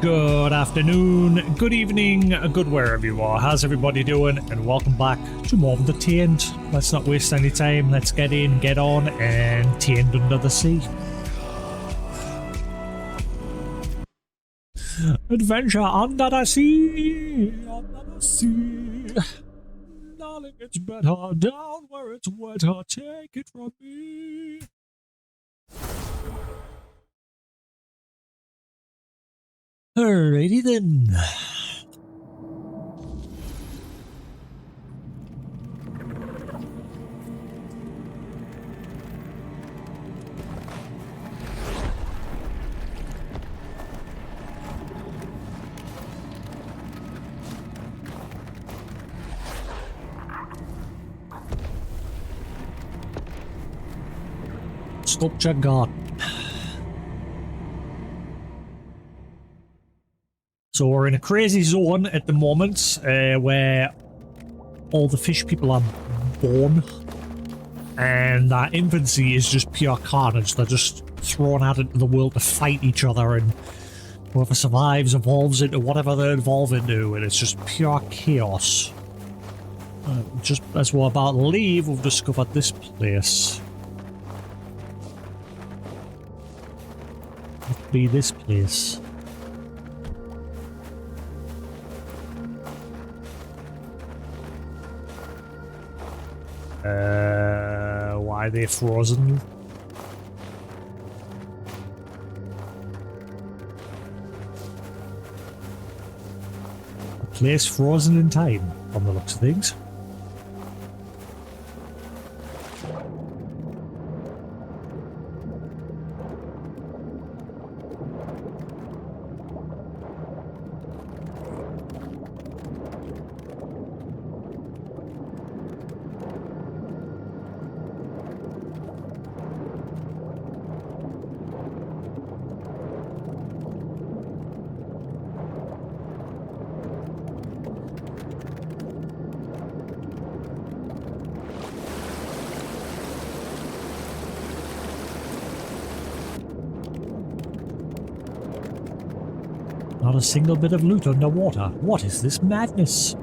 Good afternoon, good evening, good wherever you are. How's everybody doing? And welcome back to more of the Tainted. Let's not waste any time. Let's get in, get on, and Tainted under the sea. Adventure under the sea, under the sea. Darling, it's better down where it's wetter. Take it from me. Alrighty then. Sculpture Garden. So we're in a crazy zone at the moment where all the fish people are born, and that infancy is just pure carnage. They're just thrown out into the world to fight each other, and whoever survives evolves into whatever they evolve into, and it's just pure chaos. Just as we're about to leave, we've discovered this place. Must be this place. Why are they frozen? A place frozen in time, from the looks of things. Not a single bit of loot underwater. What is this madness?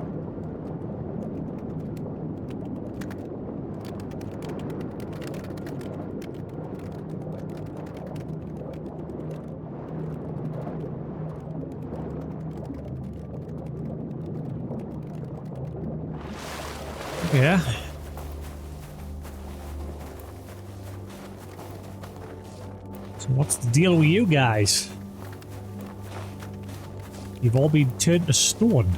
Yeah. So what's the deal with you guys? You've all been turned to stone.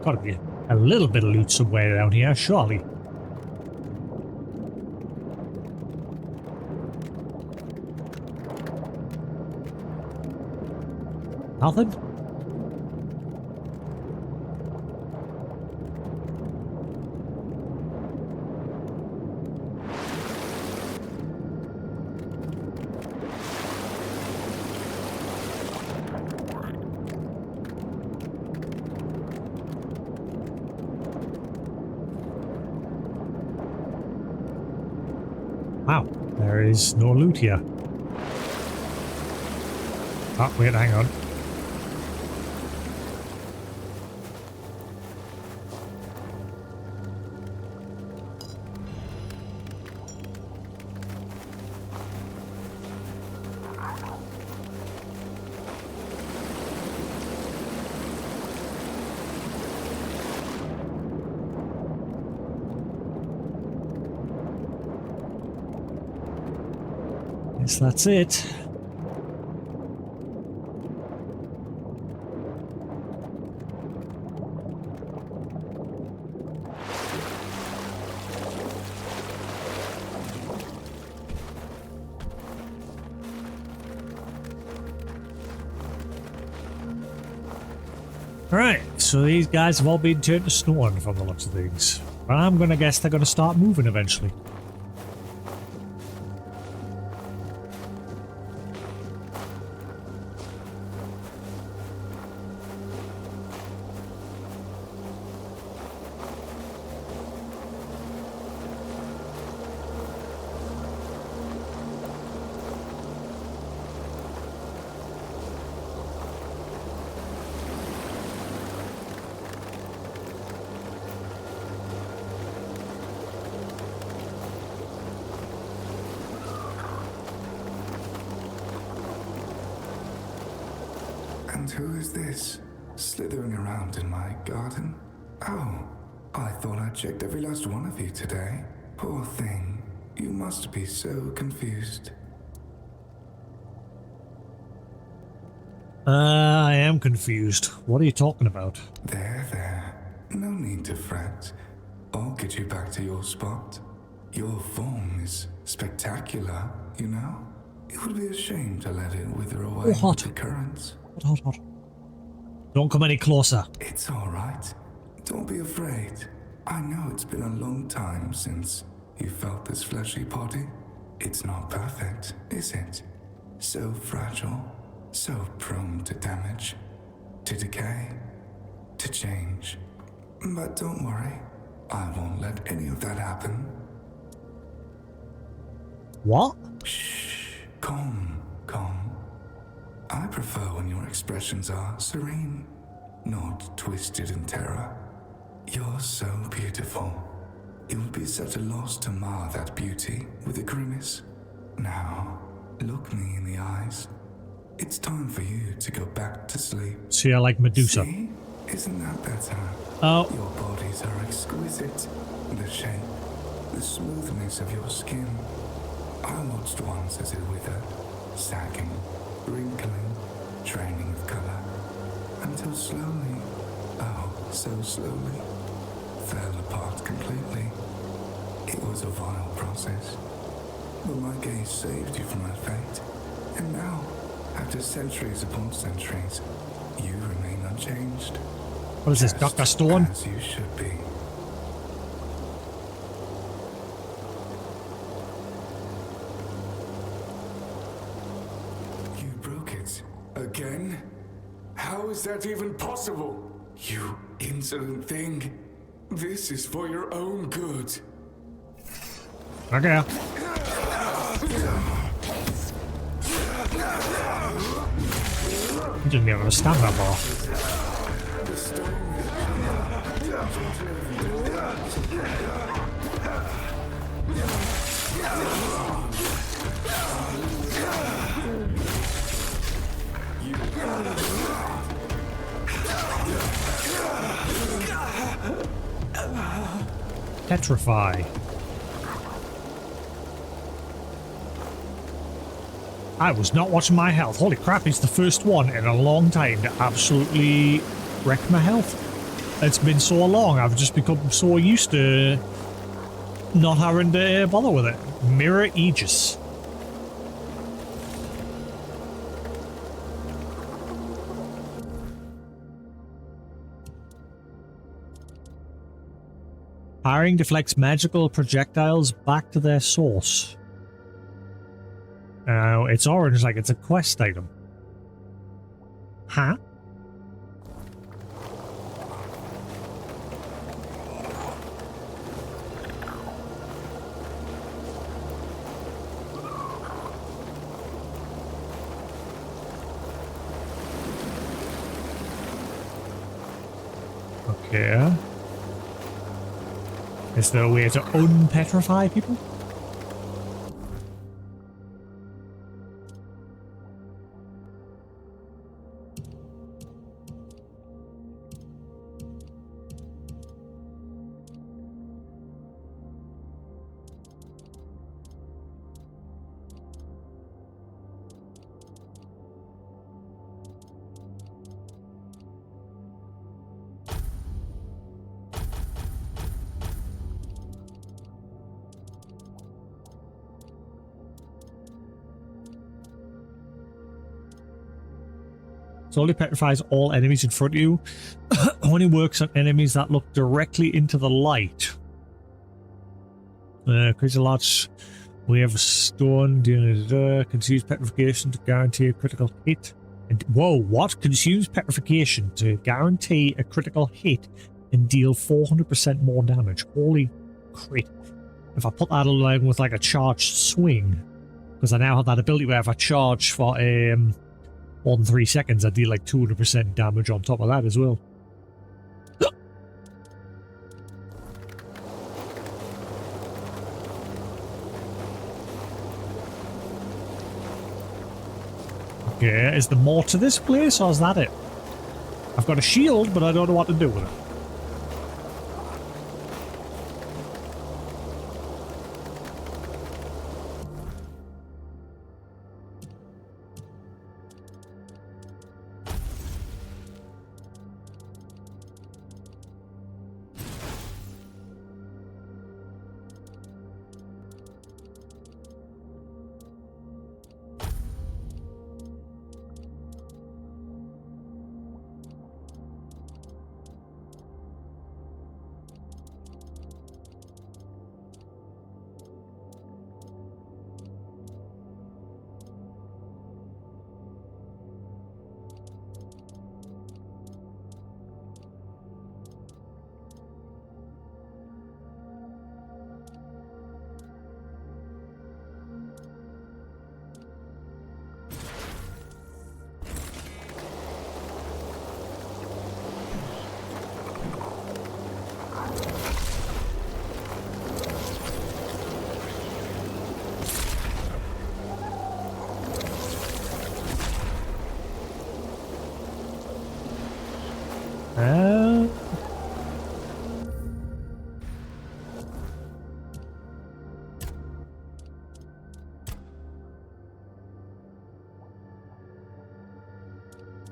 Gotta be a little bit of loot somewhere around here, surely. Nothing? Wow, there is no loot here. Oh, wait, hang on. Guess that's it. Alright, so these guys have all been turned to stone from the looks of things. But I'm gonna guess they're gonna start moving eventually. And who is this, slithering around in my garden? Oh, I thought I checked every last one of you today. Poor thing, you must be so confused. I am confused. What are you talking about? There. No need to fret. I'll get you back to your spot. Your form is spectacular, you know? It would be a shame to let it wither away with the currents. Hot. Don't come any closer. It's all right. Don't be afraid. I know it's been a long time since you felt this fleshy body. It's not perfect, is it? So fragile, so prone to damage, to decay, to change. But don't worry, I won't let any of that happen. What? Shh, calm. I prefer when your expressions are serene, not twisted in terror. You're so beautiful. It would be such a loss to mar that beauty with a grimace. Now, look me in the eyes. It's time for you to go back to sleep. So you're like Medusa. See? Isn't that better? Oh. Your bodies are exquisite. The shape, the smoothness of your skin. I watched once as it withered, sagging, wrinkling, draining of color, until slowly, oh, so slowly, fell apart completely. It was a vile process, but my gaze saved you from that fate. And now, after centuries upon centuries, you remain unchanged. What is this, Dr. Stone? As you should be. You broke it. Again? How is that even possible? You insolent thing. This is for your own good. Okay. You didn't even understand that bar. Petrify. I was not watching my health. Holy crap, it's the first one in a long time to absolutely wreck my health. It's been so long, I've just become so used to not having to bother with it. Mirror Aegis. Firing deflects magical projectiles back to their source. Now, it's orange like it's a quest item. Huh? Okay. Is there a way to unpetrify people? Slowly petrifies all enemies in front of you. Only works on enemies that look directly into the light. Creates a large wave of stone. Consumes petrification to guarantee a critical hit. And whoa, what? Consumes petrification to guarantee a critical hit and deal 400% more damage. Holy crap. If I put that along with like a charged swing, because I now have that ability where if I charge for more than 3 seconds, I deal like 200% damage on top of that as well. Okay, is there more to this place, or is that it? I've got a shield, but I don't know what to do with it.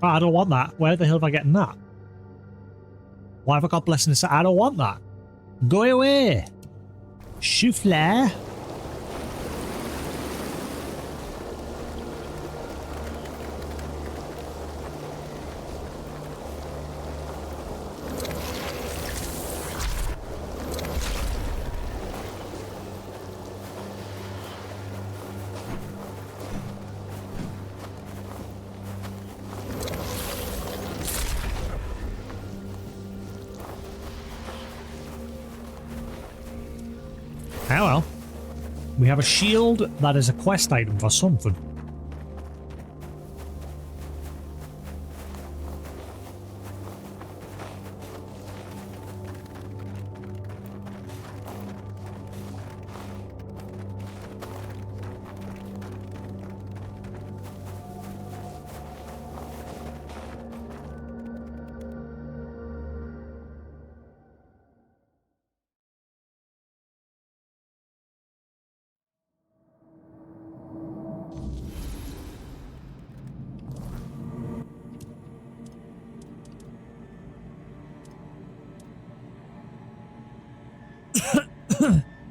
Oh, I don't want that. Where the hell am I getting that? Why have I got blessing? I don't want that. Go away. Souffle. Oh well. We have a shield that is a quest item for something.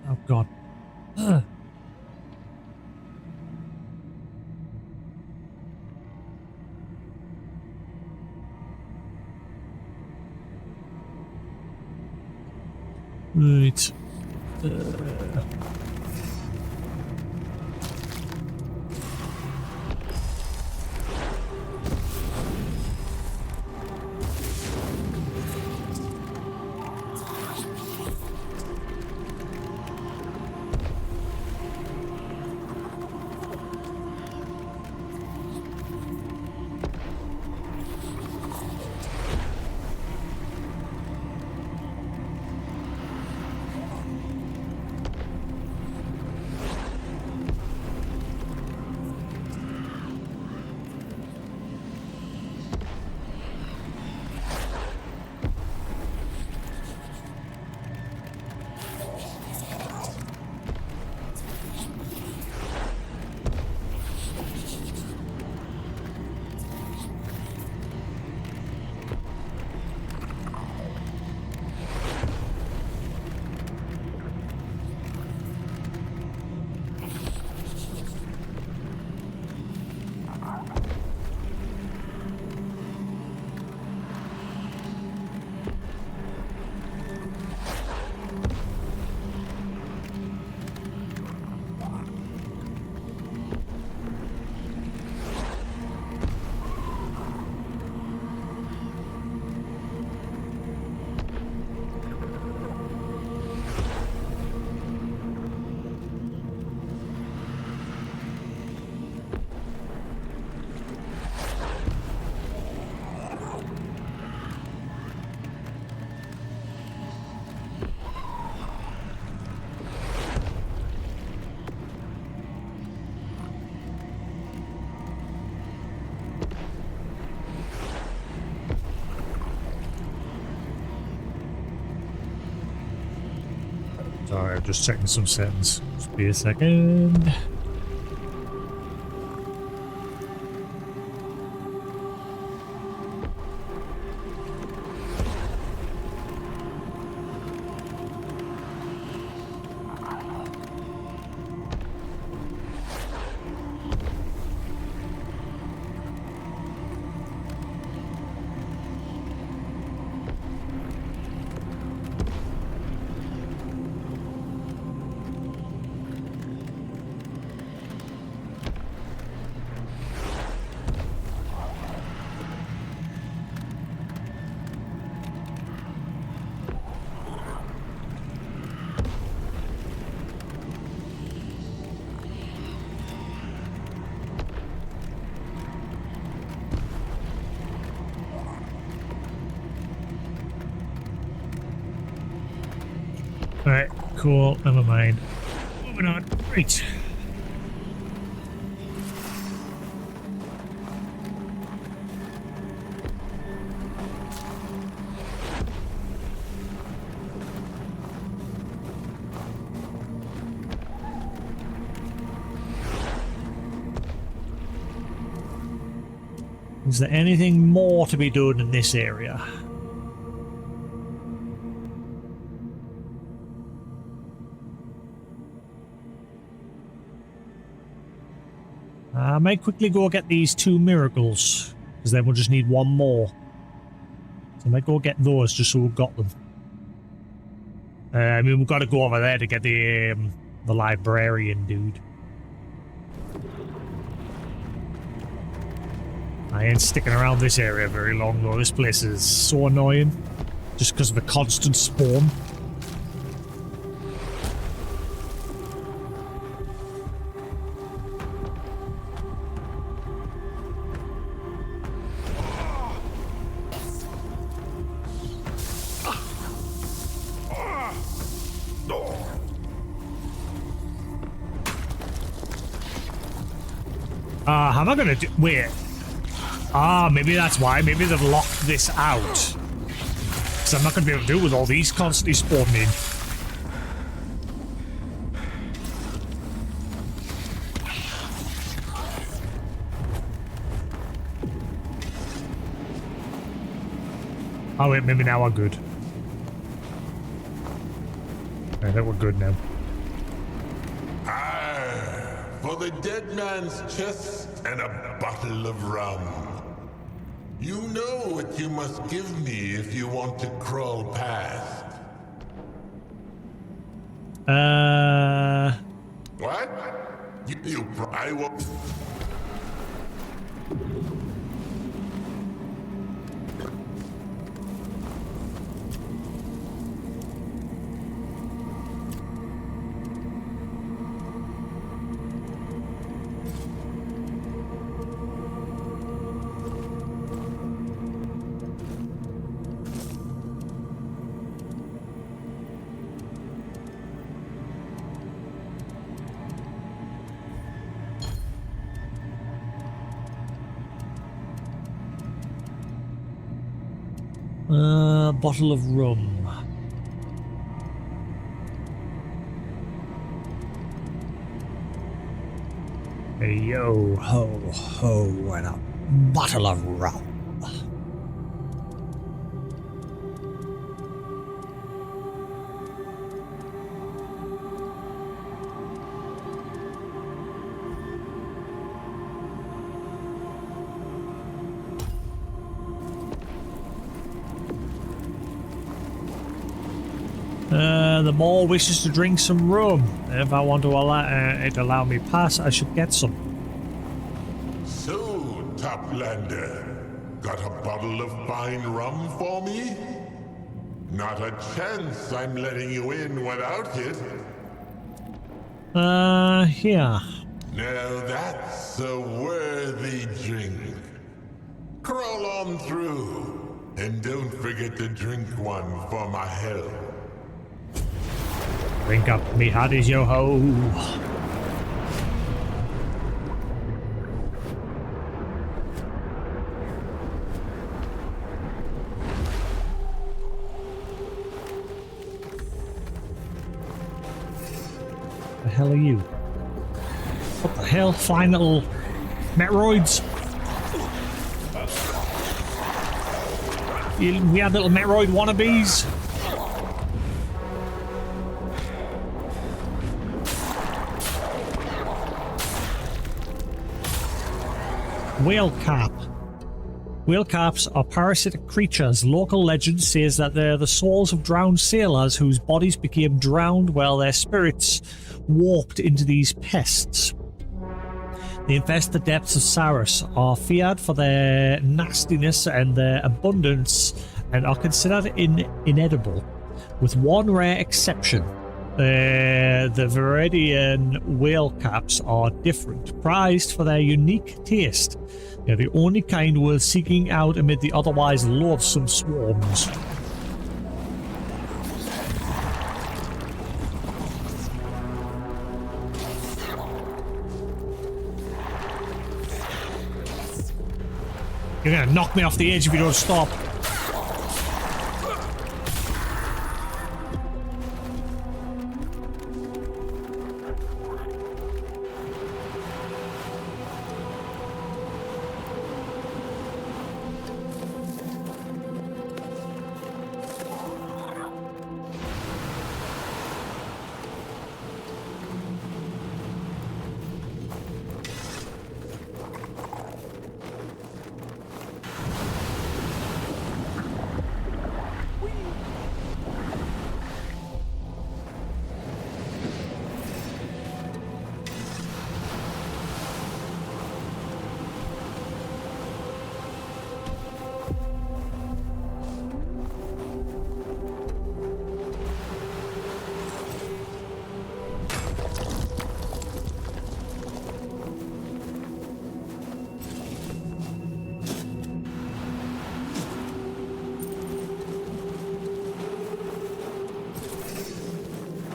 Oh god. Right. Sorry, I'm just checking some settings. Just be a second. Alright, cool, never mind. Moving on. Right. Is there anything more to be done in this area? I might quickly go get these 2 miracles, because then we'll just need 1 more. So I might go get those just so we've got them. I mean, we've got to go over there to get the librarian dude. I ain't sticking around this area very long though. This place is so annoying, just because of the constant spawn. How am I gonna do? Wait. Maybe that's why. Maybe they've locked this out. Because I'm not gonna be able to do it with all these constantly spawning in. Oh wait, maybe now we're good. I think we're good now. For the dead man's chest and a bottle of rum. You know what you must give me if you want to crawl past. What? I will... Bottle of rum. Hey, yo, ho, ho, and a bottle of rum. The mall wishes to drink some rum. If I want to allow me pass, I should get some. So, Toplander, got a bottle of fine rum for me? Not a chance I'm letting you in without it. Yeah. Now that's a worthy drink. Crawl on through, and don't forget to drink one for my help. Drink up me haddies, yo ho. hell are you? What the hell? Flying little Metroids. We had little Metroid wannabes. Whale carp. Whale carps are parasitic creatures. Local legend says that they're the souls of drowned sailors whose bodies became drowned while their spirits warped into these pests. They infest the depths of Saris, are feared for their nastiness and their abundance, and are considered inedible, with one rare exception. The Viridian whale caps are different, prized for their unique taste. They're the only kind worth seeking out amid the otherwise loathsome swarms. You're gonna knock me off the edge if you don't stop.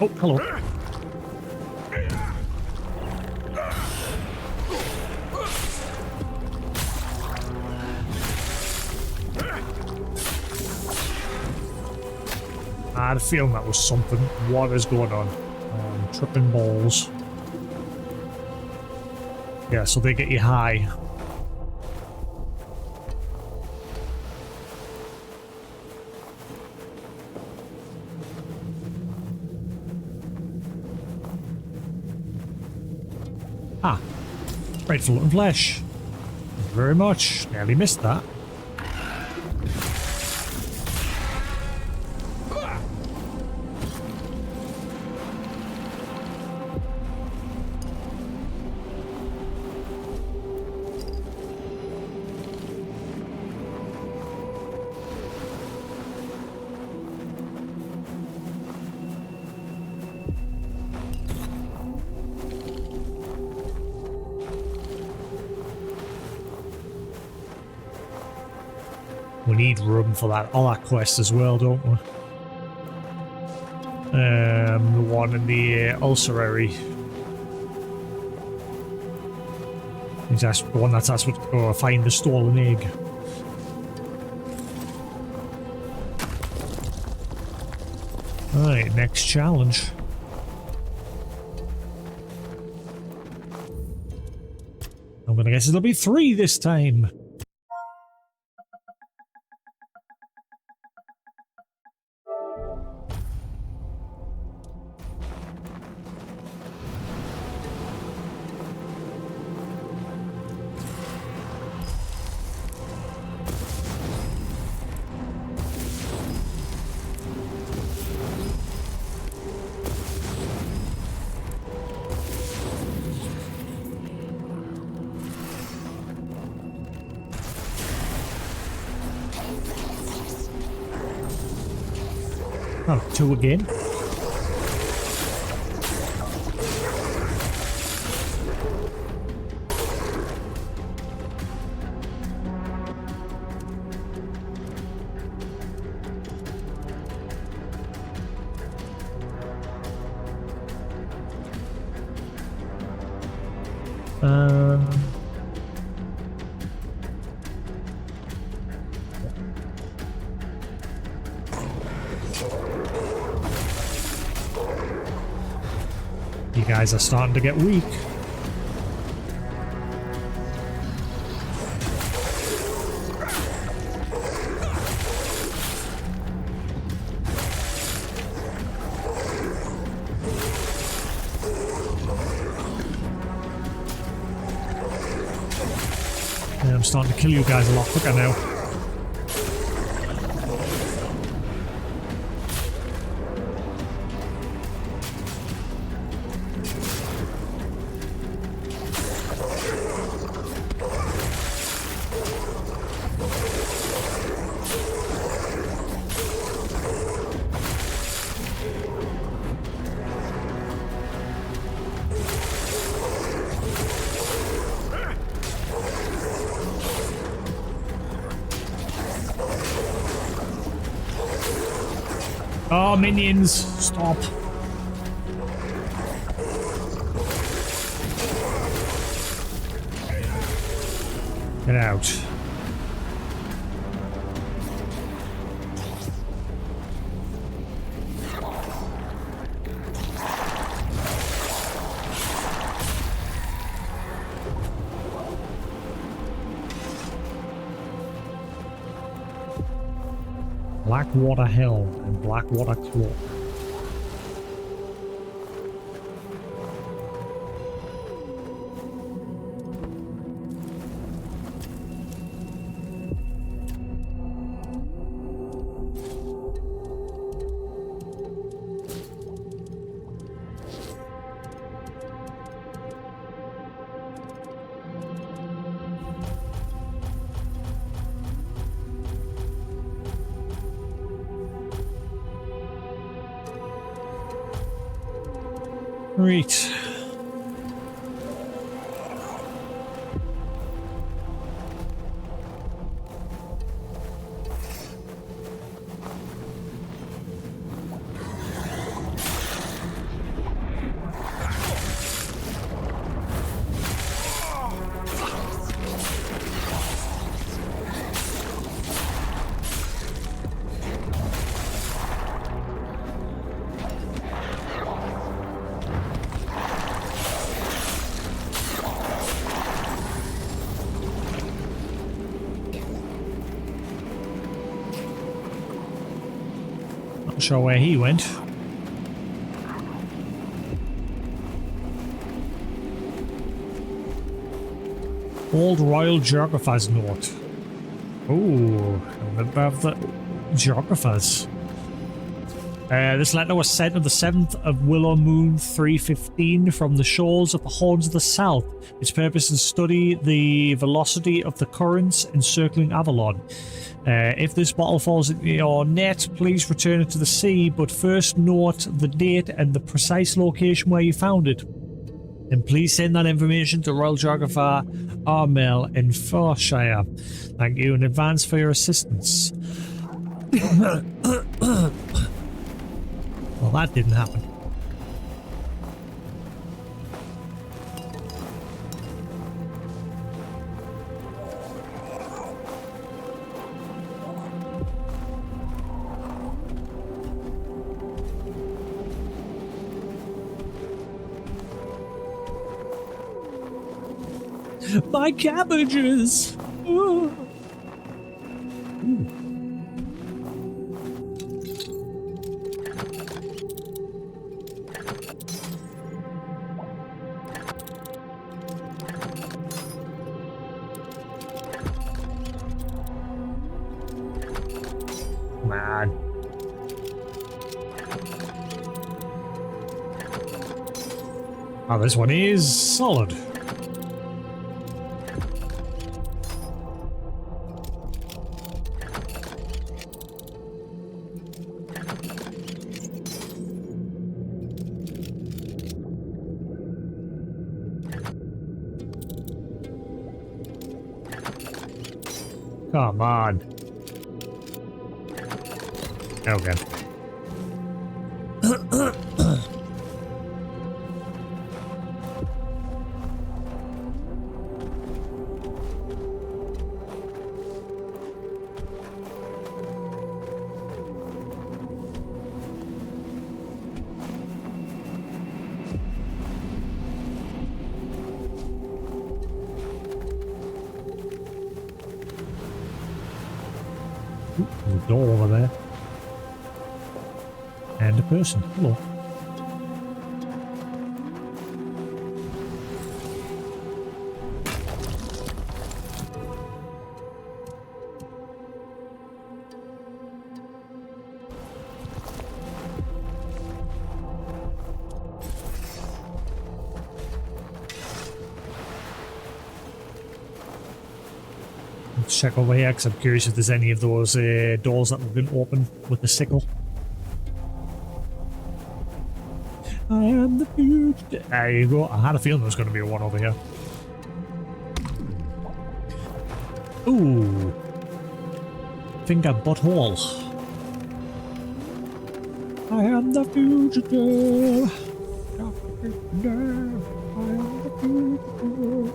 Oh, hello. I had a feeling that was something. What is going on? Tripping balls. Yeah, so they get you high. Ah, right, floating flesh. Thank you very much. Nearly missed that. We need room for that quest as well, don't we? The one in the ulcerary. That's the one that's asked to go find the stolen egg. Alright, next challenge. I'm gonna guess it'll be 3 this time. Oh, 2 again. You guys are starting to get weak. I'm starting to kill you guys a lot quicker now. Oh, minions, stop. Get out. Blackwater Helm and Blackwater Cloak. Right. Not sure where he went. Old Royal Geographer's Note. Oh, I remember of the Geographers. This letter was sent on the 7th of Willow Moon 315 from the shores of the Horns of the South. Its purpose is to study the velocity of the currents encircling Avalon. If this bottle falls into your net, please return it to the sea, but first note the date and the precise location where you found it. And please send that information to Royal Geographer Armel in Forshire. Thank you in advance for your assistance. Well, that didn't happen. My cabbages! Ooh. Come on. Oh, this one is solid. Come on. Okay. Door over there. And a person. Hello. Let's check over here because I'm curious if there's any of those doors that we can open with the sickle. I am the future. There you go. I had a feeling there was going to be one over here. Ooh. Finger butthole. I am the fugitive. I am the fugitive.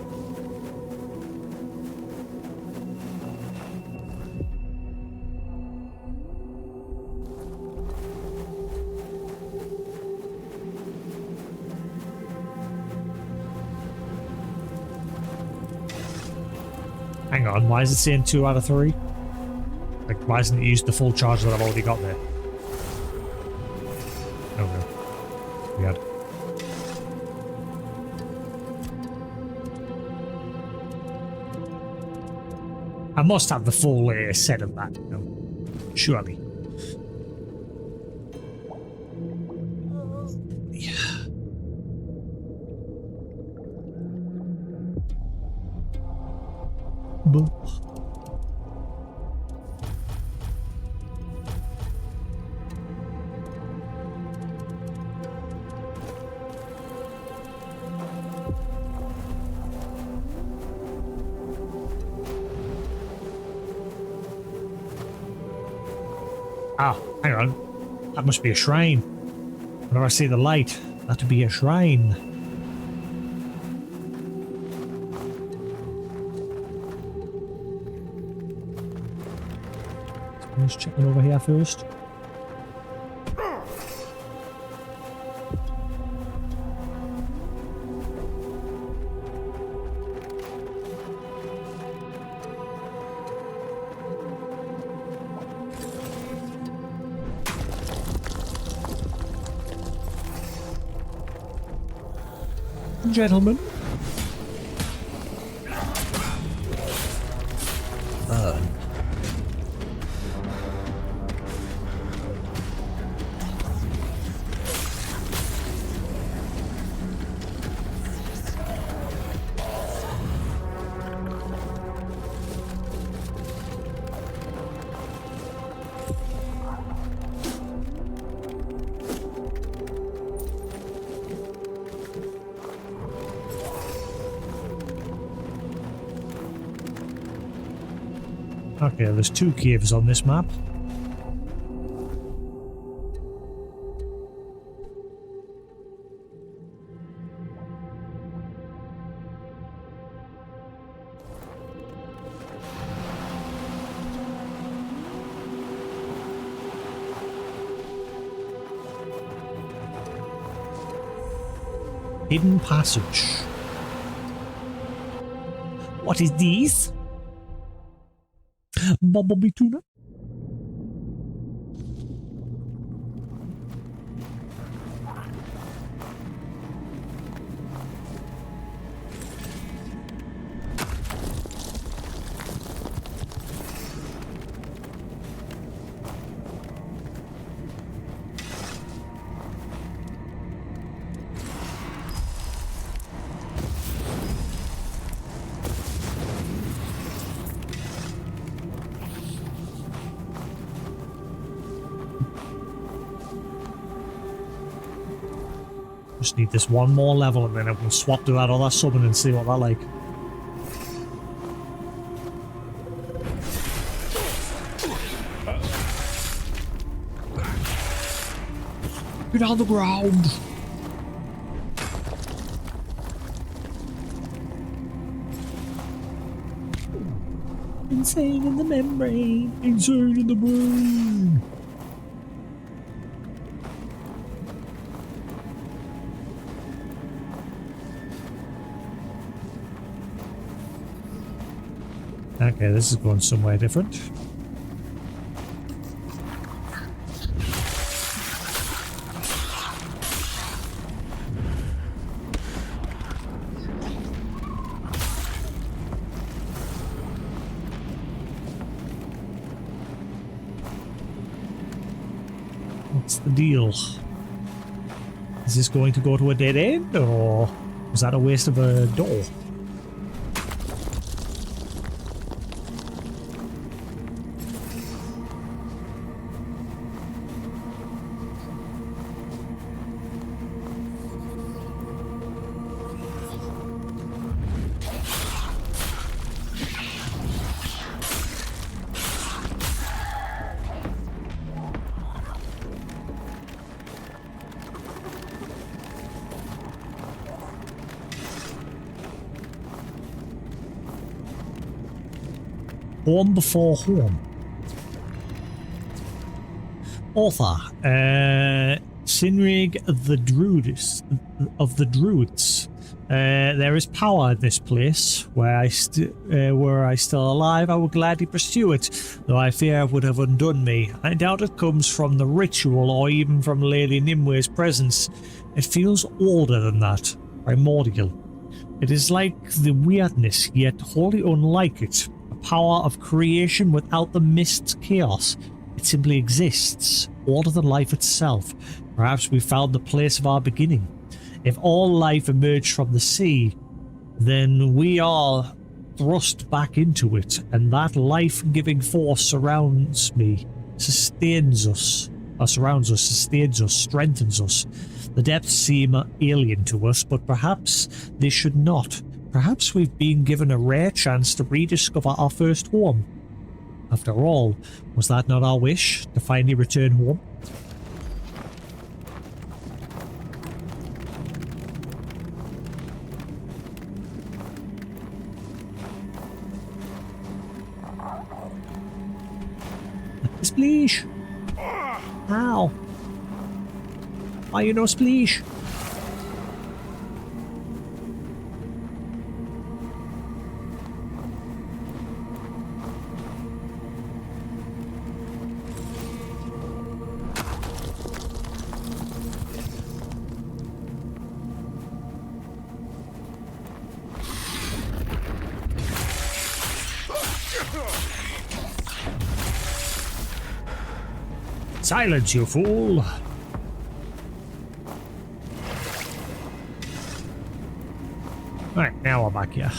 Hang on, why is it saying 2 out of 3? Like, why hasn't it used the full charge that I've already got there? Oh no. Weird. I must have the full set of that, no? Surely. Ah, hang on. That must be a shrine. Whenever I see the light, that would be a shrine. Let's check it over here first. Gentlemen. Burn. Okay, there's 2 caves on this map. Hidden passage. What is this? Bumblebee tuna? Just need this one more level and then I can swap to that other summon and see what that like. Get on the ground! Insane in the membrane! Insane in the brain! Okay, this is going somewhere different. What's the deal? Is this going to go to a dead end, or was that a waste of a door? Home before home. Author, Sinrig the Druids of the Druids. There is power in this place. Were I still alive, I would gladly pursue it, though I fear it would have undone me. I doubt it comes from the ritual or even from Lady Nimwe's presence. It feels older than that, primordial. It is like the weirdness, yet wholly unlike it. Power of creation without the mist's chaos. It simply exists, older than life itself. Perhaps we found the place of our beginning. If all life emerged from the sea, then we are thrust back into it, and that life-giving force surrounds me, sustains us, strengthens us. The depths seem alien to us, but perhaps they should not. Perhaps we've been given a rare chance to rediscover our first home. After all, was that not our wish, to finally return home? Spleesh! Ow! Why you no spleesh? Silence, you fool! Right, now we're back here.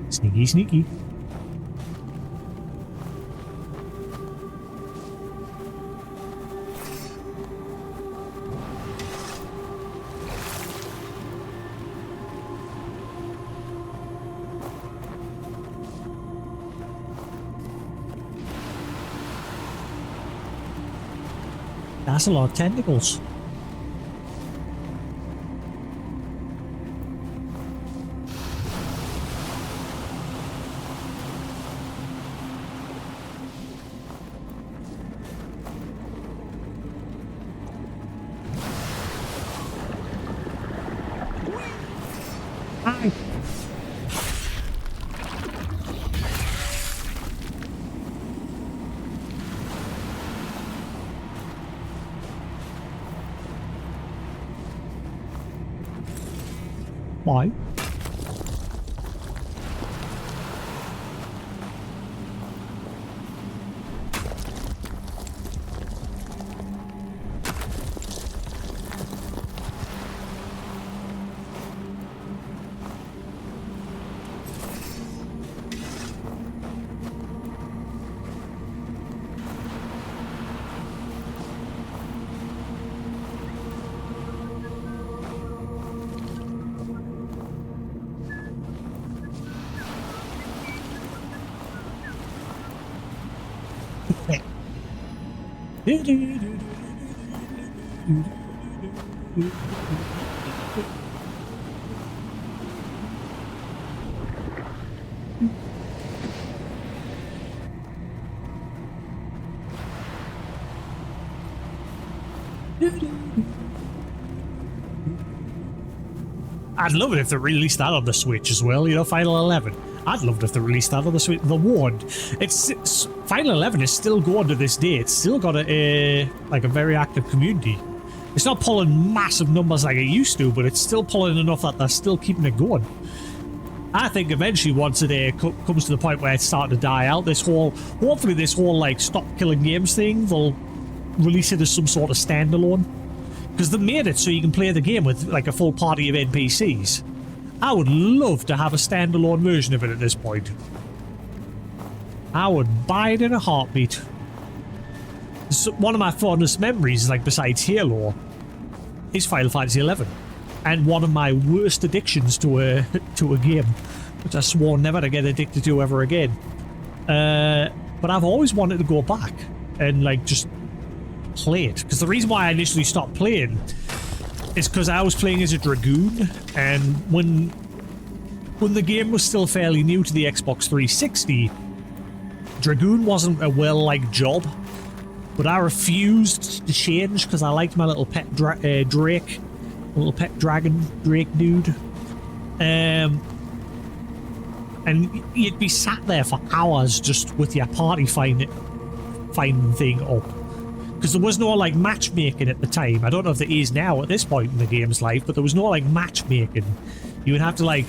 Sneaky, sneaky. That's a lot of tentacles. Hi. Why? I'd love it if they released that on the Switch as well, you know, Final 11. I'd love it if they released that on the Switch. The Wand. It's Final 11 is still going to this day. It's still got a very active community. It's not pulling massive numbers like it used to, but it's still pulling enough that they're still keeping it going. I think eventually once it comes to the point where it's starting to die out, hopefully this whole like stop killing games thing, they'll release it as some sort of standalone. Because they made it so you can play the game with like a full party of NPCs. I would love to have a standalone version of it at this point. I would buy it in a heartbeat. So one of my fondest memories, like besides Halo, is Final Fantasy XI. And one of my worst addictions to a game, which I swore never to get addicted to ever again. But I've always wanted to go back and like just play it. Because the reason why I initially stopped playing is because I was playing as a Dragoon, and when the game was still fairly new to the Xbox 360, Dragoon wasn't a well-liked job. But I refused to change because I liked my little pet Drake. Little pet dragon Drake dude. And you'd be sat there for hours just with your party finding thing up. Because there was no like matchmaking at the time. I don't know if there is now at this point in the game's life, but there was no like matchmaking. You would have to like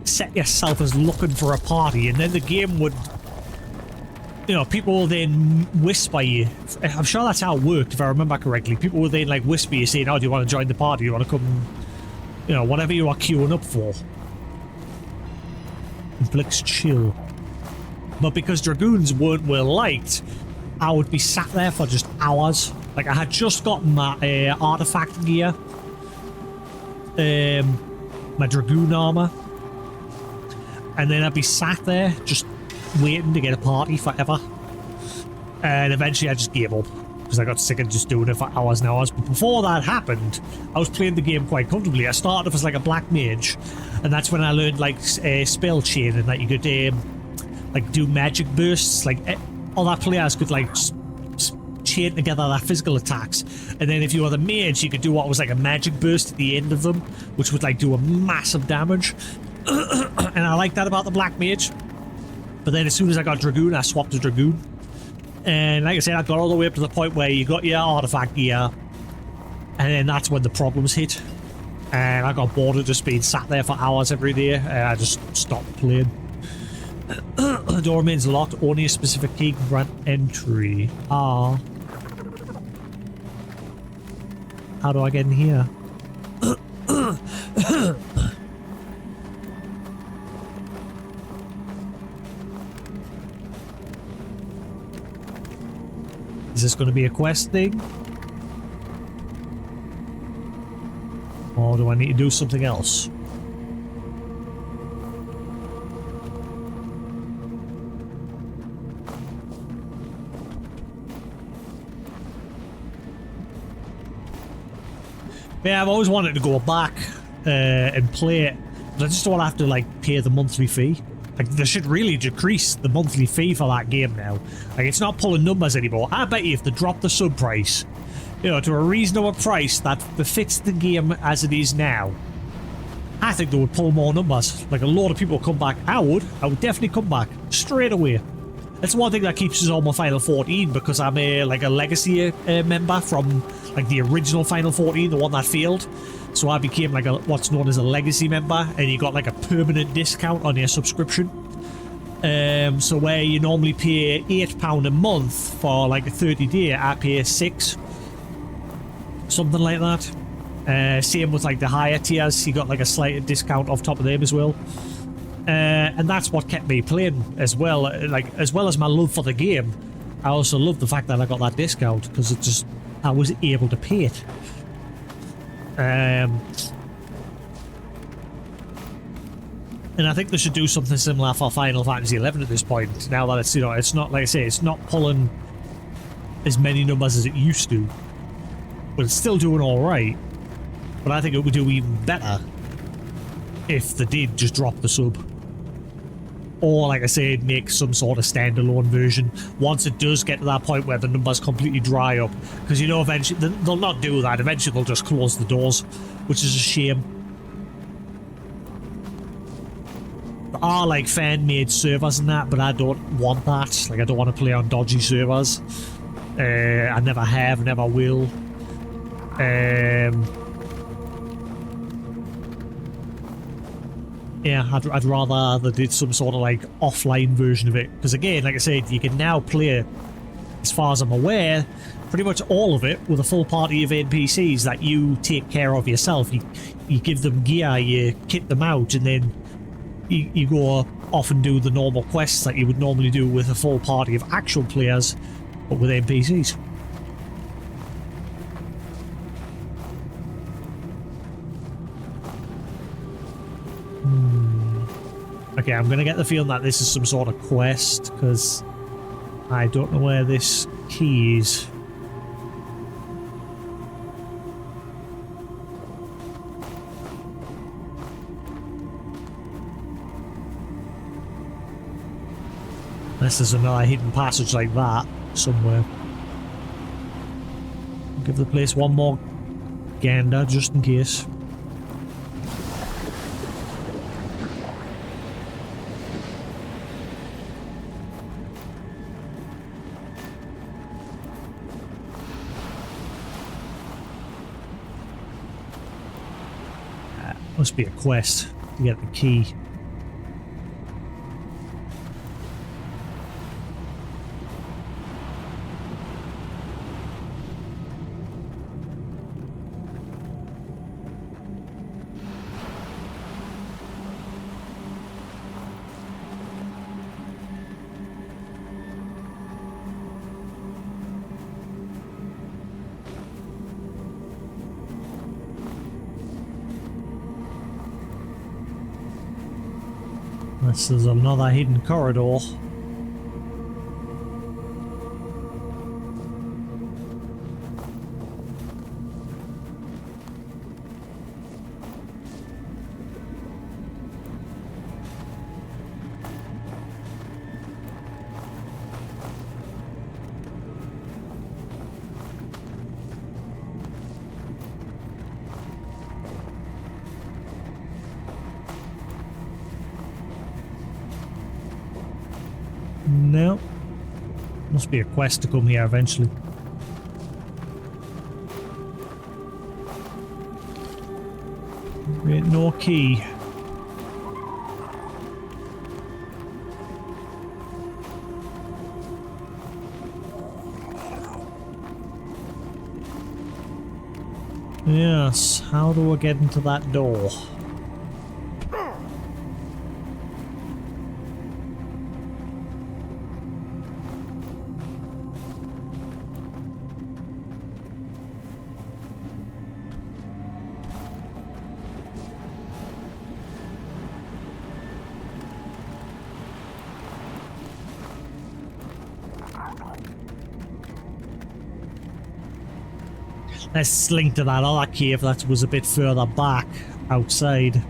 set yourself as looking for a party, and then the game would, you know, people will then whisper you. I'm sure that's how it worked, if I remember correctly. People will then like whisper you saying, oh, do you want to join the party? Do you want to come, you know, whatever you are queuing up for. Inflicts chill. But because Dragoons weren't well liked, I would be sat there for just hours. Like I had just gotten my artifact gear. My Dragoon armor. And then I'd be sat there just waiting to get a party forever, and eventually I just gave up because I got sick of just doing it for hours and hours. But before that happened, I was playing the game quite comfortably. I started off as like a black mage, and that's when I learned like spell chain, and that you could like do magic bursts. Like other players could like chain together their physical attacks, and then if you were the mage, you could do what was like a magic burst at the end of them, which would like do a massive damage. And I like that about the black mage. But then as soon as I got Dragoon, I swapped to Dragoon. And like I said, I got all the way up to the point where you got your artifact gear, and then that's when the problems hit. And I got bored of just being sat there for hours every day, and I just stopped playing. The door remains locked. Only a specific key can grant entry. Ah. How do I get in here? Is this going to be a quest thing? Or do I need to do something else? Yeah, I've always wanted to go back and play it, but I just don't want to have to like pay the monthly fee. Like, they should really decrease the monthly fee for that game now. Like, it's not pulling numbers anymore. I bet you if they drop the sub price, you know, to a reasonable price that befits the game as it is now, I think they would pull more numbers. Like, a lot of people come back. I would definitely come back straight away. That's one thing that keeps us on my Final 14, because I'm a legacy member from like the original Final 14, the one that failed. So I became like what's known as a legacy member, and you got like a permanent discount on your subscription. So where you normally pay £8 a month for like a 30-day, I pay £6, something like that. Same with like the higher tiers, you got like a slight discount off top of them as well. And that's what kept me playing as well. Like, as well as my love for the game, I also love the fact that I got that discount, because it just, I was able to pay it. And I think they should do something similar for Final Fantasy XI at this point. Now that it's, you know, it's not, like I say, it's not pulling as many numbers as it used to, but it's still doing all right. But I think it would do even better if they did just drop the sub, or like I said, make some sort of standalone version once it does get to that point where the numbers completely dry up. Because, you know, eventually they'll not do that. Eventually they'll just close the doors, which is a shame. There are like fan-made servers and that, but I don't want that. Like, I don't want to play on dodgy servers. I never have, never will. Yeah, I'd rather they did some sort of like offline version of it, because again, like I said, you can now play, as far as I'm aware, pretty much all of it with a full party of NPCs that you take care of yourself. You give them gear, you kit them out, and then you go off and do the normal quests that you would normally do with a full party of actual players, but with NPCs. Okay, I'm gonna get the feeling that this is some sort of quest, because I don't know where this key is. Unless there's another hidden passage like that somewhere. I'll give the place one more gander just in case. Must be a quest to get the key. This is another hidden corridor. No. Must be a quest to come here eventually. There ain't no key. Yes, how do I get into that door? Let's slink to that other cave that was a bit further back outside.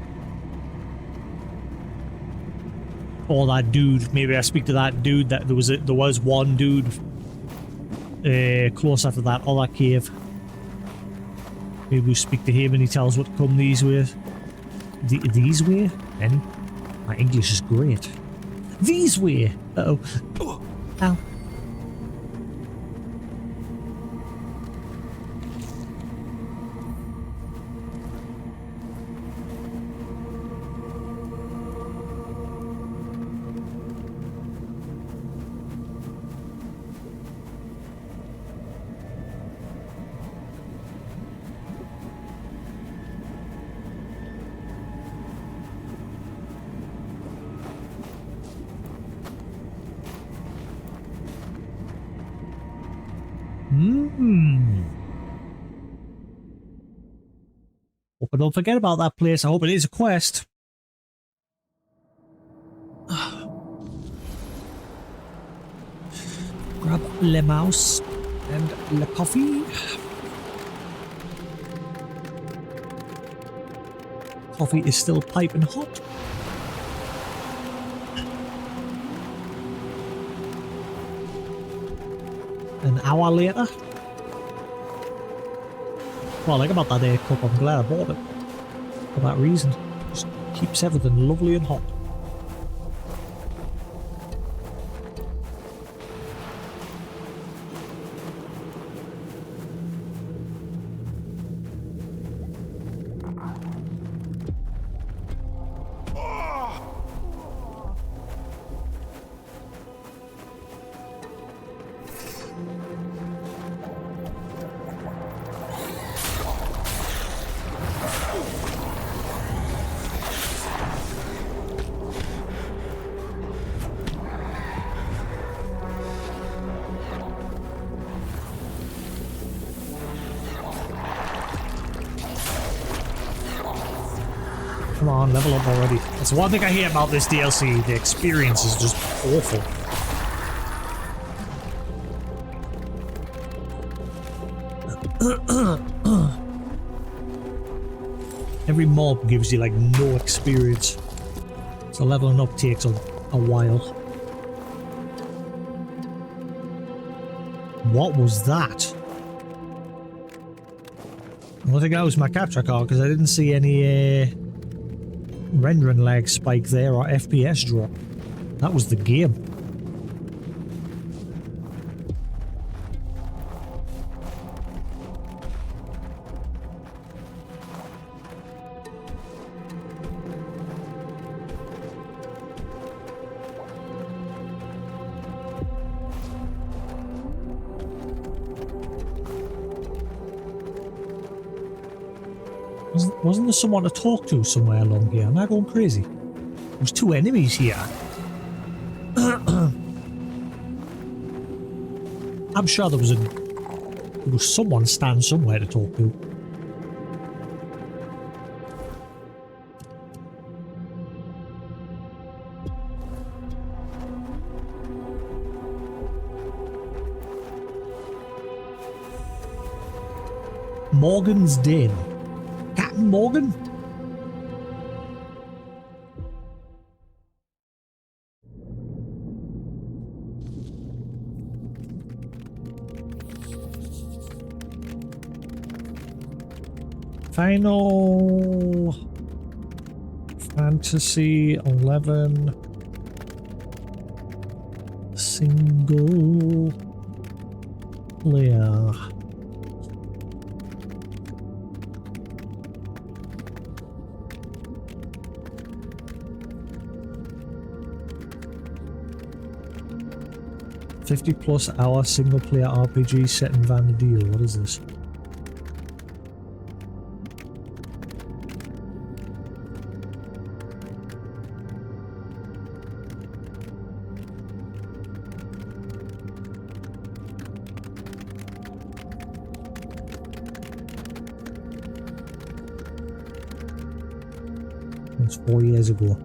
Or that dude. Maybe I speak to that dude. That there was one dude closer to that other cave. Maybe we speak to him and he tells what to come these way. These way? Any? My English is great. These way. Uh oh. Ow. Hope I don't forget about that place. I hope it is a quest. Grab le mouse and le coffee. Coffee is still piping hot. An hour later. Well, I like about that cup, I'm glad I bought it. For that reason. Just keeps everything lovely and hot. on, level up already. That's one thing I hate about this DLC. The experience is just awful. Every mob gives you like no experience. So leveling up takes a while. What was that? I don't think that was my capture card because I didn't see any rendering lag spike there or FPS drop. That was the game. Wasn't there someone to talk to somewhere along here? Am I going crazy? There's two enemies here. I'm sure there was someone standing somewhere to talk to. Morgan's Den. Captain Morgan? Final Fantasy 11 single player. +50 hour single player RPG set in Vanadil. What is this? It's 4 years ago.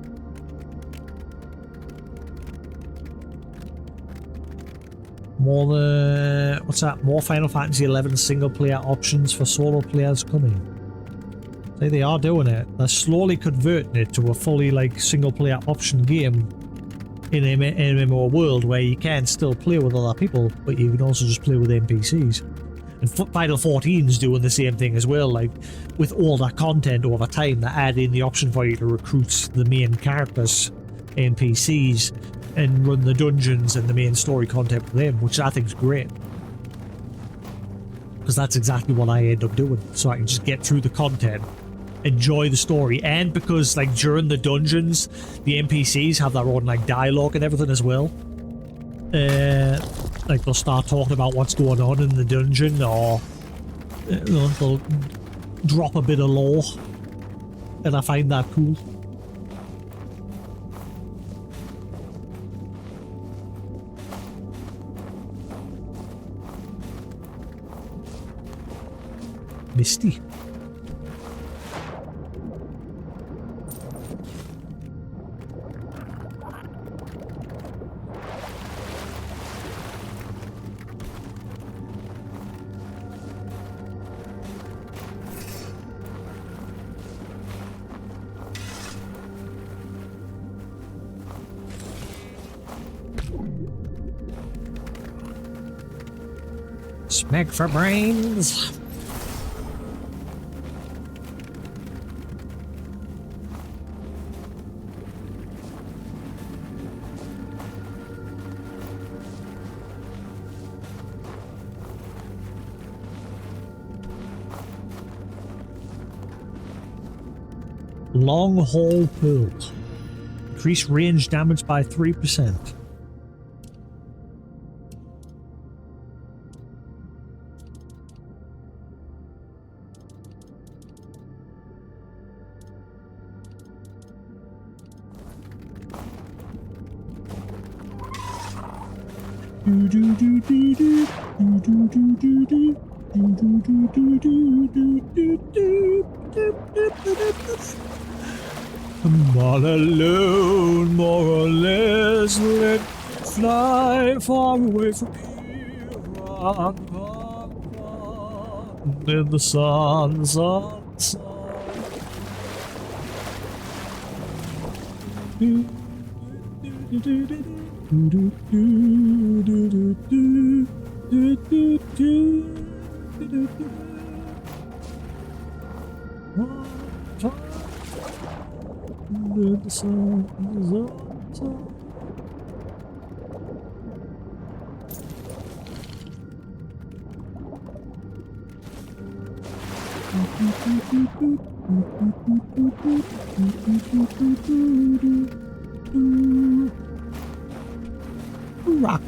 What's that? More Final Fantasy 11 single player options for solo players coming. They are doing it. They're slowly converting it to a fully like single player option game in an MMO world where you can still play with other people, but you can also just play with NPCs. And Final 14 is doing the same thing as well. Like with all that content over time, they add in the option for you to recruit the main characters, NPCs, and run the dungeons and the main story content for them, which I think is great. Because that's exactly what I end up doing. So I can just get through the content, enjoy the story, and because like during the dungeons, the NPCs have their own like dialogue and everything as well. Like they'll start talking about what's going on in the dungeon, or they'll drop a bit of lore, and I find that cool. Misty. Smack for brains. Long haul pull. Increase range damage by 3%. I'm all alone, more or less. Let me fly far away from here. Run, run, run. In the sun, sun, sun. The sun, sun. Rock.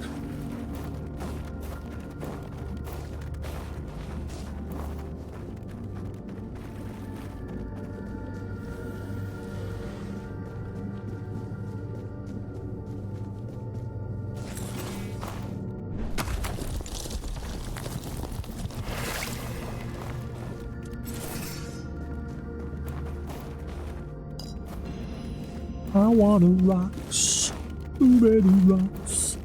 I wanna rocks, many rocks.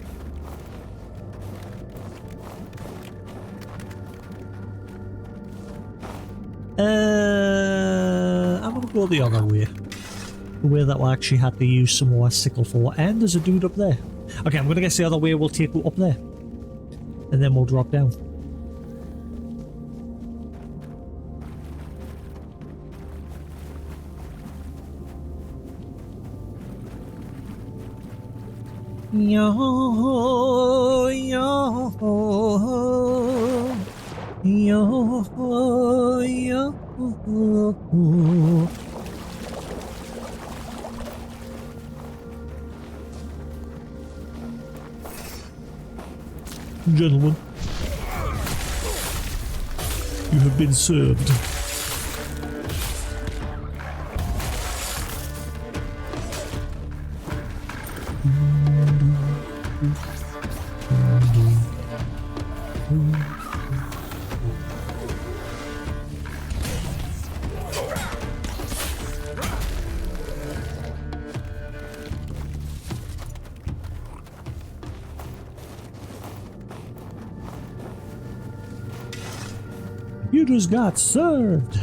I'm gonna go the other way. The way that we actually had to use some more sickle for. And there's a dude up there. Okay, I'm gonna guess the other way will take you up there. And then we'll drop down. Yo, yo, yo, yo. Gentlemen, you have been served. You just got served.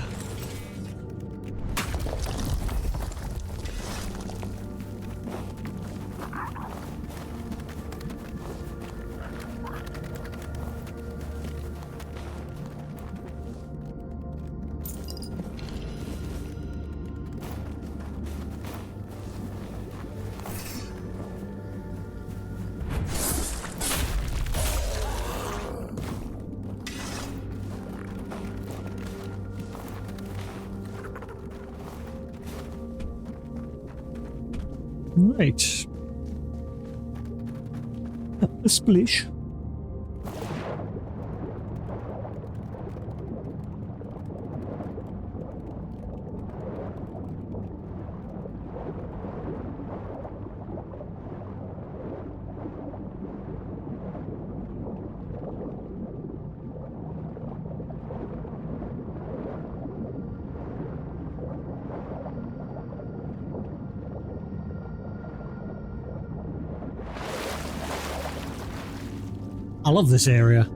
Right. A splish. I love this area.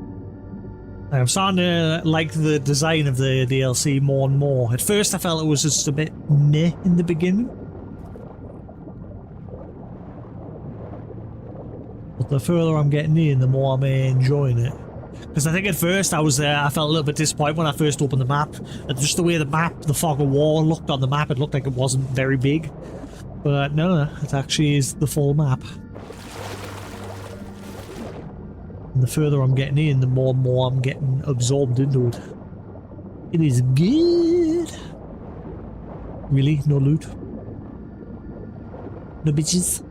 I'm starting to like the design of the DLC more and more. At first I felt it was just a bit meh in the beginning. But the further I'm getting in, the more I'm enjoying it. Because I think at first I felt a little bit disappointed when I first opened the map. And just the way the fog of war looked on the map, it looked like it wasn't very big. But no, it actually is the full map. And the further I'm getting in, the more and more I'm getting absorbed into it. It is good. Really? No loot? No bitches?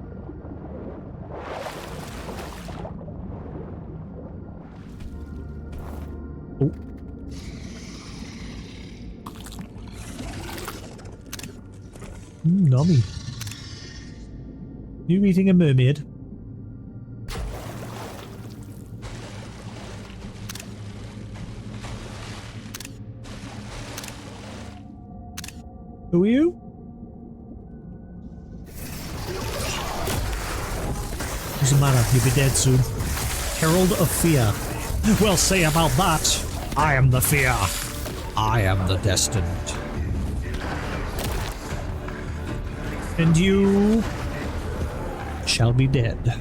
Oh. Nummy. You eating a mermaid? Who are you? Doesn't matter, you'll be dead soon. Herald of Fear. Well, say about that, I am the fear. I am the destined. And you shall be dead.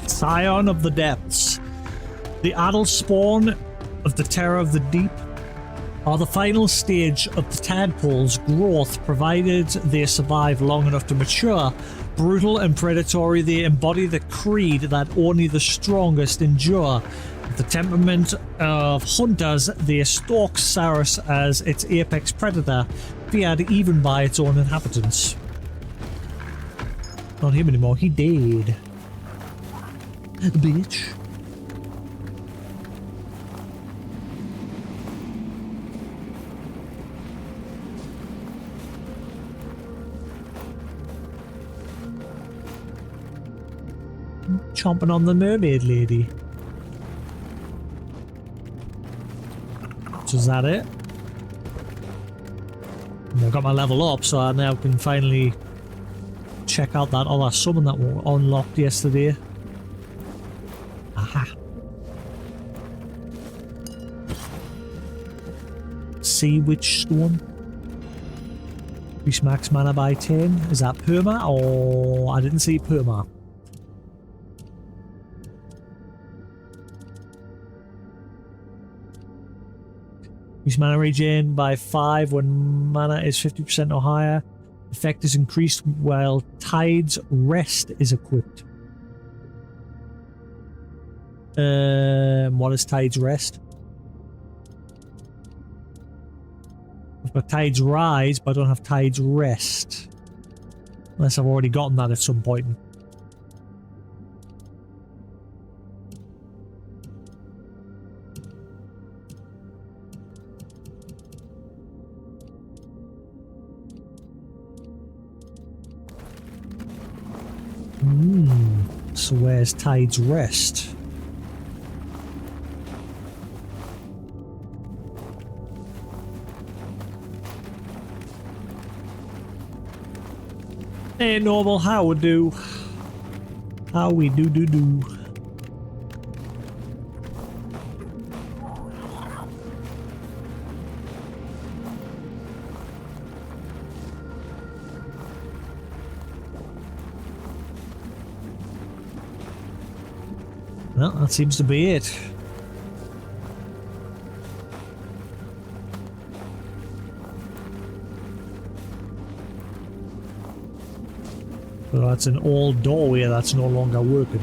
Scion of the Depths. The adult spawn of the terror of the deep are the final stage of the tadpole's growth, provided they survive long enough to mature. Brutal and predatory, they embody the creed that only the strongest endure. The temperament of hunters, they stalk Saris as its apex predator, feared even by its own inhabitants. Not him anymore, he dead. Bitch. Chomping on the mermaid lady. So is that it? And I got my level up, so I now can finally check out that other summon that we unlocked yesterday. Aha. Sea Witch Stone. Increase max mana by 10. Is that perma? Or I didn't see perma. Increase mana regen by 5 when mana is 50% or higher. Effect is increased while Tide's Rest is equipped. What is Tide's Rest? I've got Tide's Rise, but I don't have Tide's Rest. Unless I've already gotten that at some point. So where's Tide's Rest? Hey, normal, how we do? How we do. Well, that seems to be it. So that's an old doorway that's no longer working.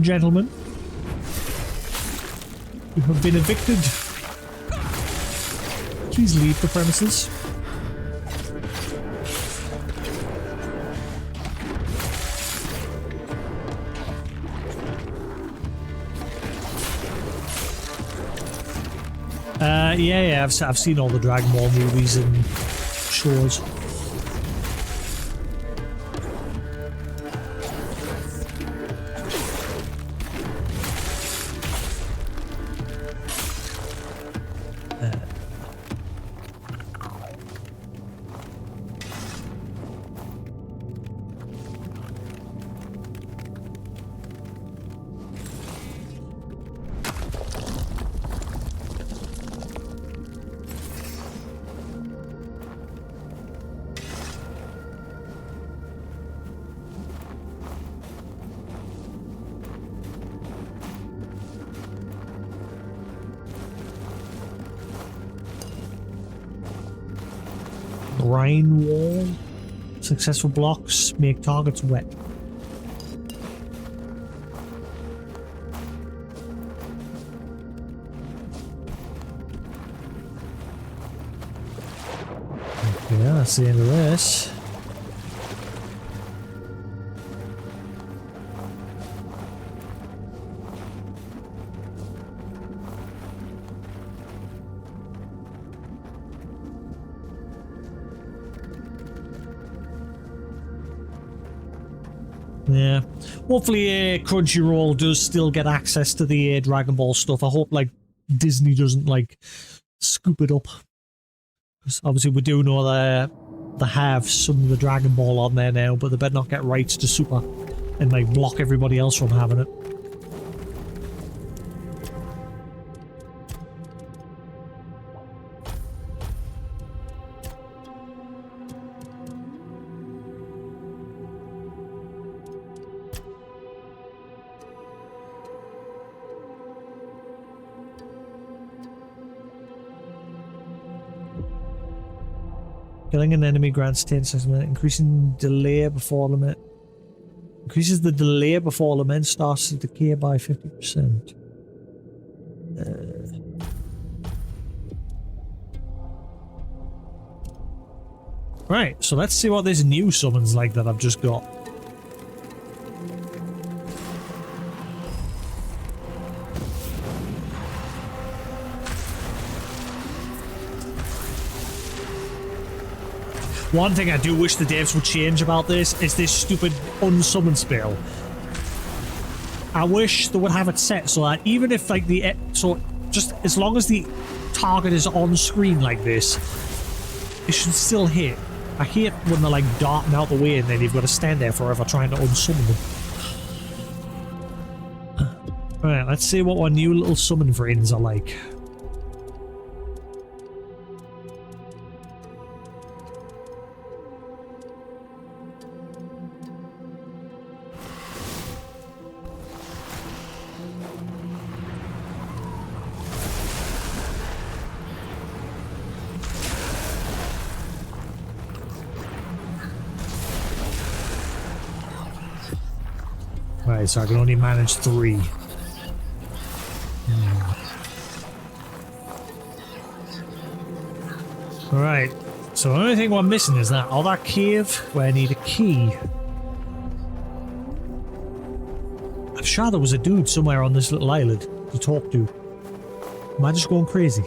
Gentlemen, you have been evicted. Please leave the premises. Yeah, I've seen all the Dragon Ball movies and shows. Brine wall. Successful blocks make targets wet. Okay, that's the end of this. Yeah. Hopefully Crunchyroll does still get access to the Dragon Ball stuff. I hope like Disney doesn't like scoop it up. Because obviously we do know they have some of the Dragon Ball on there now, but they better not get rights to Super and like block everybody else from having it. Killing an enemy grants 10 seconds, increasing delay before limit. Increases the delay before limit starts to decay by 50%. Right, so let's see what this new summon's like that I've just got. One thing I do wish the devs would change about this is this stupid unsummon spell. I wish they would have it set so that even if like so just as long as the target is on screen like this, it should still hit. I hate when they're like darting out the way and then you've got to stand there forever trying to unsummon them. Alright, let's see what our new little summon friends are like. Right, so I can only manage 3. Alright, so the only thing we're missing is that other cave where I need a key. I'm sure there was a dude somewhere on this little island to talk to. Am I just going crazy?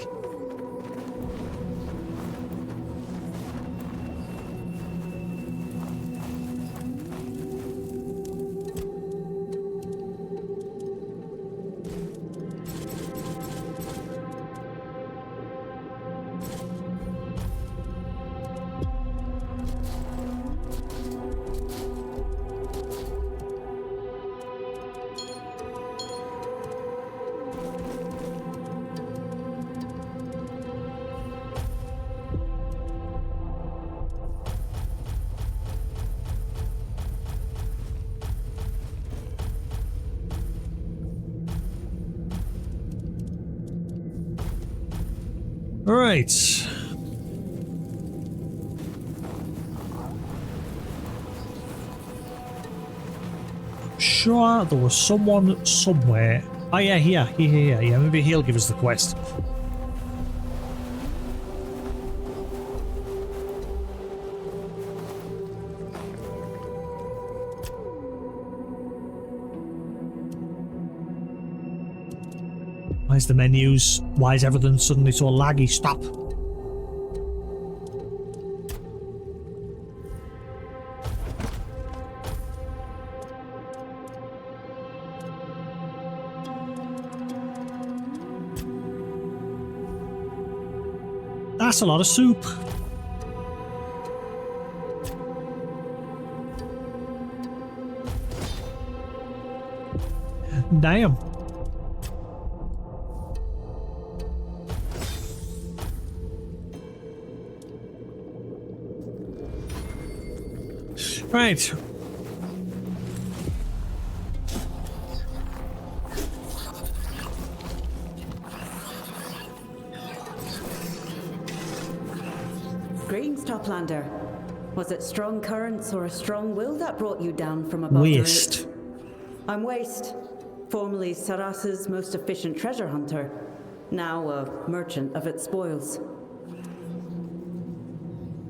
Alright. Sure, there was someone somewhere. Oh yeah, here. Yeah, maybe he'll give us the quest. Why is the menus? Why is everything suddenly so laggy? Stop. That's a lot of soup. Damn. Right. Greetings, Toplander. Was it strong currents or a strong will that brought you down from above Waste. the root? I'm Waste, formerly Saras's most efficient treasure hunter, now a merchant of its spoils.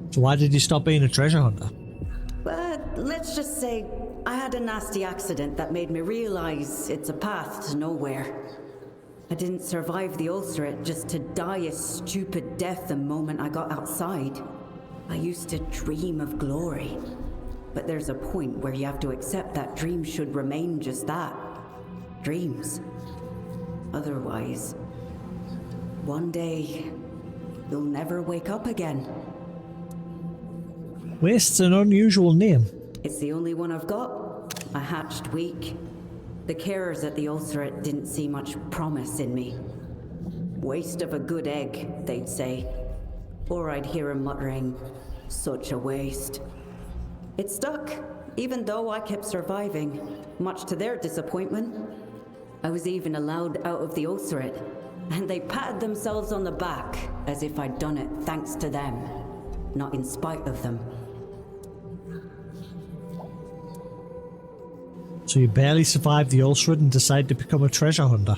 So why did you stop being a treasure hunter? But let's just say I had a nasty accident that made me realize it's a path to nowhere. I didn't survive the ulcerate just to die a stupid death the moment I got outside. I used to dream of glory. But there's a point where you have to accept that dreams should remain just that. Dreams. Otherwise, one day, you'll never wake up again. Waste's an unusual name. It's the only one I've got. I hatched weak. The carers at the ulcerate didn't see much promise in me. Waste of a good egg, they'd say. Or I'd hear him muttering, such a waste. It stuck, even though I kept surviving, much to their disappointment. I was even allowed out of the ulcerate, and they patted themselves on the back as if I'd done it thanks to them, not in spite of them. So you barely survived the ulcerate and decided to become a treasure hunter?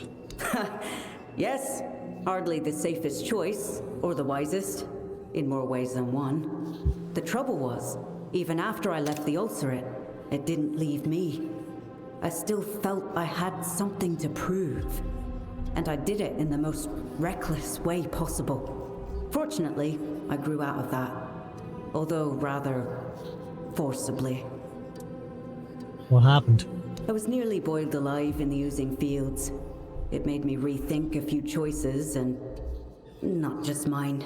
Yes, hardly the safest choice, or the wisest, in more ways than one. The trouble was, even after I left the ulcerate, it didn't leave me. I still felt I had something to prove. And I did it in the most reckless way possible. Fortunately, I grew out of that. Although rather forcibly. What happened? I was nearly boiled alive in the oozing fields. It made me rethink a few choices and not just mine.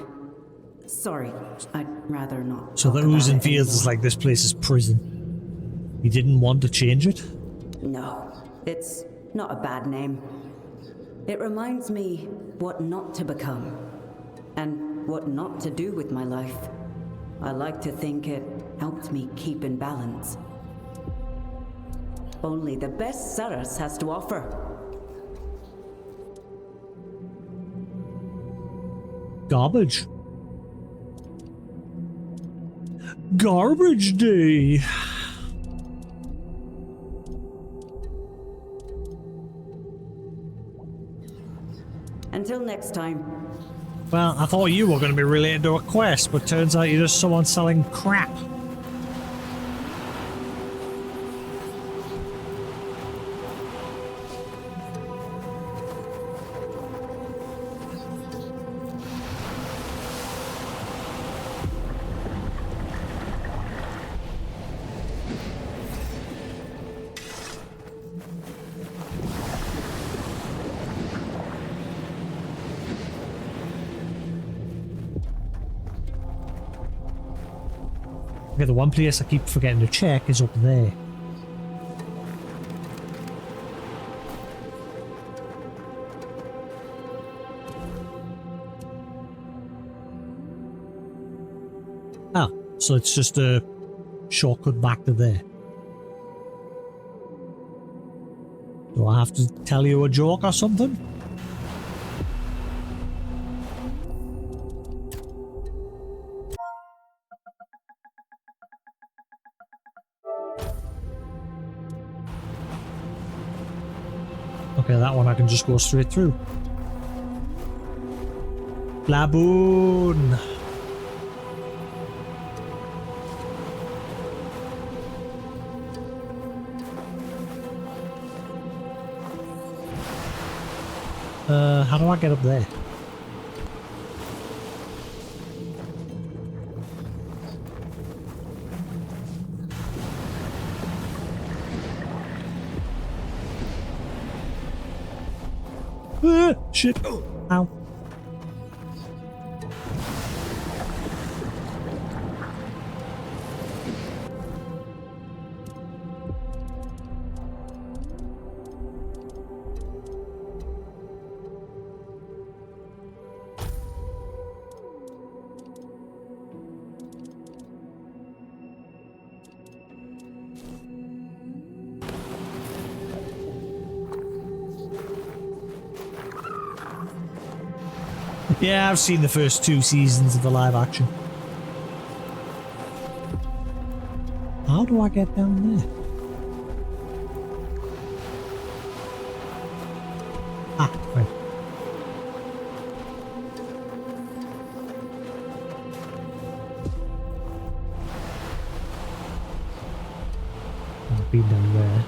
Sorry, I'd rather not. So the talk about oozing it fields is anymore. like this place is prison. You didn't want to change it? No, it's not a bad name. It reminds me what not to become and what not to do with my life. I like to think it helped me keep in balance. Only the best Saras has to offer. Garbage. Garbage day. Until next time. Well, I thought you were going to be related to a quest, but turns out you're just someone selling crap. Okay, the one place I keep forgetting to check is up there. Ah, so it's just a shortcut back to there. Do I have to tell you a joke or something? Okay, that one I can just go straight through. Laboon! How do I get up there? Shit. Ow. Yeah, I've seen the first 2 seasons of the live action. How do I get down there? Ah, right. I've been down there.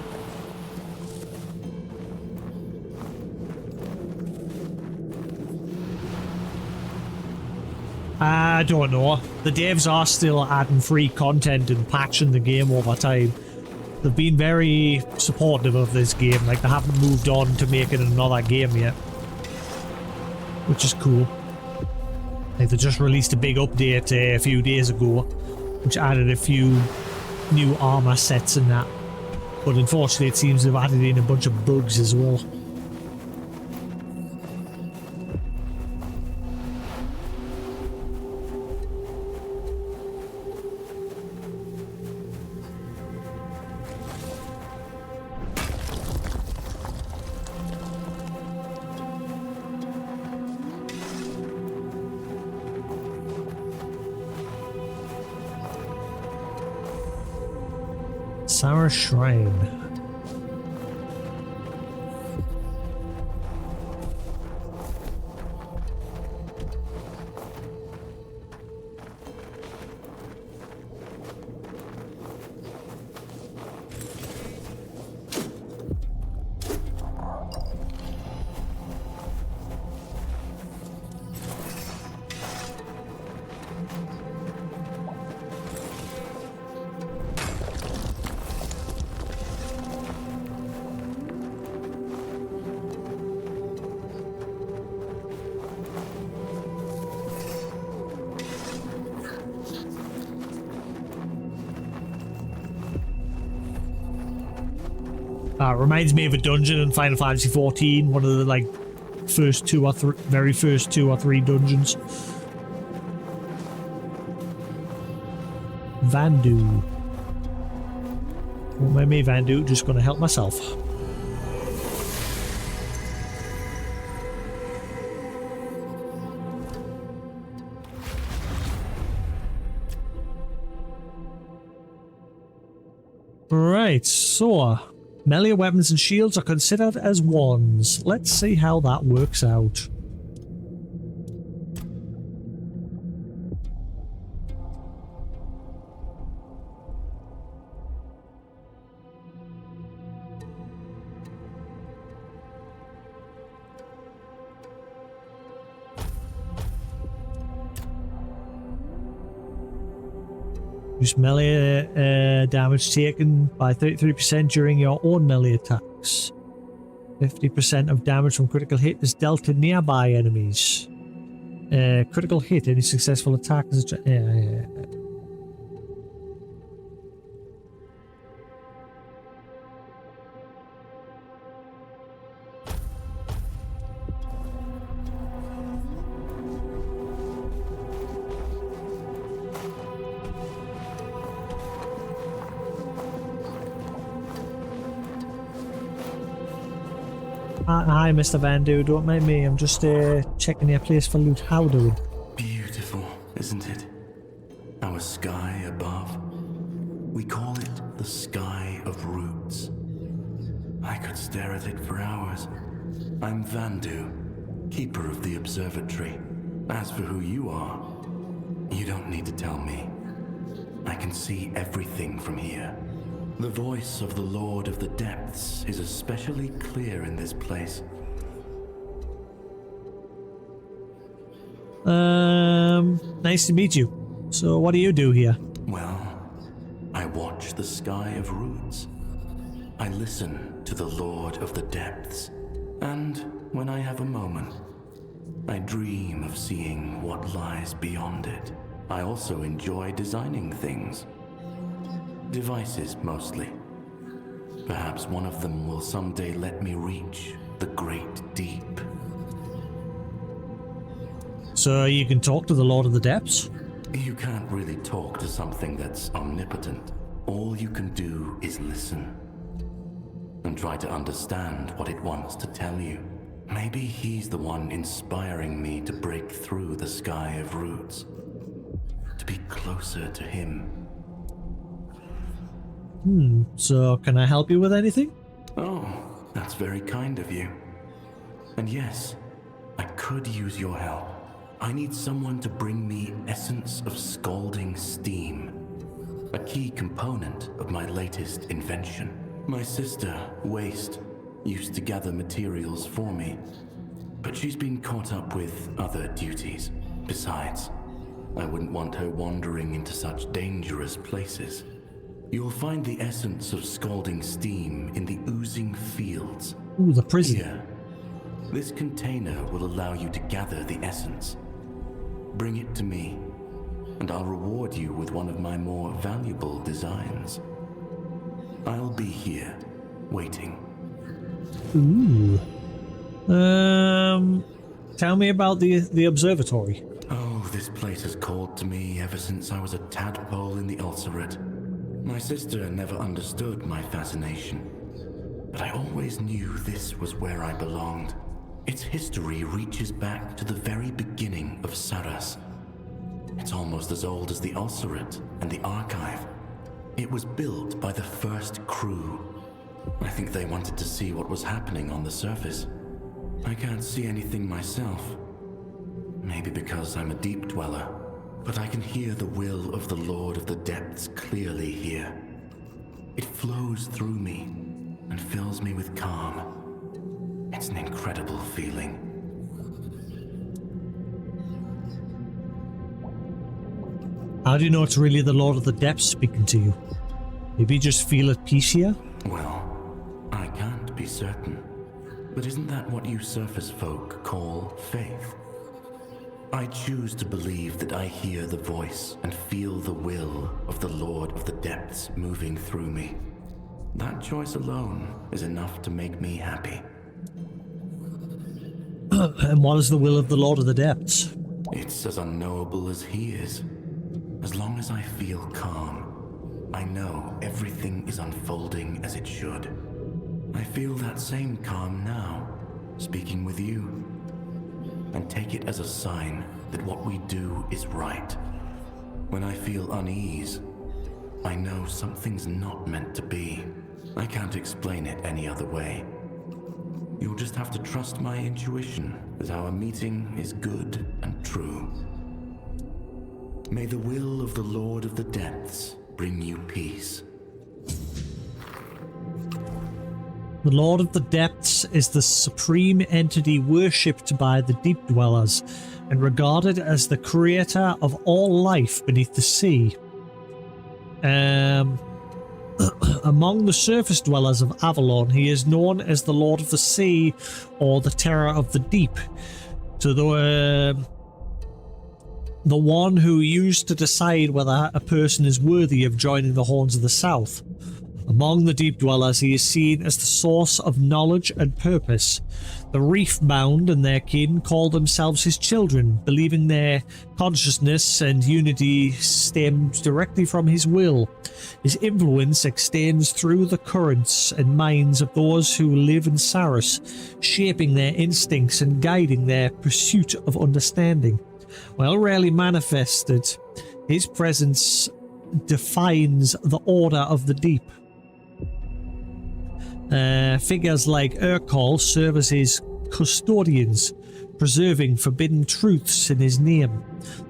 I don't know. The devs are still adding free content and patching the game over time. They've been very supportive of this game, like they haven't moved on to making another game yet. Which is cool. Like they just released a big update a few days ago, which added a few new armor sets and that. But unfortunately it seems they've added in a bunch of bugs as well. Sarah Shrine. Reminds me of a dungeon in Final Fantasy XIV, one of the like first two or three, very first 2 or 3 dungeons. Vandu. Won't mind me, Vandu, just gonna help myself. Right, so melee weapons and shields are considered as wands. Let's see how that works out. Use melee damage taken by 33% during your own melee attacks. 50% of damage from critical hit is dealt to nearby enemies. Critical hit, any successful attack is Hi, Mr. Vandu, don't mind me. I'm just checking your place for loot. How doing? Beautiful, isn't it? Our sky above. We call it the sky of roots. I could stare at it for hours. I'm Vandu, keeper of the observatory. As for who you are, you don't need to tell me. I can see everything from here. The voice of the Lord of the Depths is especially clear in this place. Nice to meet you. So what do you do here? Well, I watch the sky of roots. I listen to the Lord of the Depths. And when I have a moment, I dream of seeing what lies beyond it. I also enjoy designing things. Devices, mostly. Perhaps one of them will someday let me reach the great deep. So you can talk to the Lord of the Depths? You can't really talk to something that's omnipotent. All you can do is listen. And try to understand what it wants to tell you. Maybe he's the one inspiring me to break through the sky of roots. To be closer to him. So can I help you with anything? Oh, that's very kind of you. And yes, I could use your help. I need someone to bring me essence of scalding steam, a key component of my latest invention. My sister, Waste, used to gather materials for me, but she's been caught up with other duties. Besides, I wouldn't want her wandering into such dangerous places. You'll find the essence of scalding steam in the oozing fields. Ooh, the prison. Here, this container will allow you to gather the essence. Bring it to me, and I'll reward you with one of my more valuable designs. I'll be here, waiting. Ooh. Tell me about the observatory. Oh, this place has called to me ever since I was a tadpole in the ulcerate. My sister never understood my fascination, but I always knew this was where I belonged. Its history reaches back to the very beginning of Saras. It's almost as old as the ulcerate and the archive. It was built by the first crew. I think they wanted to see what was happening on the surface. I can't see anything myself. Maybe because I'm a deep dweller, but I can hear the will of the Lord of the Depths clearly here. It flows through me and fills me with calm. It's an incredible feeling. How do you know it's really the Lord of the Depths speaking to you? Maybe you just feel at peace here? Well, I can't be certain. But isn't that what you surface folk call faith? I choose to believe that I hear the voice and feel the will of the Lord of the Depths moving through me. That choice alone is enough to make me happy. And what is the will of the Lord of the Depths? It's as unknowable as he is. As long as I feel calm, I know everything is unfolding as it should. I feel that same calm now, speaking with you. And take it as a sign that what we do is right. When I feel unease, I know something's not meant to be. I can't explain it any other way. You'll just have to trust my intuition that our meeting is good and true. May the will of the Lord of the Depths bring you peace. The Lord of the Depths is the supreme entity worshipped by the Deep Dwellers and regarded as the creator of all life beneath the sea. Among the surface dwellers of Avalon, he is known as the Lord of the Sea or the Terror of the Deep. To the one who used to decide whether a person is worthy of joining the Horns of the South. Among the Deep Dwellers, he is seen as the source of knowledge and purpose. The Reef-bound and their kin call themselves his children, believing their consciousness and unity stems directly from his will. His influence extends through the currents and minds of those who live in Saras, shaping their instincts and guiding their pursuit of understanding. While rarely manifested, his presence defines the order of the deep. Figures like Urkol serve as his custodians, preserving forbidden truths in his name.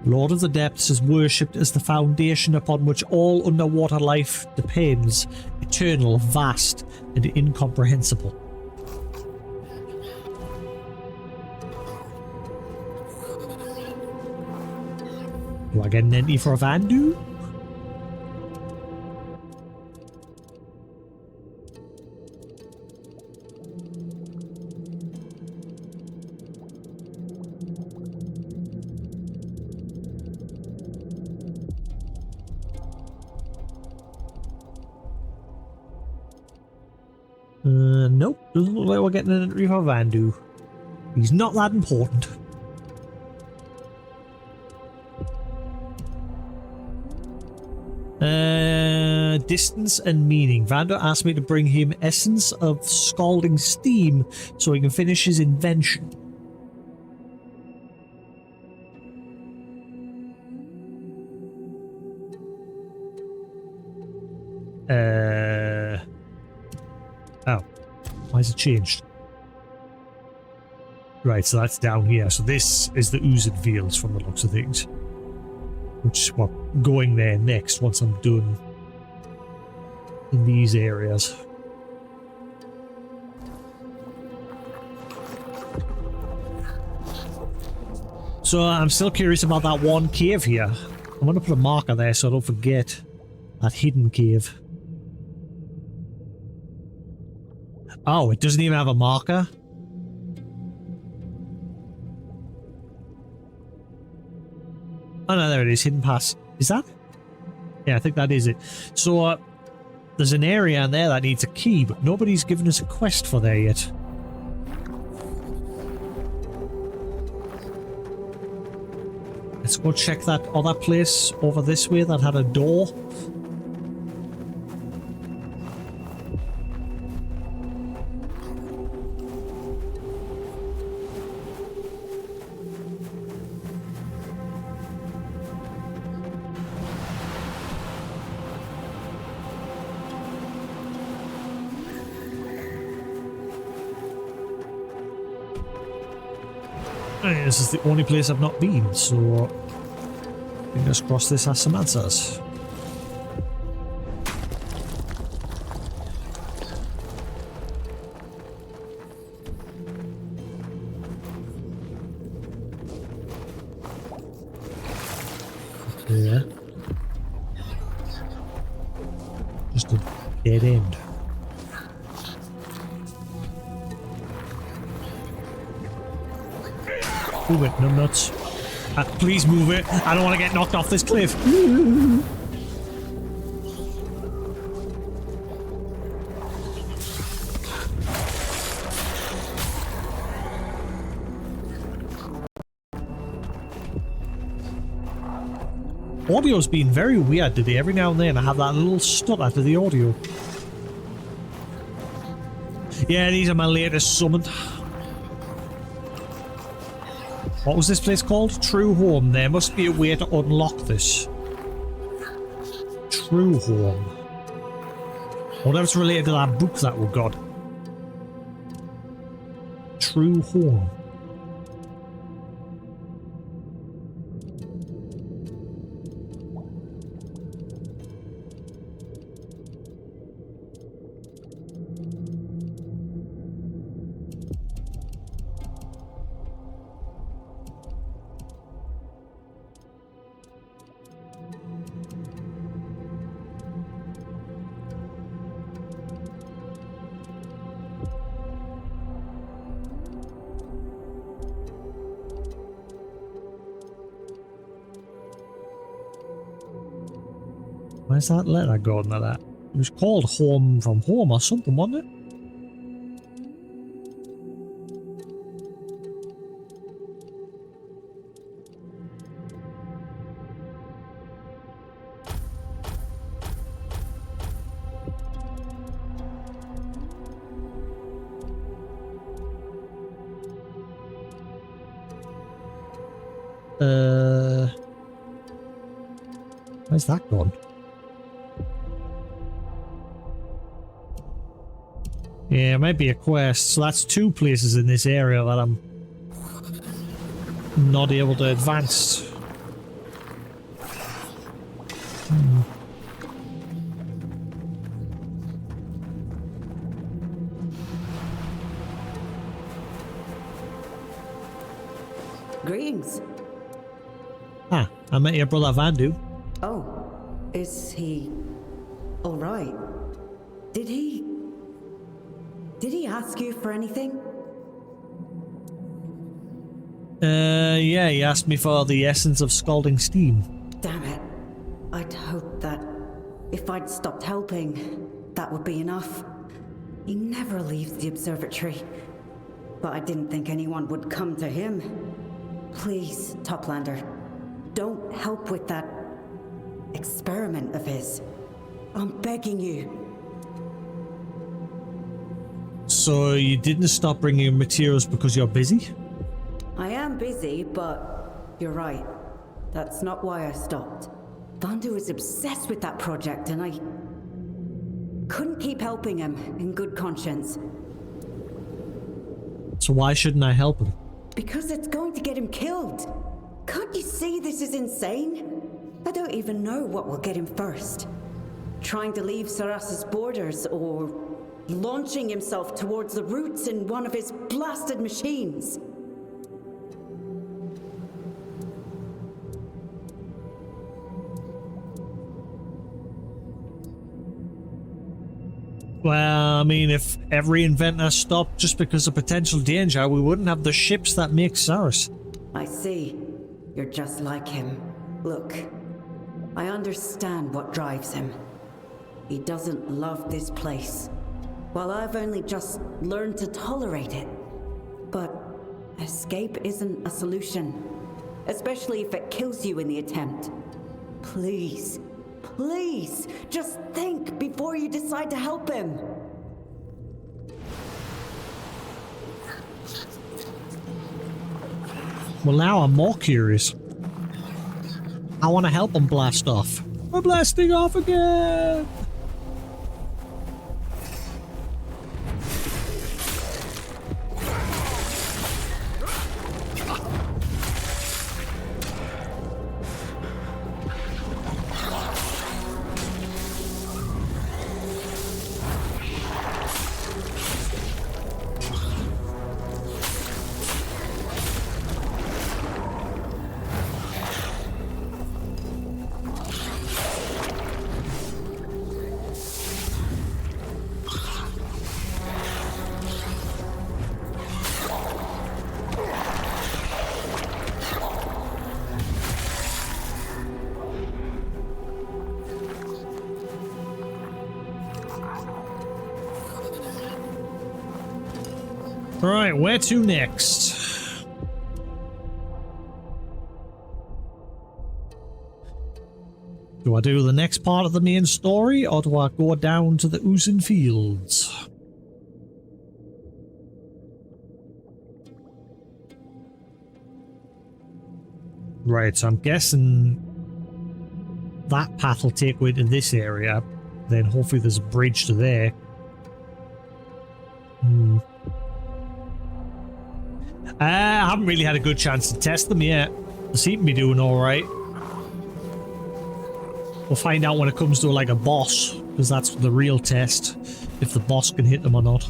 Lord of the Depths is worshipped as the foundation upon which all underwater life depends, eternal, vast, and incomprehensible. Do I get an entry for Vandu? Nope, doesn't look like we're getting an entry for Vandu. He's not that important. Distance and meaning. Vander asked me to bring him essence of scalding steam so he can finish his invention. Why has it changed? Right, so that's down here. So this is the oozed fields from the looks of things. Which we're going there next once I'm done in these areas. So I'm still curious about that one cave here. I'm going to put a marker there so I don't forget that hidden cave. Oh, it doesn't even have a marker? Oh no, there it is, hidden pass. Is that? Yeah, I think that is it. So, there's an area in there that needs a key, but nobody's given us a quest for there yet. Let's go check that other place over this way that had a door. This is the only place I've not been, so fingers crossed this has some answers. Yeah. Just a dead end. Move it, numbnuts. Please move it. I don't want to get knocked off this cliff. Audio's been very weird today. Every now and then I have that little stutter to the audio. Yeah, these are my latest summons. What was this place called? True Home. There must be a way to unlock this. True Home. Whatever's related to that book that we got. True Home. Where's that letter going to that? It was called Home from Home or something, wasn't it? Where's that gone? Yeah, it might be a quest. So that's two places in this area that I'm not able to advance. Greetings. Ah, I met your brother Vandu. Oh, is he all right? Did he ask you for anything? Yeah, he asked me for the essence of scalding steam. Damn it. I'd hoped that if I'd stopped helping, that would be enough. He never leaves the observatory. But I didn't think anyone would come to him. Please, Toplander, don't help with that experiment of his. I'm begging you. So you didn't stop bringing materials because you're busy? I am busy, but you're right. That's not why I stopped. Vandu is obsessed with that project, and I couldn't keep helping him in good conscience. So why shouldn't I help him? Because it's going to get him killed. Can't you see this is insane? I don't even know what will get him first. Trying to leave Saras's borders or launching himself towards the roots in one of his blasted machines. Well, I mean, if every inventor stopped just because of potential danger, we wouldn't have the ships that make Saras. I see. You're just like him. Look, I understand what drives him. He doesn't love this place. While I've only just learned to tolerate it. But escape isn't a solution. Especially if it kills you in the attempt. Please, please, just think before you decide to help him. Well, now I'm more curious. I want to help him blast off. We're blasting off again! Alright, where to next? Do I do the next part of the main story, or do I go down to the oozing fields? Right, so I'm guessing that path will take me to this area, then hopefully there's a bridge to there. I haven't really had a good chance to test them yet. They seem to be doing alright. We'll find out when it comes to like a boss, because that's the real test, if the boss can hit them or not.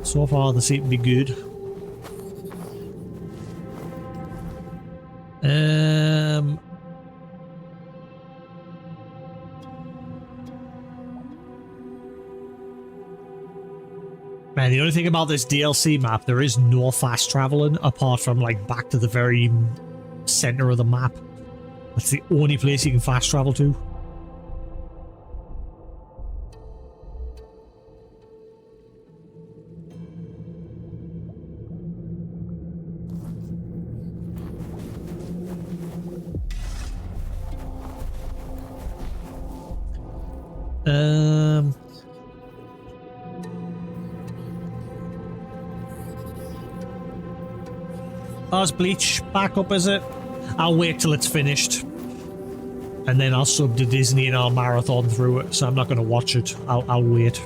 So far they seem to be good. Man, the only thing about this DLC map, there is no fast traveling apart from like back to the very center of the map. That's the only place you can fast travel to. Ours Bleach back up, is it? I'll wait till it's finished. And then I'll sub to Disney and I'll marathon through it, so I'm not going to watch it. I'll wait.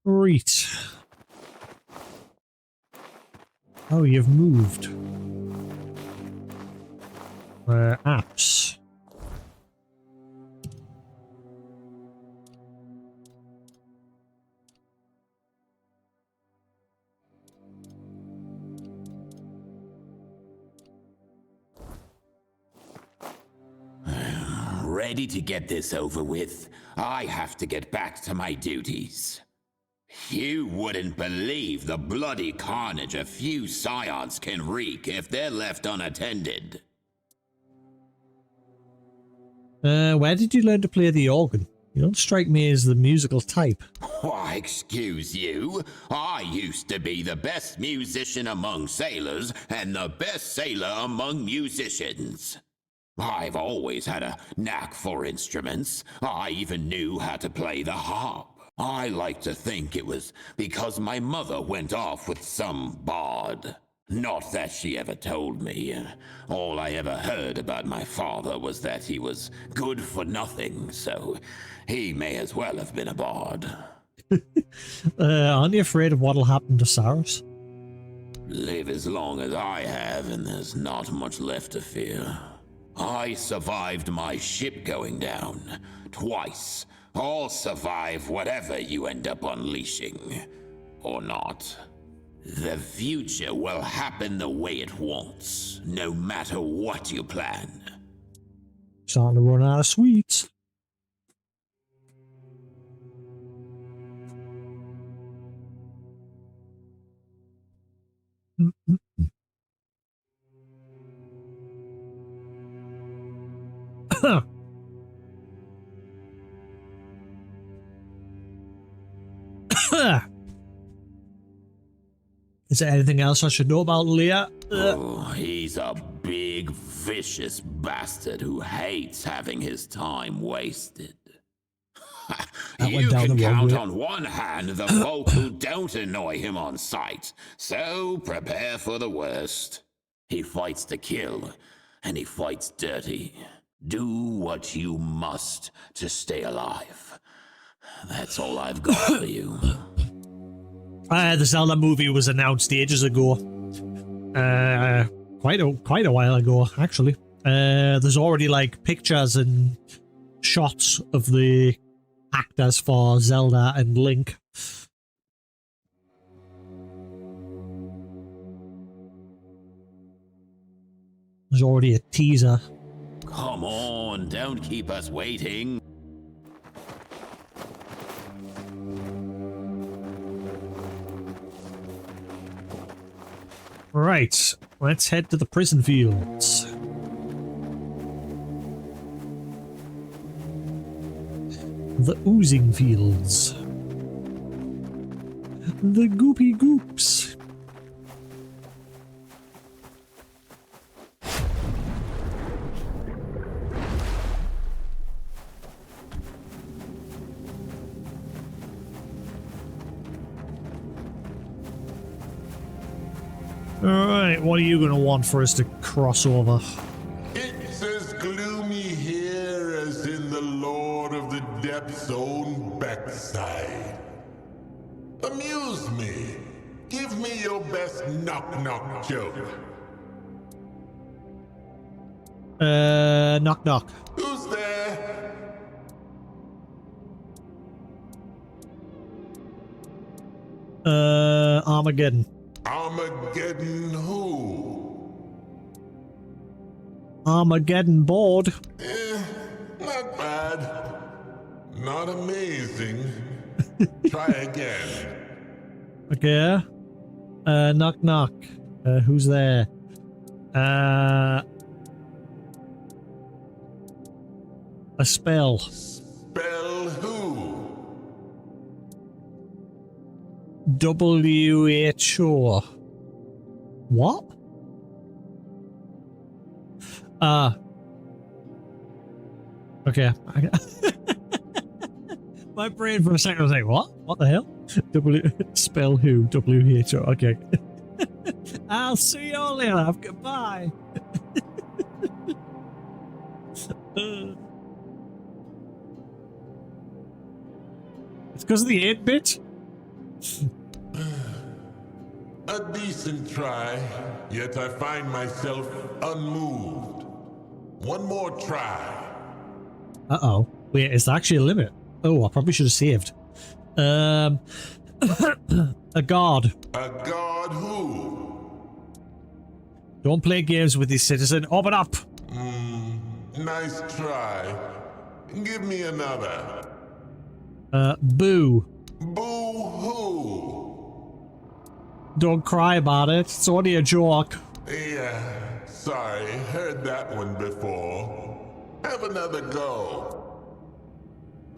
Right. Oh, you've moved. Apps. ready to get this over with? I have to get back to my duties. You wouldn't believe the bloody carnage a few scions can wreak if they're left unattended. Where did you learn to play the organ? You don't strike me as the musical type. Why, excuse you. I used to be the best musician among sailors and the best sailor among musicians. I've always had a knack for instruments. I even knew how to play the harp. I like to think it was because my mother went off with some bard. Not that she ever told me. All I ever heard about my father was that he was good for nothing, so he may as well have been a bard. Aren't you afraid of what'll happen to Cyrus? Live as long as I have, and there's not much left to fear. I survived my ship going down twice. I'll survive whatever you end up unleashing. Or not. The future will happen the way it wants, no matter what you plan. Starting to run out of sweets. Is there anything else I should know about Leah? Oh, he's a big, vicious bastard who hates having his time wasted. You can count on one hand the folk who don't annoy him on sight, so prepare for the worst. He fights to kill, and he fights dirty. Do what you must to stay alive. That's all I've got for you. The Zelda movie was announced ages ago. Quite a while ago, actually. There's already like pictures and shots of the actors for Zelda and Link. There's already a teaser. Come on, don't keep us waiting. Right, let's head to the prison fields. The oozing fields. The goopy goops. Alright, what are you going to want for us to cross over? It's as gloomy here as in the Lord of the Depth's own backside. Amuse me. Give me your best knock-knock joke. Knock knock. Who's there? Armageddon. Armageddon who? Armageddon board. Not bad. Not amazing. Try again. Okay. Knock knock. Who's there? A spell. Spell who? WHO. What? Okay. My brain for a second was like, what? What the hell? Spell who? WHO. Okay. I'll see you all later. Goodbye. It's because of the 8-bit? A decent try, yet I find myself unmoved. One more try. Uh-oh. Wait, is there actually a limit? Oh, I probably should have saved. A guard. A god who? Don't play games with this citizen. Open up! Nice try. Give me another. Boo. Boo-hoo. Don't cry about it. It's only a joke. Yeah, sorry. Heard that one before. Have another go.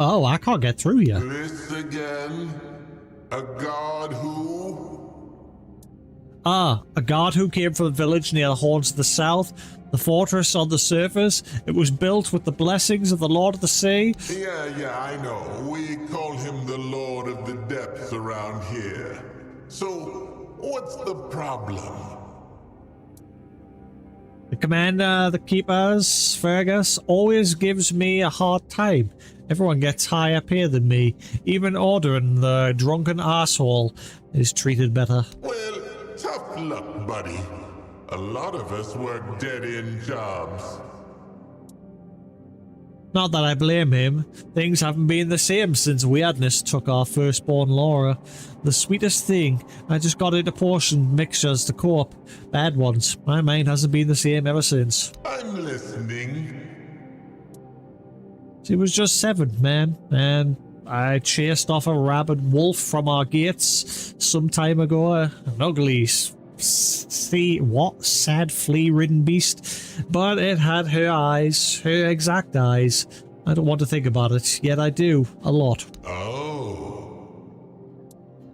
Oh, I can't get through here. This again? A god who? Ah, a guard who came from the village near the Horns of the South. The fortress on the surface. It was built with the blessings of the Lord of the Sea. Yeah, I know. We call him the Lord of the Depths around here. So, what's the problem? The commander, the keepers, Fergus, always gives me a hard time. Everyone gets higher pay than me. Even Ordering, the drunken asshole, is treated better. Well, tough luck, buddy. A lot of us work dead-end jobs. Not that I blame him. Things haven't been the same since weirdness took our firstborn Laura. The sweetest thing, I just got into potion mixtures to cope. Bad ones. My mind hasn't been the same ever since. I'm listening. She was just 7, man, and I chased off a rabid wolf from our gates some time ago. An ugly, sad flea-ridden beast, but it had her eyes, her exact eyes. I don't want to think about it, yet I do, a lot. Oh.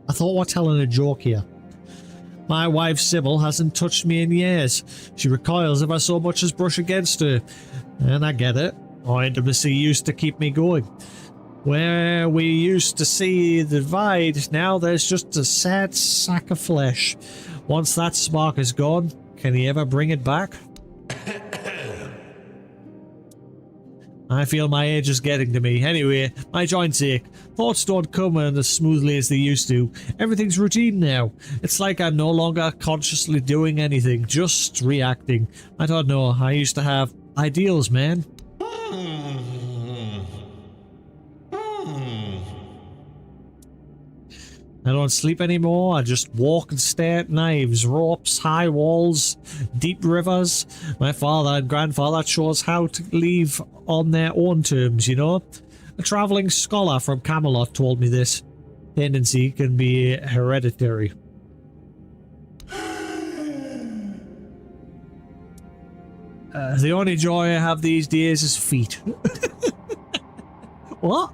I thought we're telling a joke here. My wife Sybil hasn't touched me in years. She recoils if I so much as brush against her, and I get it. Our intimacy used to keep me going. Where we used to see the divide, now there's just a sad sack of flesh. Once that spark is gone, can he ever bring it back? I feel my age is getting to me. Anyway, my joints ache. Thoughts don't come in as smoothly as they used to. Everything's routine now. It's like I'm no longer consciously doing anything, just reacting. I don't know, I used to have ideals, man. I don't sleep anymore. I just walk and stare at knives, ropes, high walls, deep rivers. My father and grandfather chose how to leave on their own terms, you know? A travelling scholar from Camelot told me this. Tendency can be hereditary. The only joy I have these days is feet. What?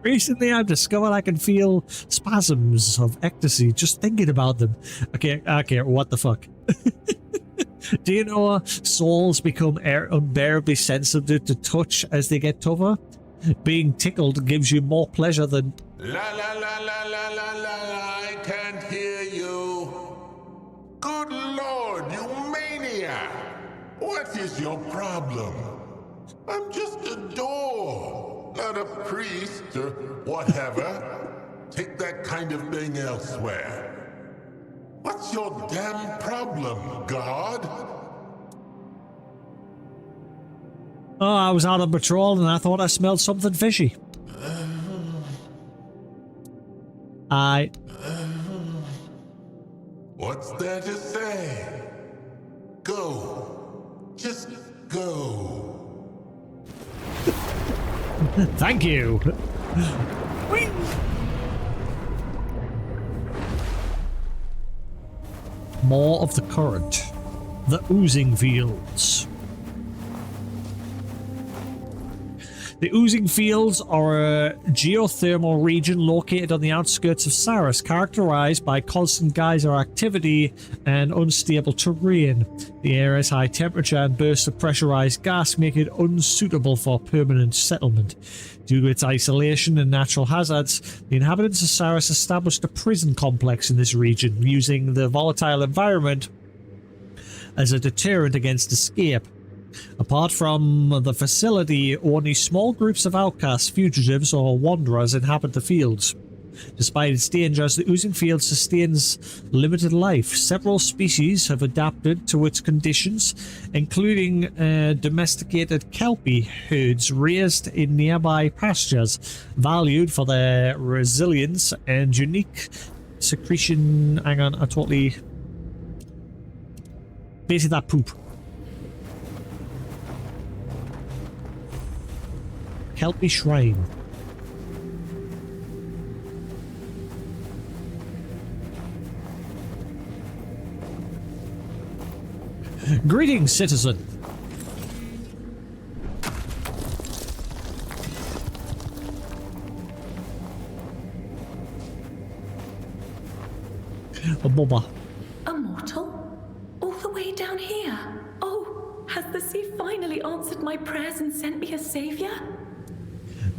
Recently, I've discovered I can feel spasms of ecstasy just thinking about them. Okay, what the fuck? Do you know souls become unbearably sensitive to touch as they get tougher? Being tickled gives you more pleasure than... La la la la la la la, I can't hear you. Good Lord, you maniac! What is your problem? I'm just a door, not a priest or whatever. Take that kind of thing elsewhere. What's your damn problem, God? Oh, I was out on patrol and I thought I smelled something fishy. What's there to say? Go. Just go. Thank you. Whee! More of the current. The oozing fields. The oozing fields are a geothermal region located on the outskirts of Saris, characterized by constant geyser activity and unstable terrain. The area's high temperature and bursts of pressurized gas make it unsuitable for permanent settlement. Due to its isolation and natural hazards, the inhabitants of Saris established a prison complex in this region, using the volatile environment as a deterrent against escape. Apart from the facility, only small groups of outcasts, fugitives, or wanderers inhabit the fields. Despite its dangers, the oozing field sustains limited life. Several species have adapted to its conditions, including domesticated kelpie herds raised in nearby pastures, valued for their resilience and unique secretion. Hang on, I totally... Basically that poop. Kelpie Shrine. Greetings, citizen. A bubba. A mortal? All the way down here? Oh, has the sea finally answered my prayers and sent me a savior?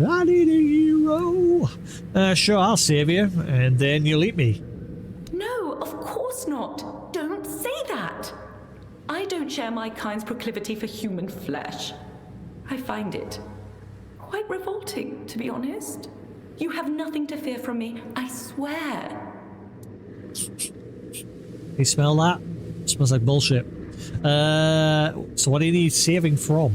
I need a hero. Sure, I'll save you, and then you'll eat me. No, of course not. Don't say that. I don't share my kind's proclivity for human flesh. I find it quite revolting, to be honest. You have nothing to fear from me, I swear. You smell that? Smells like bullshit. So what do you need saving from?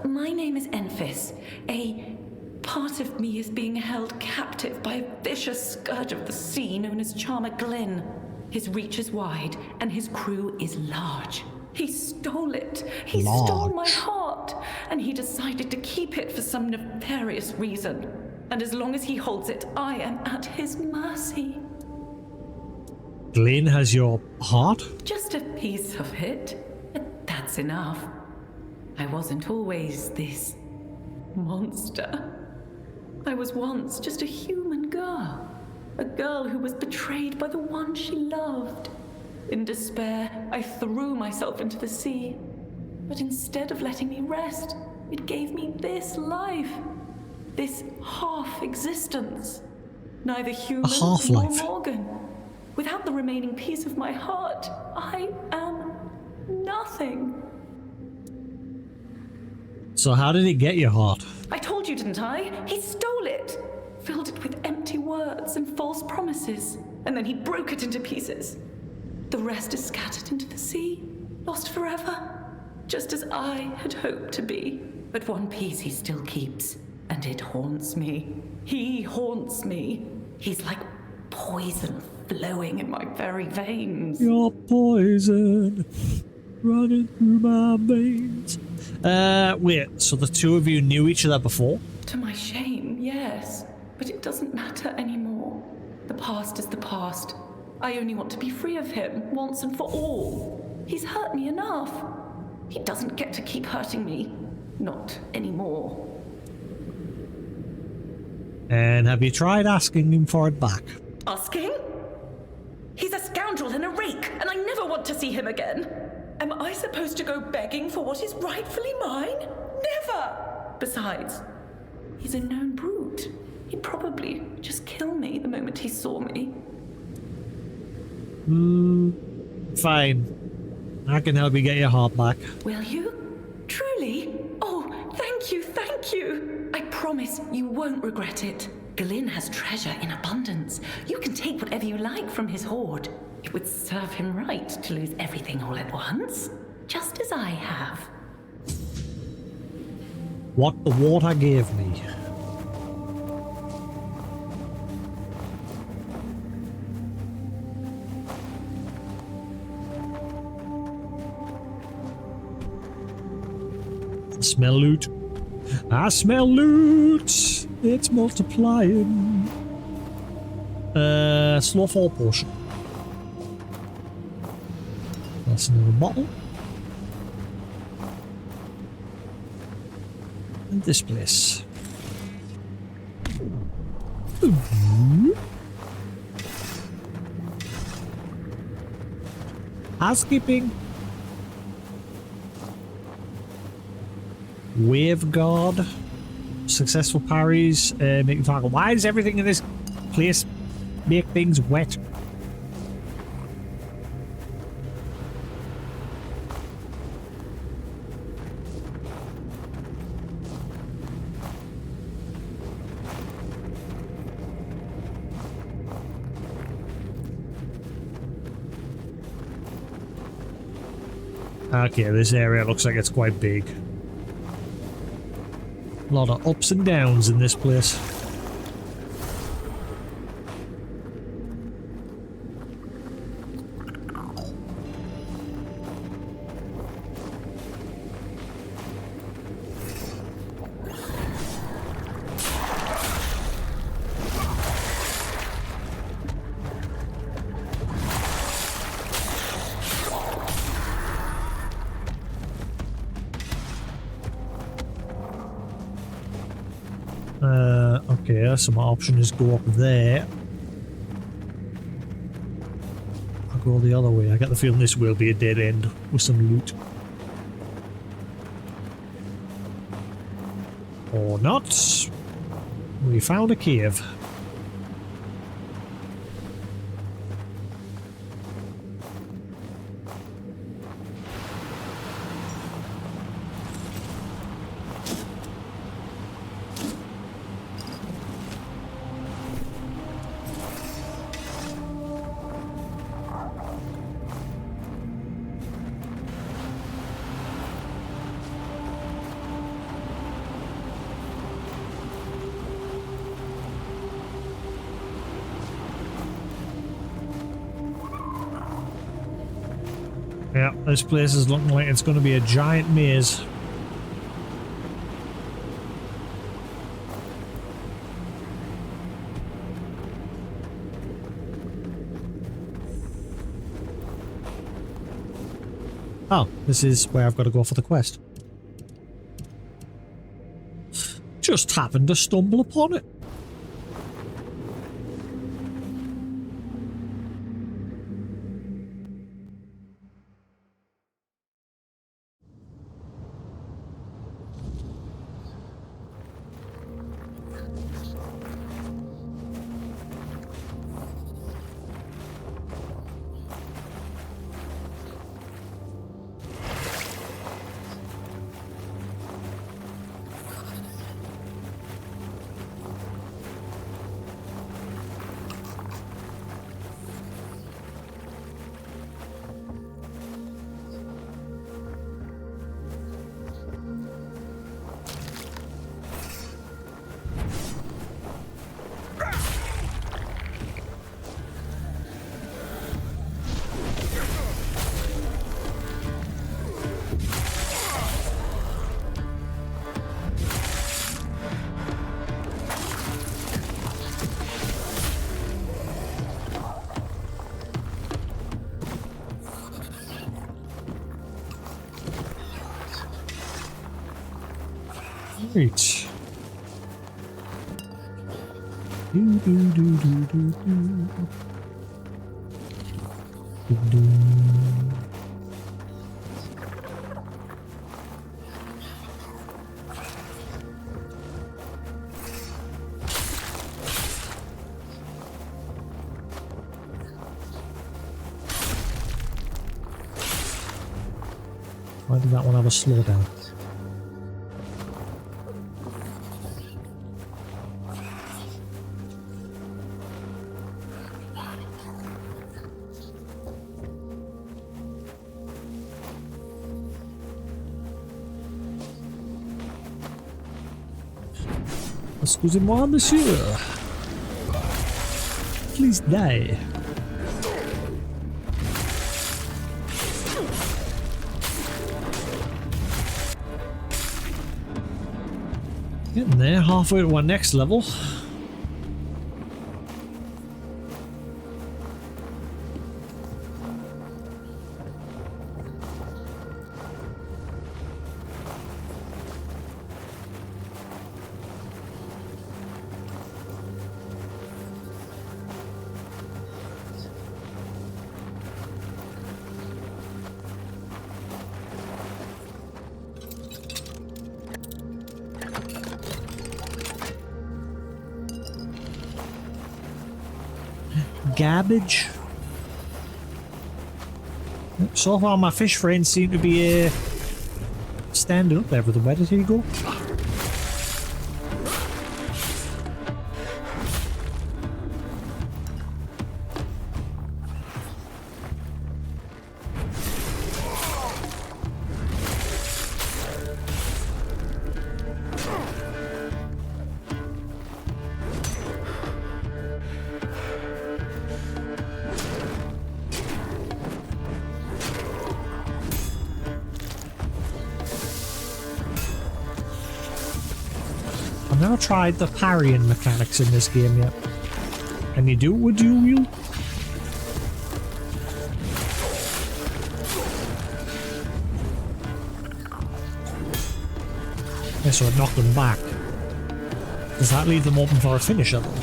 My name is Enfys. A part of me is being held captive by a vicious scourge of the sea known as Charmer Glynn. His reach is wide, and his crew is large. He stole it. He stole my heart, and he decided to keep it for some nefarious reason. And as long as he holds it, I am at his mercy. Glynn has your heart? Just a piece of it. But that's enough. I wasn't always this monster. I was once just a human girl. A girl who was betrayed by the one she loved. In despair, I threw myself into the sea. But instead of letting me rest, it gave me this life. This half-existence. Neither human nor Morgan. Without the remaining piece of my heart, I am nothing. So how did he get your heart? I told you, didn't I? He stole it. Filled it with empty words and false promises. And then he broke it into pieces. The rest is scattered into the sea, lost forever. Just as I had hoped to be. But one piece he still keeps, and it haunts me. He haunts me. He's like poison flowing in my very veins. Your poison running through my veins. Wait, so the two of you knew each other before? To my shame, yes. But it doesn't matter anymore. The past is the past. I only want to be free of him, once and for all. He's hurt me enough. He doesn't get to keep hurting me. Not anymore. And have you tried asking him for it back? Asking? He's a scoundrel and a rake, and I never want to see him again. Am I supposed to go begging for what is rightfully mine? Never! Besides, he's a known brute. He'd probably just kill me the moment he saw me. Fine. I can help you get your heart back. Will you? Truly? Oh, thank you, thank you. I promise you won't regret it. Glynn has treasure in abundance. You can take whatever you like from his hoard. It would serve him right to lose everything all at once, just as I have. What the water gave me. I smell loot. I smell loot. It's multiplying. Snowfall potion. That's another bottle. And this place. Housekeeping. Wave guard. Successful parries. Making target. Why does everything in this place make things wet? Okay, this area looks like it's quite big. A lot of ups and downs in this place. Okay, so my option is go up there. I'll go the other way. I get the feeling this will be a dead end with some loot. Or not. We found a cave. Yeah, this place is looking like it's going to be a giant maze. Oh, this is where I've got to go for the quest. Just happened to stumble upon it. Right. Why did that one have a slowdown? Excusez-moi, monsieur. Please die. Getting there, halfway to our next level. Garbage. So far my fish friends seem to be standing up everything. Where did he go? I've never tried the parrying mechanics in this game yet. Can you do it with dual wield? Yeah, so it knocked them back. Does that leave them open for a finisher though?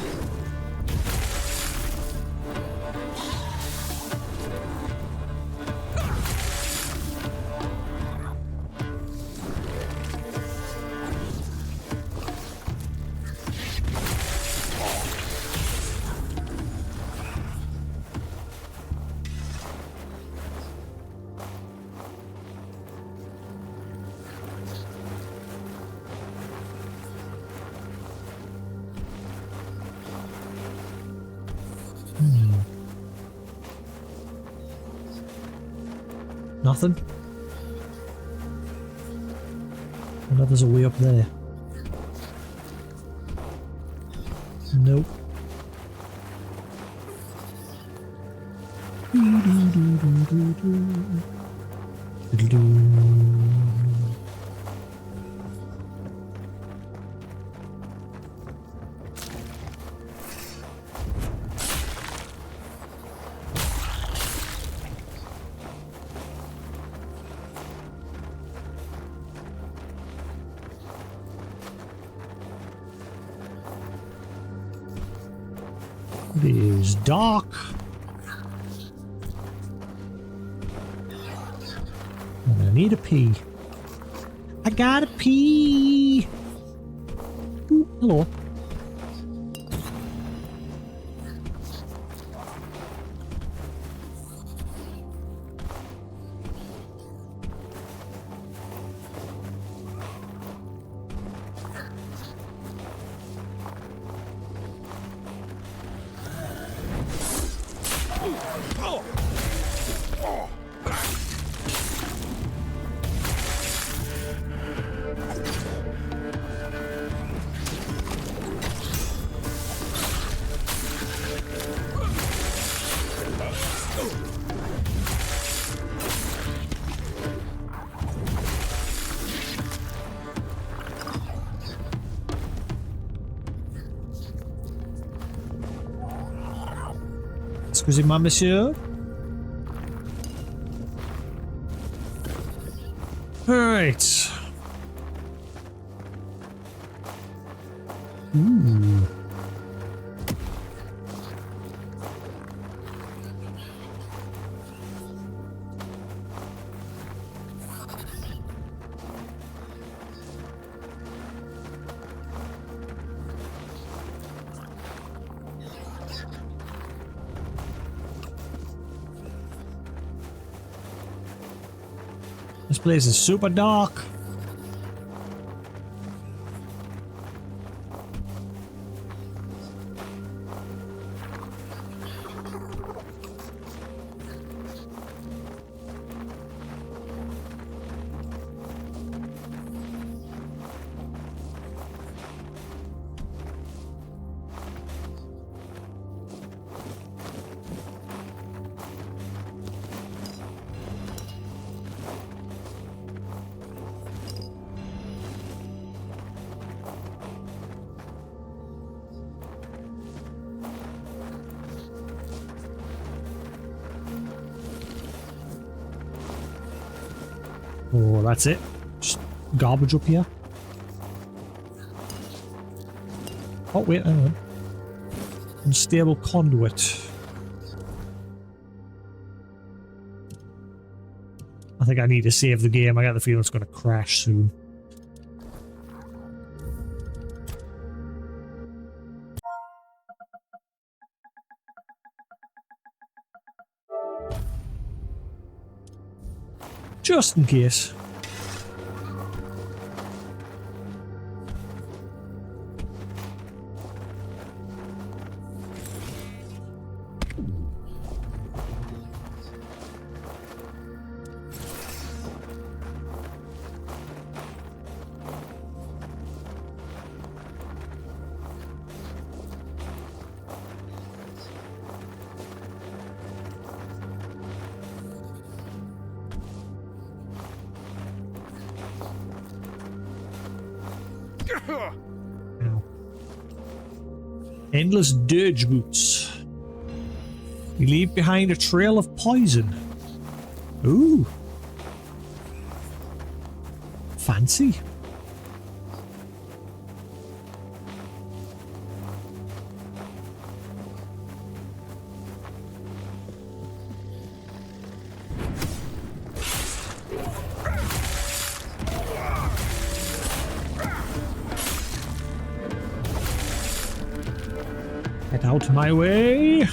Nothing? I know there's a way up there. Nope. It is dark. And I need a pee. I gotta pee. Ooh, hello. Excusez-moi, monsieur. Alright. Ooh. This place is super dark. Oh, that's it. Just garbage up here. Oh, wait, hang on. Unstable conduit. I think I need to save the game. I got the feeling it's going to crash soon. Just in case. Ow. Endless dirge boots. You leave behind a trail of poison. Ooh. Fancy. Out my way.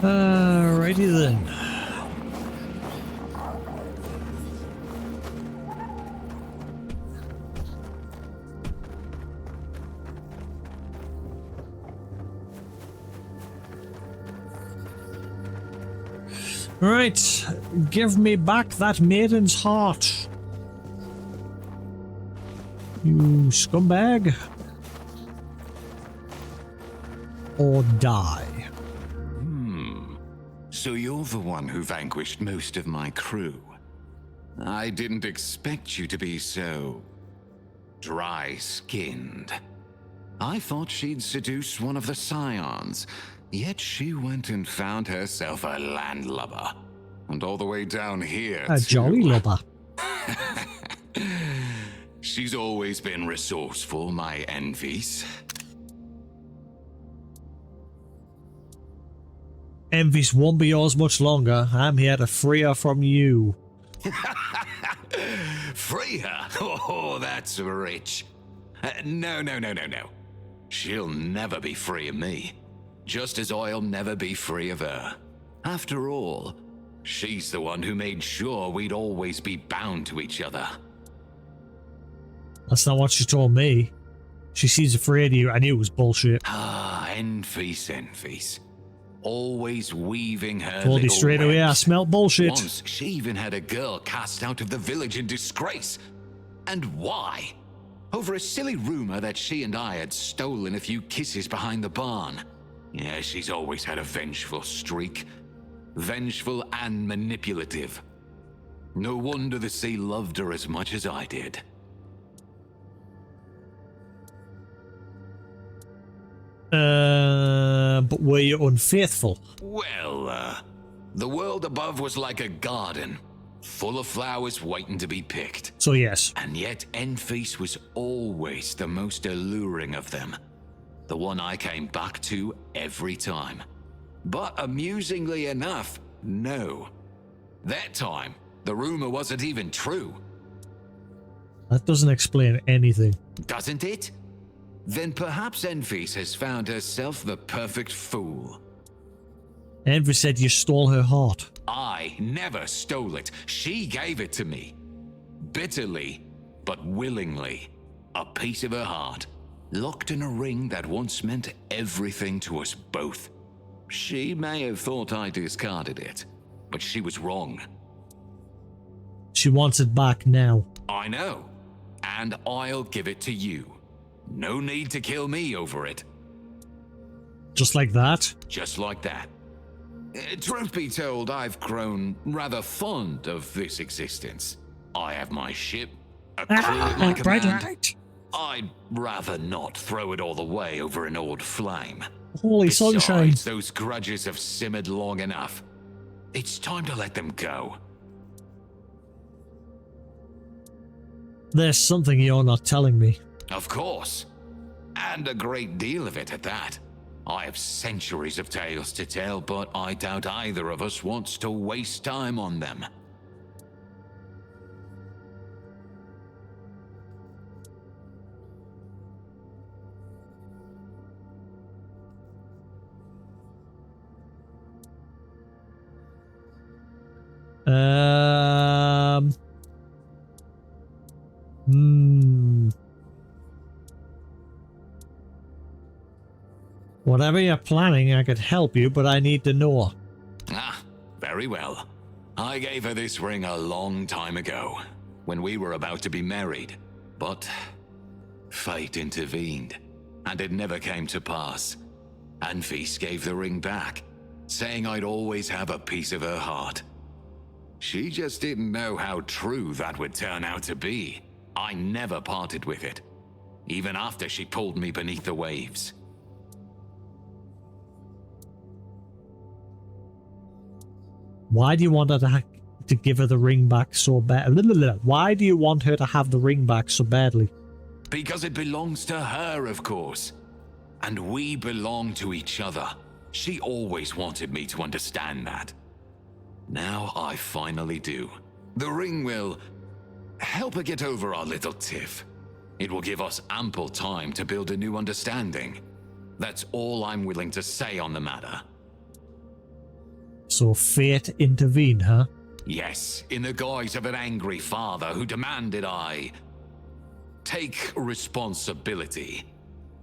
Righty then. Right, give me back that maiden's heart. You scumbag. Or die. So you're the one who vanquished most of my crew. I didn't expect you to be so dry-skinned. I thought she'd seduce one of the scions, yet she went and found herself a landlubber. And all the way down here, A jolly lubber. She's always been resourceful, my envies. Envies won't be yours much longer. I'm here to free her from you. Free her? Oh, that's rich. No. She'll never be free of me. Just as I'll never be free of her. After all, she's the one who made sure we'd always be bound to each other. That's not what she told me. She seems afraid of you. I knew it was bullshit. Enfies. Always weaving her Told you straight away, I smelt bullshit. Once she even had a girl cast out of the village in disgrace. And why? Over a silly rumor that she and I had stolen a few kisses behind the barn. Yeah, she's always had a vengeful streak. Vengeful and manipulative. No wonder the sea loved her as much as I did. But were you unfaithful? Well, the world above was like a garden, full of flowers waiting to be picked. So yes. And yet Enfys was always the most alluring of them. The one I came back to every time. But amusingly enough, no. That time, the rumor wasn't even true. That doesn't explain anything. Doesn't it? Then perhaps Enfys has found herself the perfect fool. Envy said you stole her heart. I never stole it. She gave it to me. Bitterly, but willingly. A piece of her heart, locked in a ring that once meant everything to us both. She may have thought I discarded it, but she was wrong. She wants it back now. I know, and I'll give it to you. No need to kill me over it. Just like that? Just like that. Truth be told, I've grown rather fond of this existence. I have my ship, a crew like a bright man. light. I'd rather not throw it all away over an old flame. Holy sunshine. Besides, those grudges have simmered long enough. It's time to let them go. There's something you're not telling me. Of course. And a great deal of it at that. I have centuries of tales to tell, but I doubt either of us wants to waste time on them. Whatever you're planning, I could help you, but I need to know. Ah, very well. I gave her this ring a long time ago, when we were about to be married. But fate intervened, and it never came to pass. Enfys gave the ring back, saying I'd always have a piece of her heart. She just didn't know how true that would turn out to be. I never parted with it, even after she pulled me beneath the waves. Why do you want her to give her the ring back so bad? Why do you want her to have the ring back so badly? Because it belongs to her, of course. And we belong to each other. She always wanted me to understand that. Now I finally do. The ring will help her get over our little tiff. It will give us ample time to build a new understanding. That's all I'm willing to say on the matter. So fate intervened, huh? Yes, in the guise of an angry father who demanded I take responsibility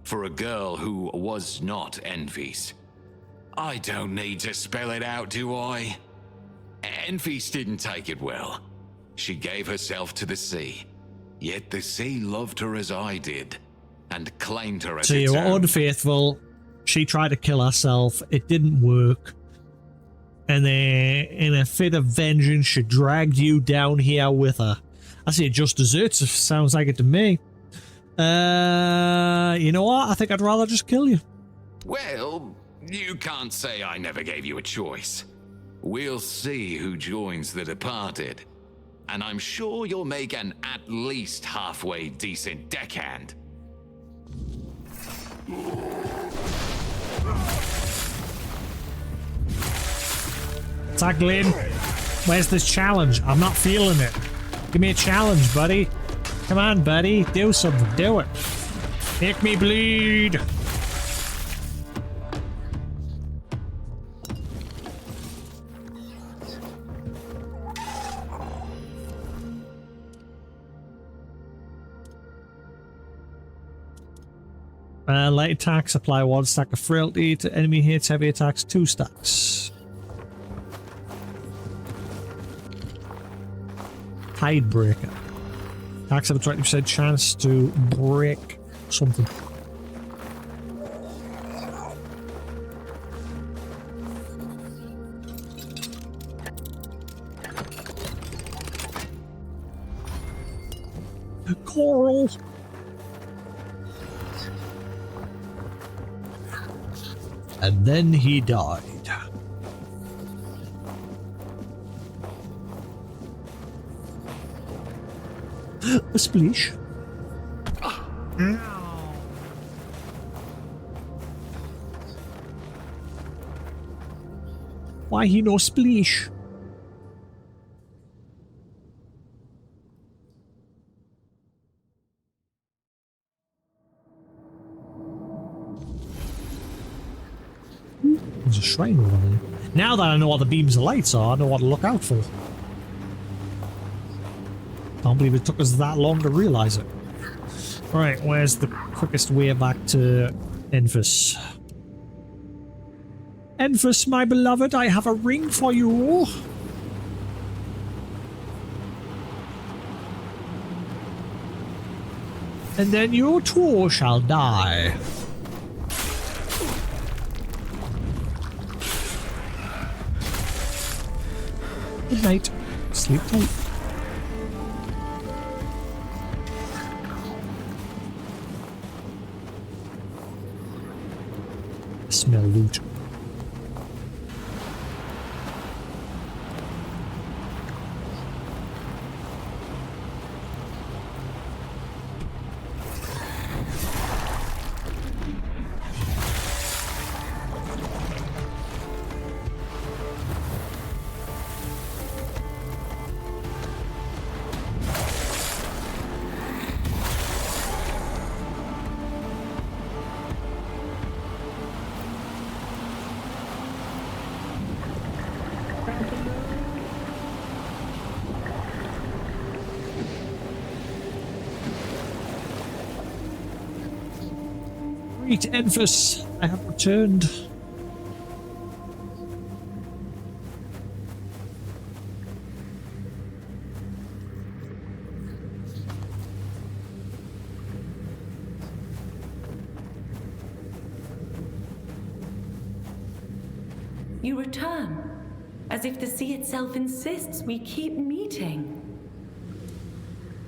for a girl who was not Enfys. I don't need to spell it out, do I? Enfys didn't take it well. She gave herself to the sea. Yet the sea loved her as I did, and claimed her as So you its were own. unfaithful. She tried to kill herself. It didn't work. And then, in a fit of vengeance, she dragged you down here with her. I say it just deserts. Sounds like it to me. You know what? I think I'd rather just kill you. Well, you can't say I never gave you a choice. We'll see who joins the departed. And I'm sure you'll make an at least halfway decent deckhand. Attack Glenn. Where's this challenge? I'm not feeling it. Give me a challenge, buddy. Come on, buddy. Do something. Do it. Make me bleed. Light attacks apply 1 stack of frailty to enemy hits, heavy attacks 2 stacks. Tidebreaker. Attacks have a 20% chance to break something. Coral. And then he died. A splish. Why he no splish? There's a shrine over there. Now that I know what the beams of lights are, I know what to look out for. Can't believe it took us that long to realize it. Alright, where's the quickest way back to Enfys? Enfys, my beloved, I have a ring for you. And then you too shall die. Good night. Sleep tight. Smell loot. Great Enfys, I have returned. You return, as if the sea itself insists we keep meeting.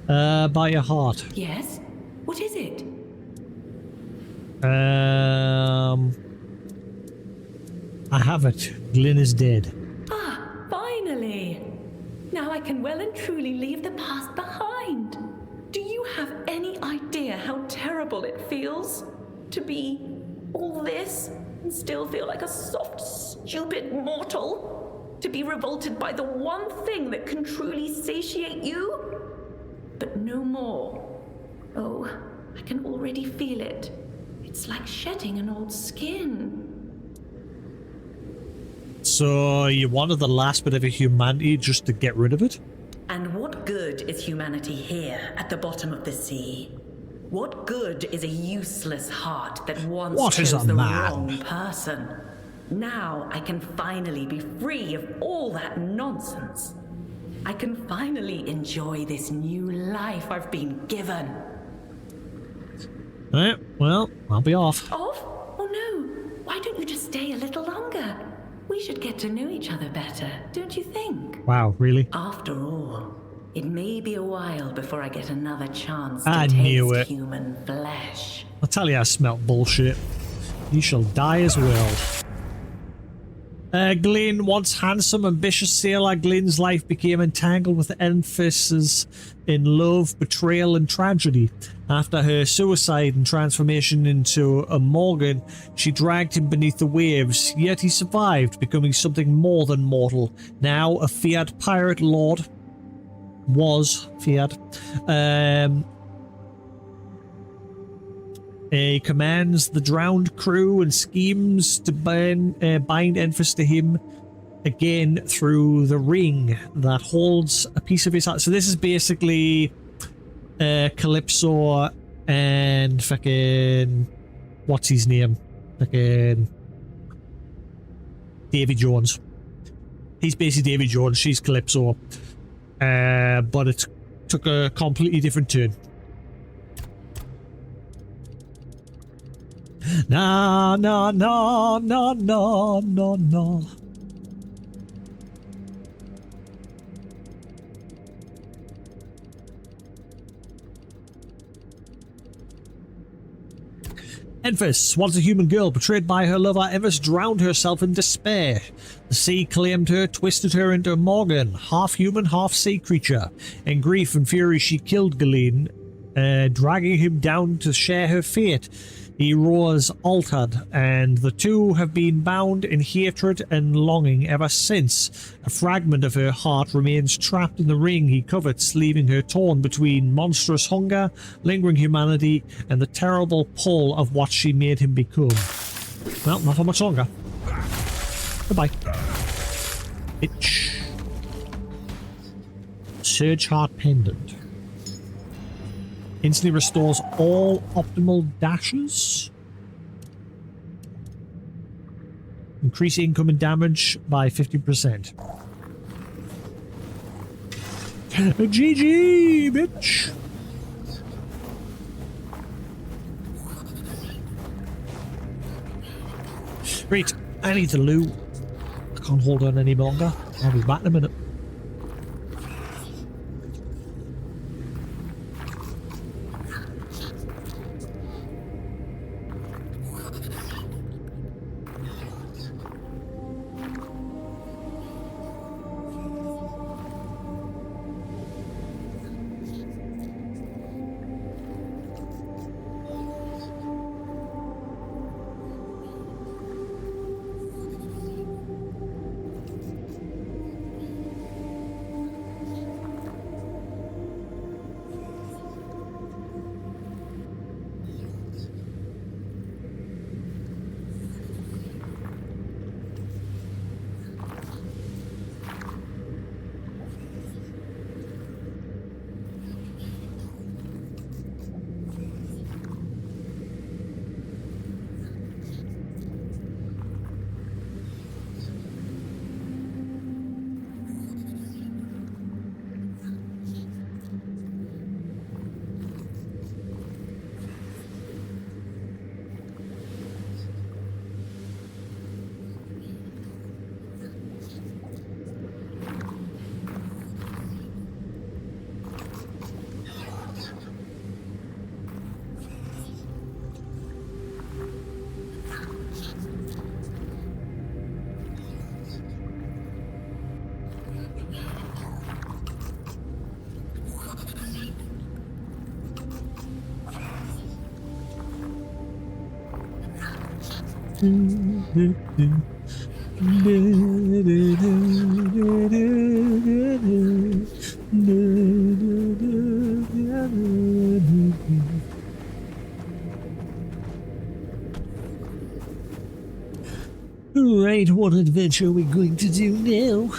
By your heart. Yes? What is it? I have it. Glyn is dead. Ah, finally! Now I can well and truly leave the past behind. Do you have any idea how terrible it feels to be All this, and still feel like a soft, stupid mortal? To be revolted by the one thing that can truly satiate you? But no more. Oh, I can already feel it. It's like shedding an old skin. So you wanted the last bit of humanity just to get rid of it? And what good is humanity here at the bottom of the sea? What good is a useless heart that once chose the wrong person? Now I can finally be free of all that nonsense. I can finally enjoy this new life I've been given. Alright, well, I'll be off. Off? Oh no, why don't you just stay a little longer? We should get to know each other better, don't you think? Wow, really? After all, it may be a while before I get another chance I to knew taste it. human flesh. I'll tell you I smelt bullshit. You shall die as well. Glyn, once handsome, ambitious sailor, Glyn's life became entangled with emphasis in love, betrayal, and tragedy. After her suicide and transformation into a Morgan, she dragged him beneath the waves, yet he survived, becoming something more than mortal. Now a feared pirate lord. Was feared. He commands the drowned crew and schemes to bind Enfys to him again through the ring that holds a piece of his heart. So this is basically Calypso and fucking what's his name? Fucking Davy Jones. He's basically Davy Jones. She's Calypso, but it took a completely different turn. No, no, no, no, no, no, no. Enfys, once a human girl betrayed by her lover, Enfys drowned herself in despair. The sea claimed her, twisted her into a Morgan, half human, half sea creature. In grief and fury, she killed Glyn, dragging him down to share her fate. He rose altered, and the two have been bound in hatred and longing ever since. A fragment of her heart remains trapped in the ring he covets, leaving her torn between monstrous hunger, lingering humanity, and the terrible pull of what she made him become. Well, not for much longer. Goodbye. Bitch. Surge Heart Pendant. Instantly restores all optimal dashes. Increase income and damage by 50%. GG, bitch! Great, I need the loot. I can't hold on any longer. I'll be back in a minute. Right, what adventure are we going to do now?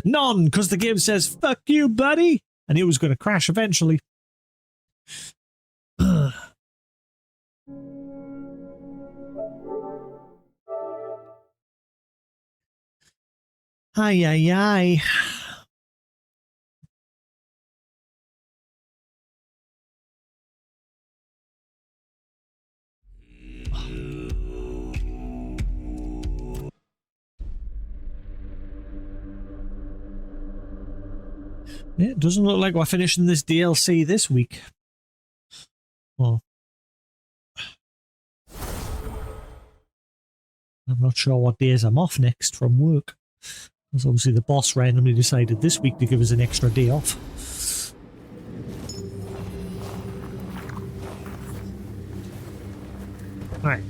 None, because the game says, fuck you, buddy! I knew it was going to crash eventually. Ay, ay, ay. Yeah, it doesn't look like we're finishing this DLC this week. Well, I'm not sure what days I'm off next from work. Because obviously the boss randomly decided this week to give us an extra day off. Alright.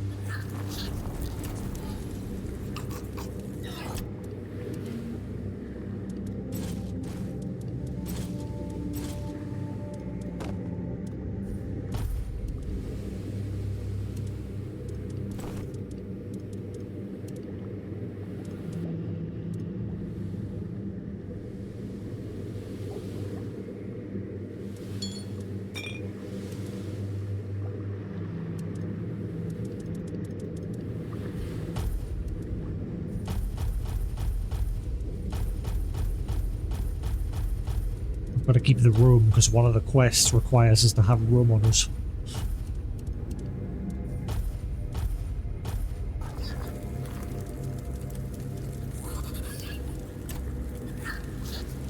Got to keep the room because one of the quests requires us to have room on us.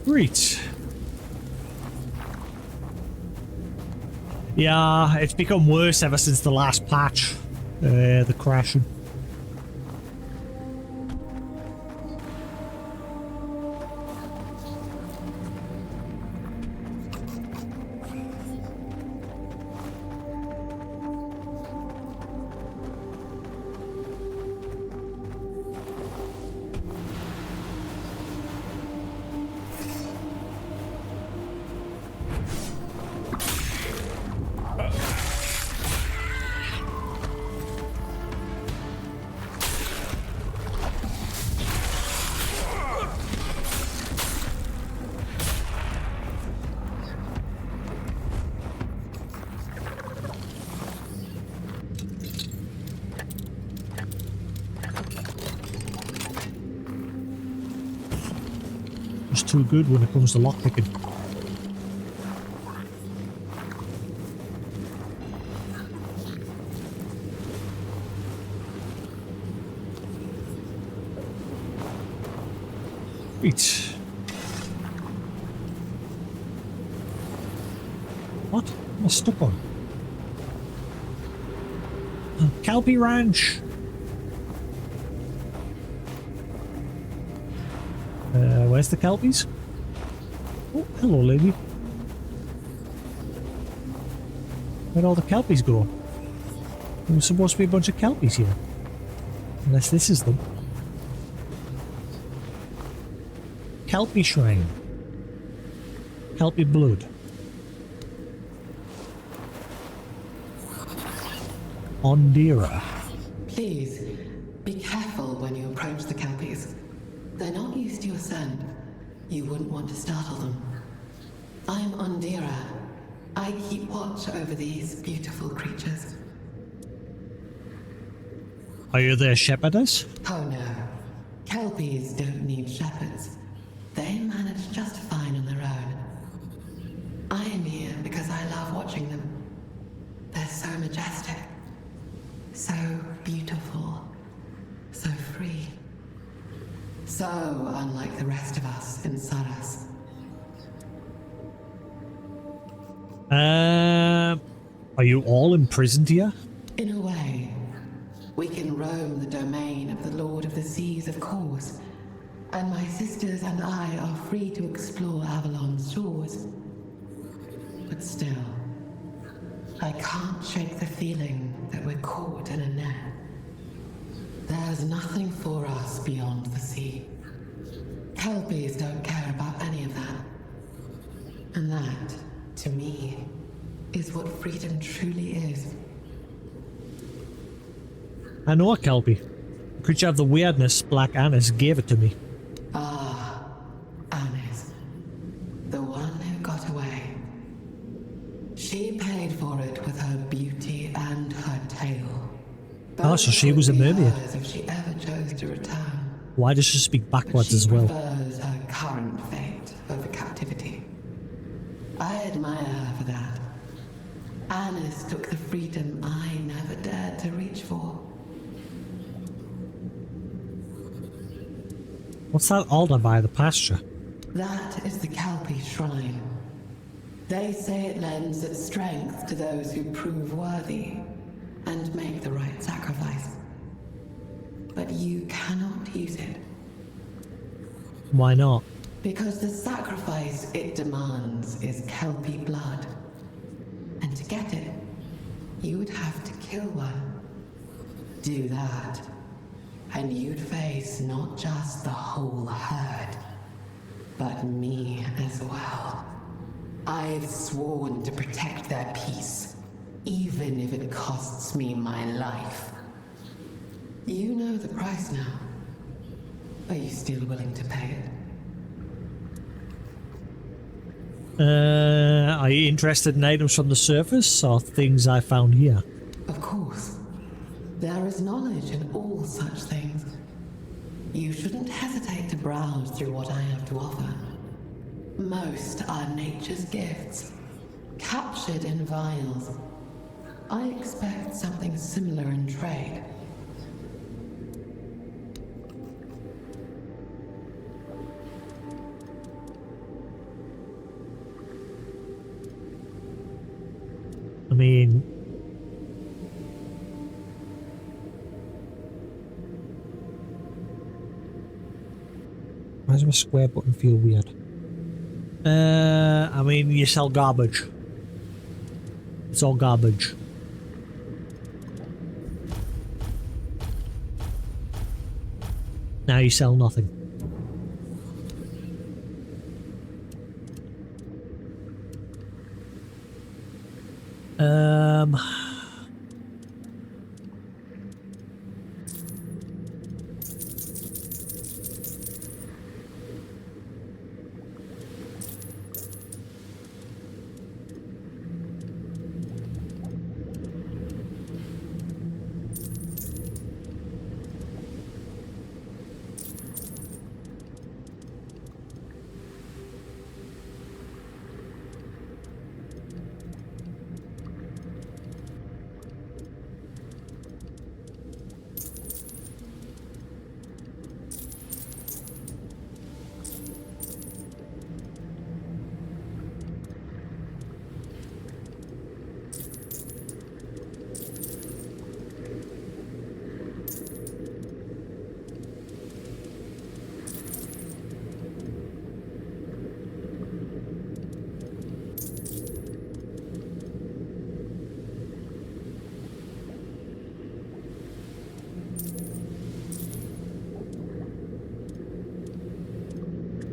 Great. Yeah, it's become worse ever since the last patch. The crashing. Too good when it comes to lockpicking. Right. What? Am I stuck on? Kelpie Ranch. Where's the Kelpies? Oh, hello, lady. Where'd all the Kelpies go? There was supposed to be a bunch of Kelpies here. Unless this is them. Kelpie Shrine. Kelpie Blood. Ondira. Please, be careful when you approach the Kelpies. They're not used to your scent. You wouldn't want to startle them. I'm Ondira. I keep watch over these beautiful creatures. Are you their shepherdess? Oh no. Kelpies don't need shepherds. They manage just fine on their own. I am here because I love watching them. They're so majestic. So beautiful. So free. So unlike the rest of us in Saras. Are you all imprisoned here? In a way. We can roam the domain of the Lord of the Seas, of course. And my sisters and I are free to explore Avalon's shores. But still, I can't shake the feeling that we're caught in a net. There's nothing for us beyond the sea. Kelpies don't care about any of that. And that, to me, is what freedom truly is. I know a Kelpie. Creature of the weirdness, Black Annis gave it to me. Ah, Annis. The one who got away. She paid for it with her beauty and her tail. Oh, so she was a mermaid. If she ever chose to return. Why does she speak backwards as well? She prefers her current fate over captivity. I admire her for that. Annis took the freedom I never dared to reach for. What's that altar by the pasture? That is the Kelpie shrine. They say it lends its strength to those who prove worthy and make the right sacrifice. But you cannot use it. Why not? Because the sacrifice it demands is Kelpie blood. And to get it, you would have to kill one. Do that, and you'd face not just the whole herd, but me as well. I've sworn to protect their peace, even if it costs me my life. You know the price now. Are you still willing to pay it? Are you interested in items from the surface or things I found here? Of course. There is knowledge in all such things. You shouldn't hesitate to browse through what I have to offer. Most are nature's gifts, captured in vials. I expect something similar in trade. I mean, why does my square button feel weird? I mean, you sell garbage. It's all garbage. Now you sell nothing.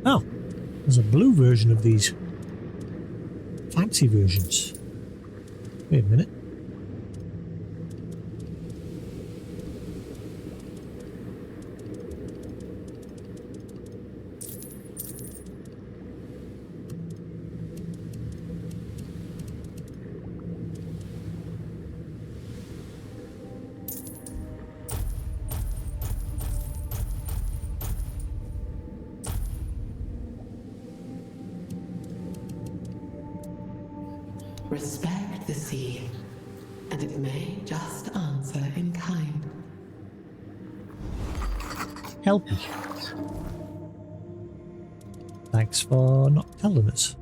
Oh, there's a blue version of these. Fancy versions. Wait a minute. Respect the sea, and it may just answer in kind. Help me. Thanks for not telling us.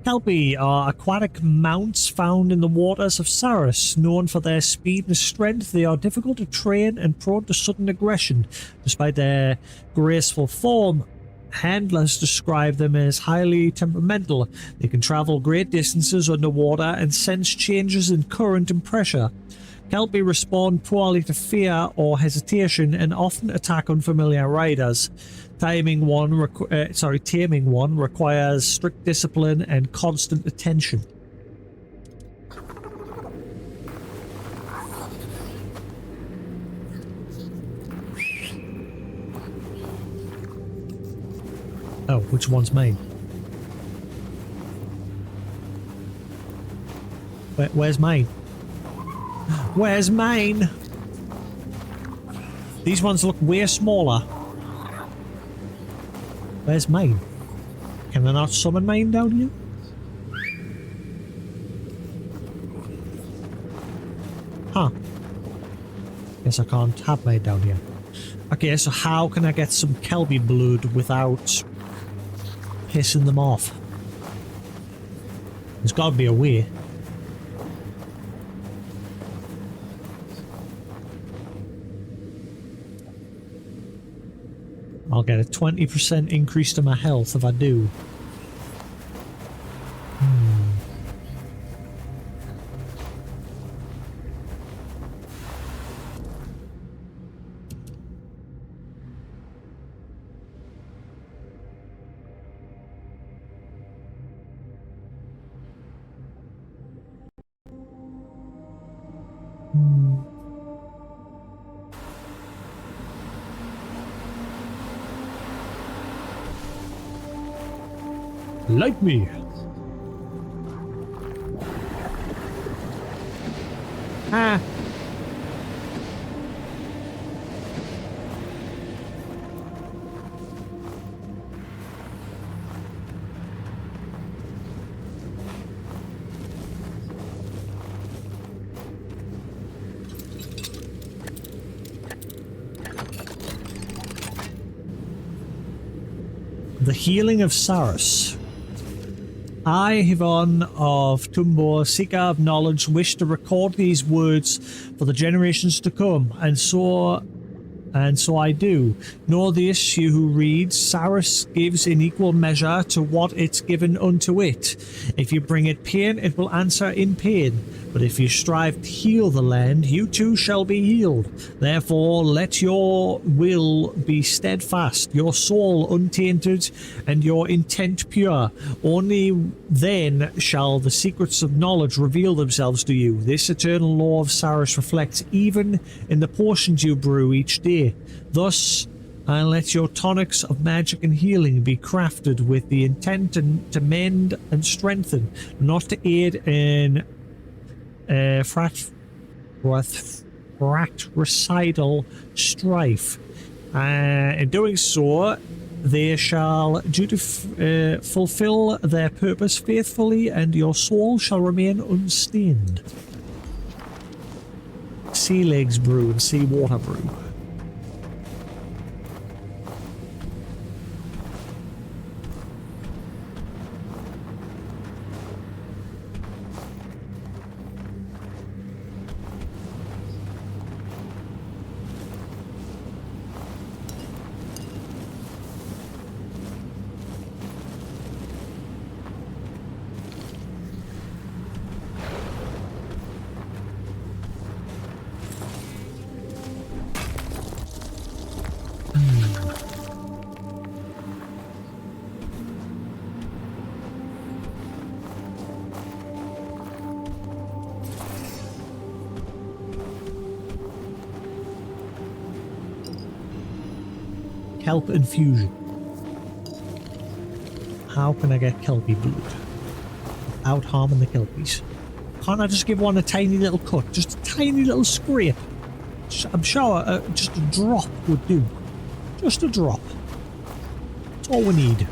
Kelpie are aquatic mounts found in the waters of Saris. Known for their speed and strength, they are difficult to train and prone to sudden aggression. Despite their graceful form, Handlers describe them as highly temperamental. They can travel great distances underwater and sense changes in current and pressure. Kelpie respond poorly to fear or hesitation and often attack unfamiliar riders. Taming one requires strict discipline and constant attention. Oh, which one's mine? Where's mine? Where's mine? These ones look way smaller. Where's mine? Can I not summon mine down here? Huh. Guess I can't have mine down here. Okay, so how can I get some Kelpie blood without pissing them off? There's got to be a way. I'll get a 20% increase to my health if I do. Like me. Ah. The healing of Saris. I, Yvonne of Tumbor, seeker of knowledge, wish to record these words for the generations to come, and so I do. Know this, you who reads, Saris gives in equal measure to what it's given unto it. If you bring it pain, it will answer in pain. But if you strive to heal the land, you too shall be healed. Therefore, let your will be steadfast, your soul untainted, and your intent pure. Only then shall the secrets of knowledge reveal themselves to you. This eternal law of Saris reflects even in the potions you brew each day. Thus, and let your tonics of magic and healing be crafted with the intent to mend and strengthen, not to aid in fratricidal strife. In doing so, they shall fulfill their purpose faithfully, and your soul shall remain unstained. Sea legs brew and sea water brew. Kelp infusion. How can I get Kelpie blood without harming the Kelpies? Can't I just give one a tiny little cut? Just a tiny little scrape? I'm sure just a drop would do. Just a drop. That's all we need.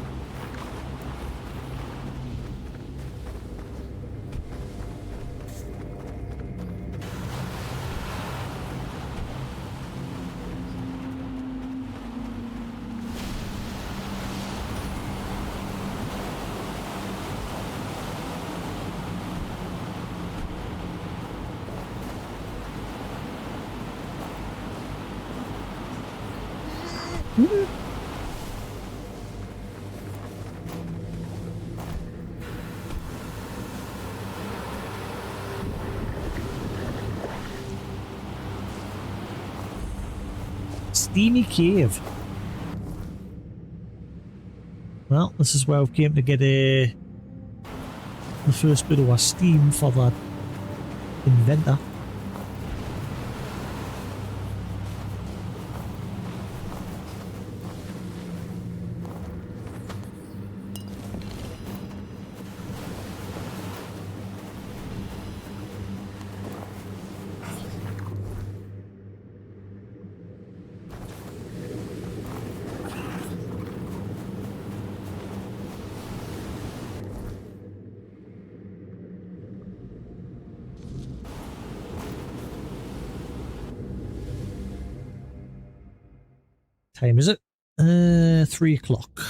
Steamy Cave. Well, this is where we came to get the first bit of our steam for that inventor. Time is it? 3 o'clock.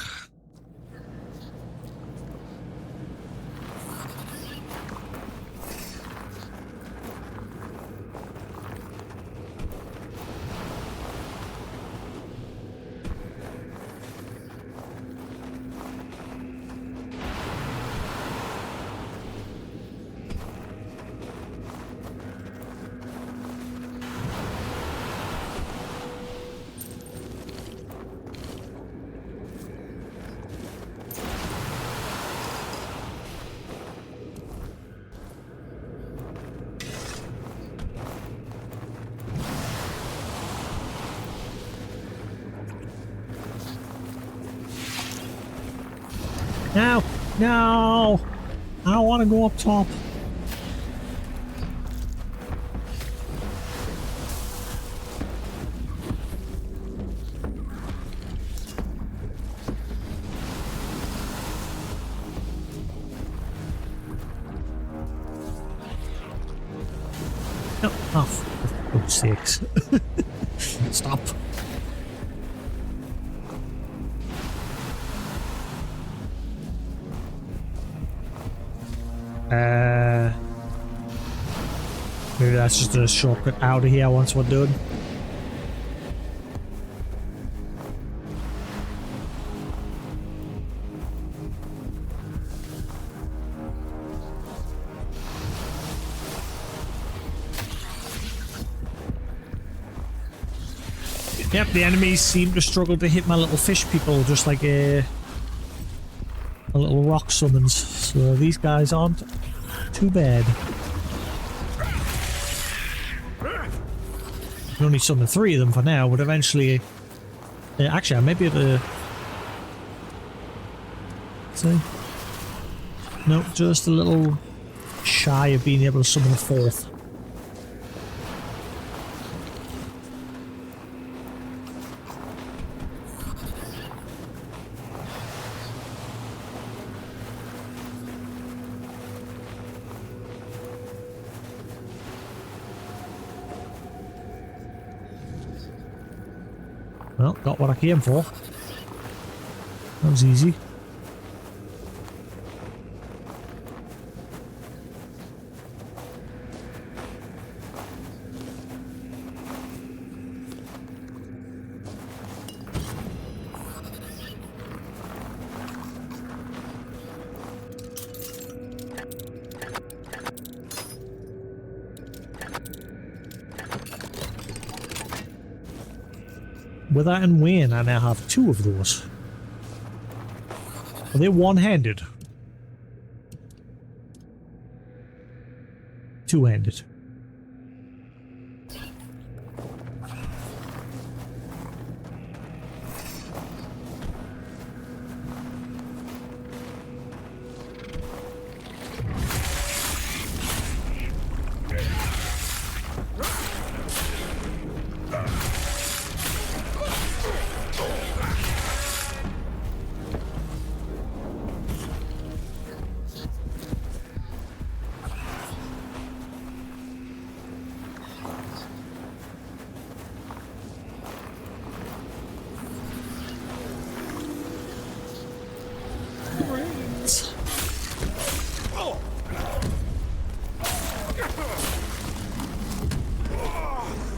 No! No! I don't want to go up top. No. Oh, for God's sakes. Stop. Maybe that's just a shortcut out of here once we're done. Yep, the enemies seem to struggle to hit my little fish people, just like a little rock summons. So these guys aren't too bad. I only summoned 3 of them for now, but eventually... actually, I may be able to... See? Nope, just a little shy of being able to summon a 4th. Well, got what I came for. That was easy. With that and Wayne, I now have 2 of those. Are they one-handed? Two-handed.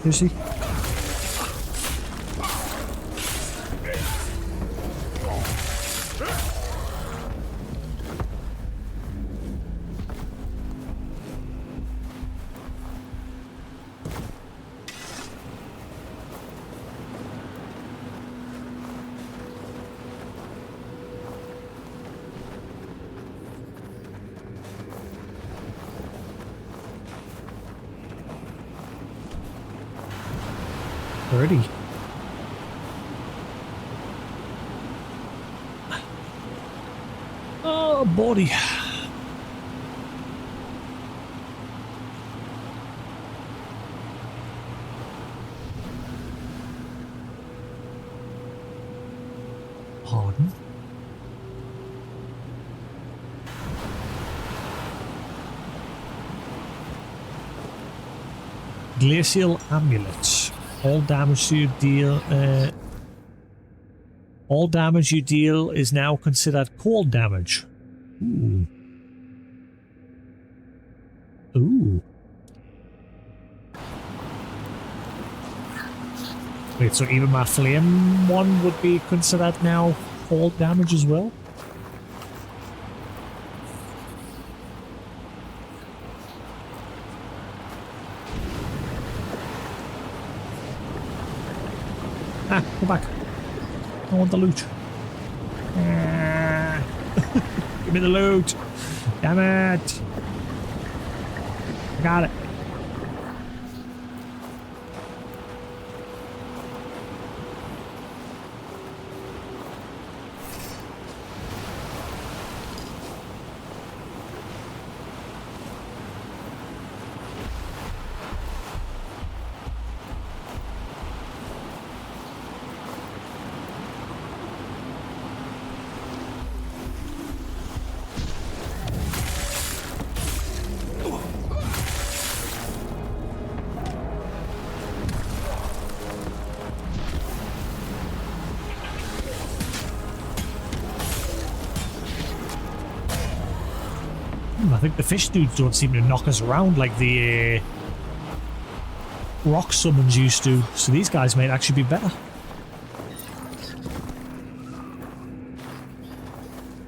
You see? 30. Oh, body. Pardon? Glacial amulet. All damage you deal. All damage you deal is now considered cold damage. Ooh. Ooh. Wait, so even my flame one would be considered now cold damage as well? Ah, go back. I want the loot. Ah. Give me the loot. Damn it. I got it. I think the fish dudes don't seem to knock us around like the rock summons used to, so these guys might actually be better.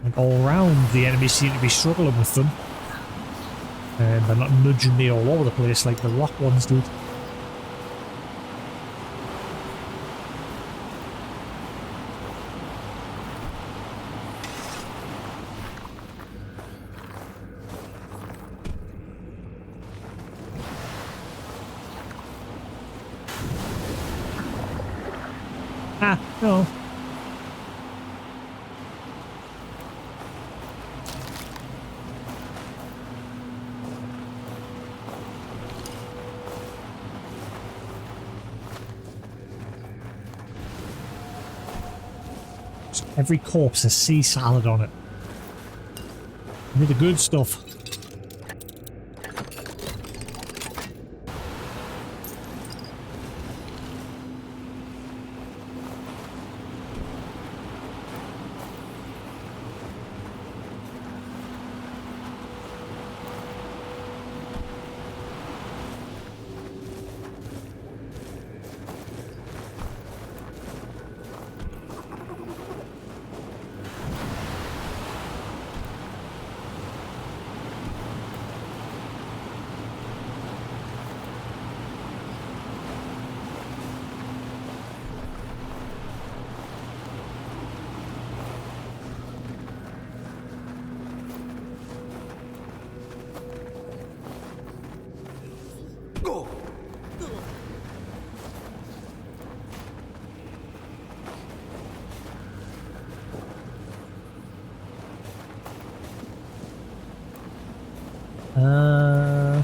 Like all around, the enemies seem to be struggling with them, and they're not nudging me all over the place like the rock ones did. Ah, no. Every corpse has sea salad on it. Give me the good stuff.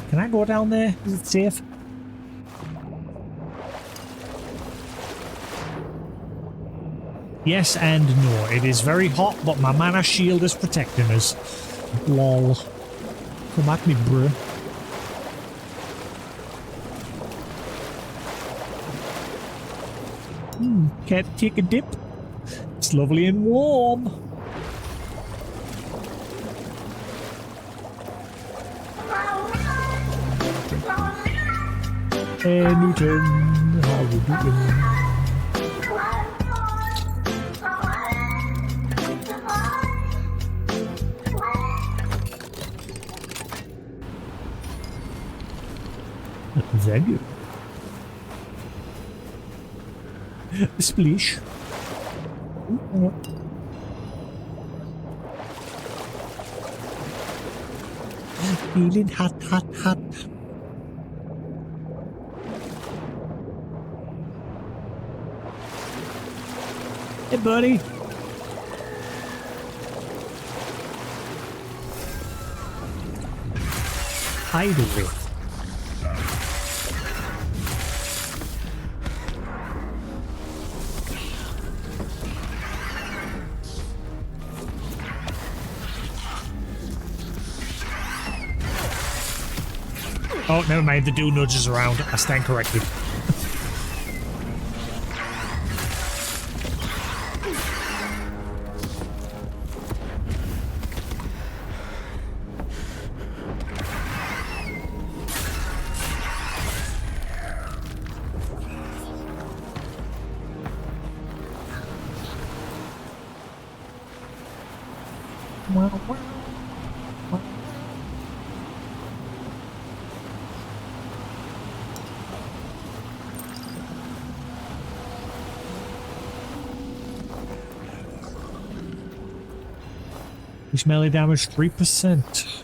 Can I go down there? Is it safe? Yes and no. It is very hot, but my mana shield is protecting us. Lol. Come at me, bruh. Can't take a dip. It's lovely and warm. Hey Newton, how you doing? Thank you. Splish. Feeling hot, hot, hot. Hey, buddy. Idle. Oh, never mind. The dude nudges around. I stand corrected. Each melee damage 3%.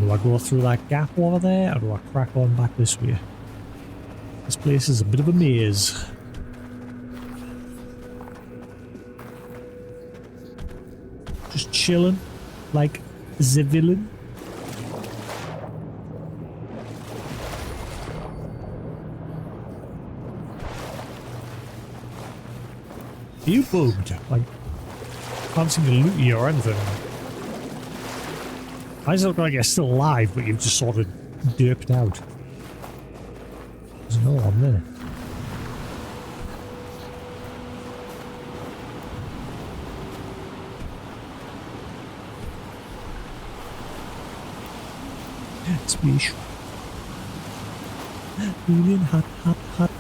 Do I go through that gap over there, or do I crack on back this way? This place is a bit of a maze. Just chilling, like the villain. Are you bugged? Like, can't seem to loot you or anything. I just look like you're still alive, but you've just sort of derped out. There's no one there. Splish. Feeling hot, hot, hot.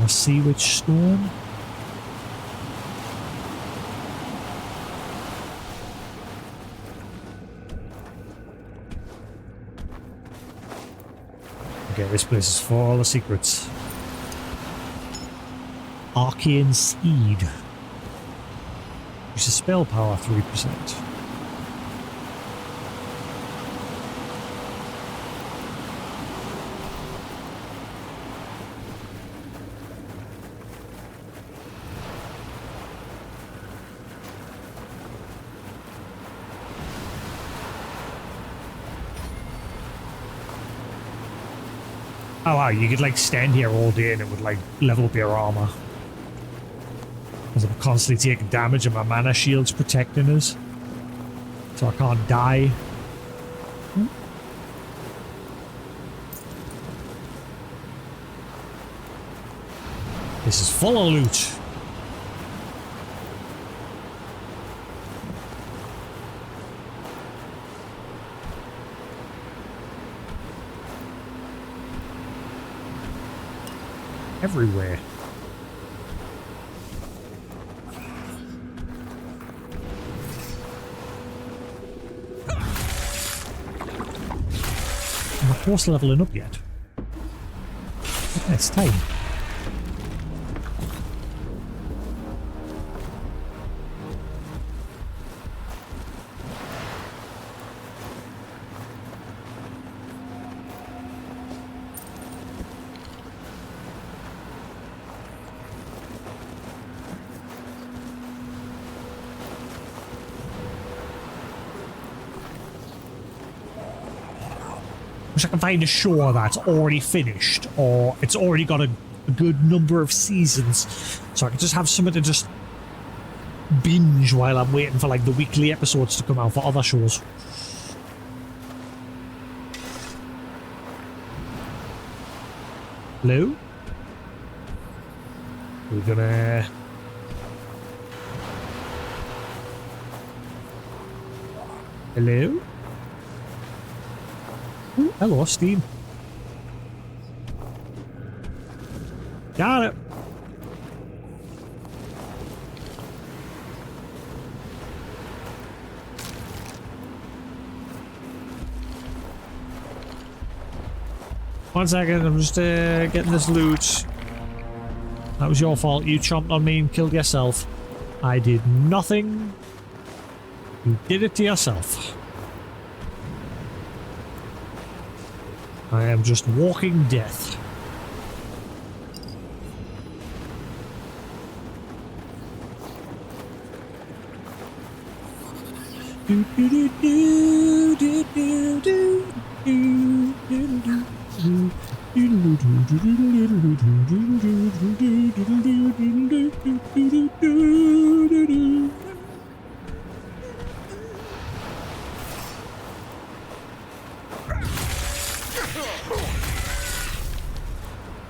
See which stone. Okay, this place is full of secrets. Arcane Seed. Use a spell power 3%. Oh wow, you could like stand here all day and it would like level up your armor. Because I'm constantly taking damage and my mana shield's protecting us. So I can't die. This is full of loot. Everywhere. I'm not horse leveling up yet. Okay, it's time. Wish I can find a show that's already finished, or it's already got a good number of seasons, so I can just have something to just binge while I'm waiting for like the weekly episodes to come out for other shows. Hello? We're gonna... Hello? Ooh, hello, Steam. Got it. 1 second, I'm just getting this loot. That was your fault. You chomped on me and killed yourself. I did nothing. You did it to yourself. I am just walking death. I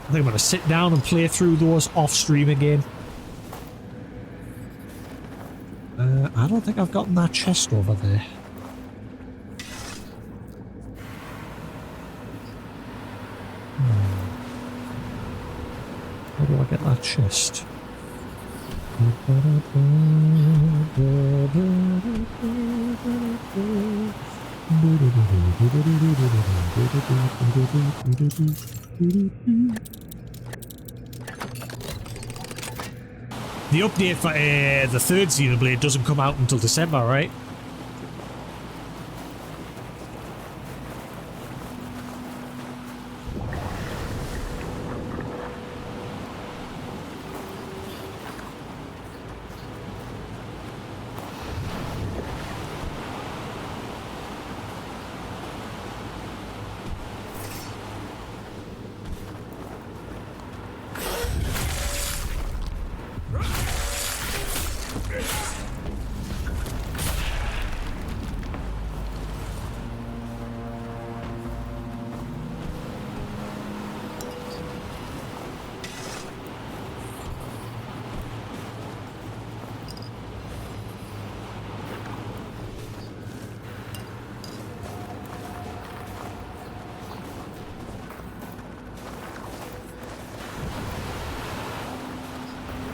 think I'm going to sit down and play through those off stream again. I don't think I've gotten that chest over there. How do I get that chest? The update for the third Xenoblade doesn't come out until December, right?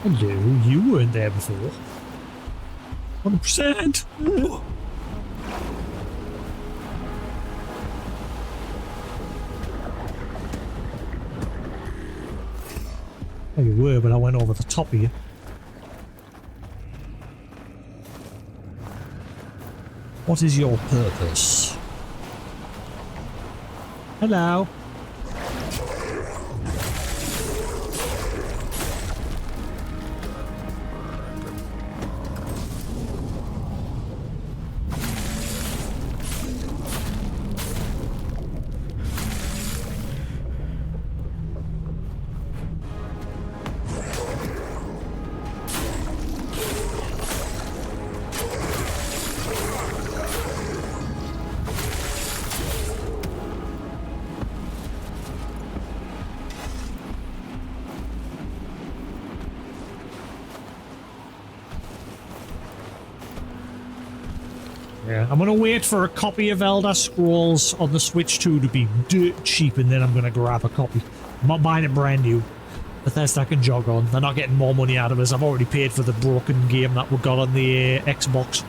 Hello, you weren't there before. 100%. Oh, you were, but I went over the top of you. What is your purpose? Hello. Yeah, I'm gonna wait for a copy of Elder Scrolls on the Switch 2 to be dirt cheap, and then I'm gonna grab a copy. I'm not buying it brand new. Bethesda can jog on. They're not getting more money out of us. I've already paid for the broken game that we got on the Xbox.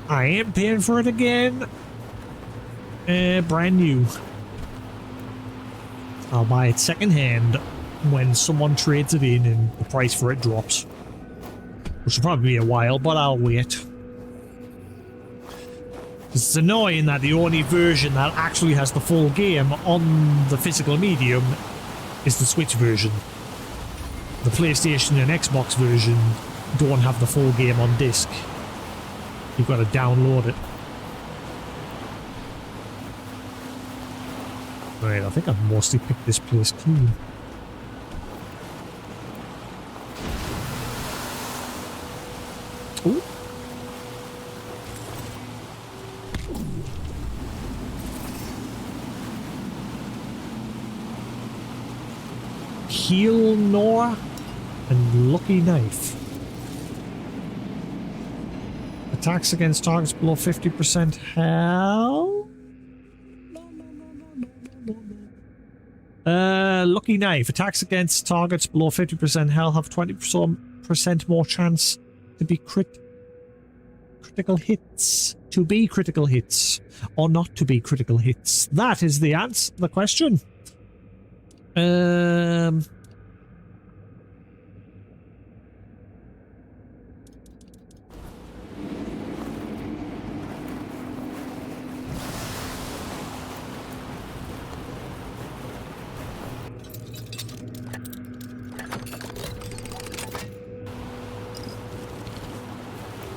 I ain't paying for it again. Brand new. I'll buy it secondhand when someone trades it in and the price for it drops. Which will probably be a while, but I'll wait. It's annoying that the only version that actually has the full game on the physical medium is the Switch version. The PlayStation and Xbox version don't have the full game on disc. You've got to download it. Right, I think I've mostly picked this place clean. Ooh. Heal Nora and Lucky Knife. Attacks against targets below 50% health. Lucky Knife. Attacks against targets below 50% health have 20% more chance to be critically critical hits. To be critical hits. Or not to be critical hits. That is the answer, the question.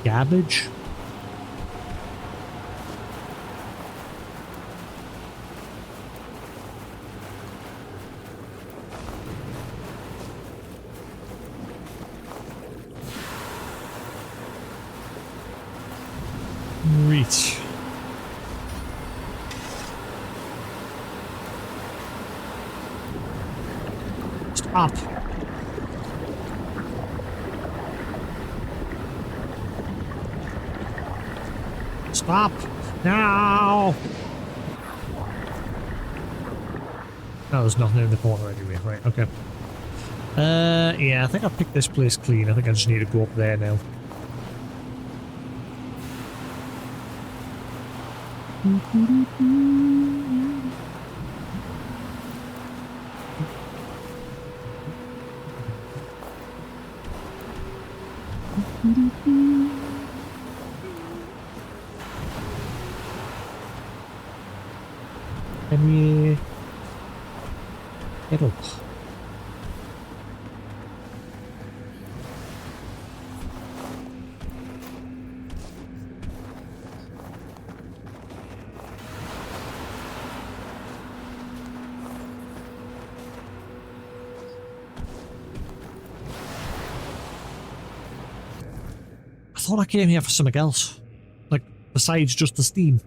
Garbage. Reach. Stop. Stop now. Oh, there's nothing in the corner anyway. Right, okay. Yeah, I think I picked this place clean. I think I just need to go up there now. Can we get up? I thought I came here for something else. Like, besides just the steam.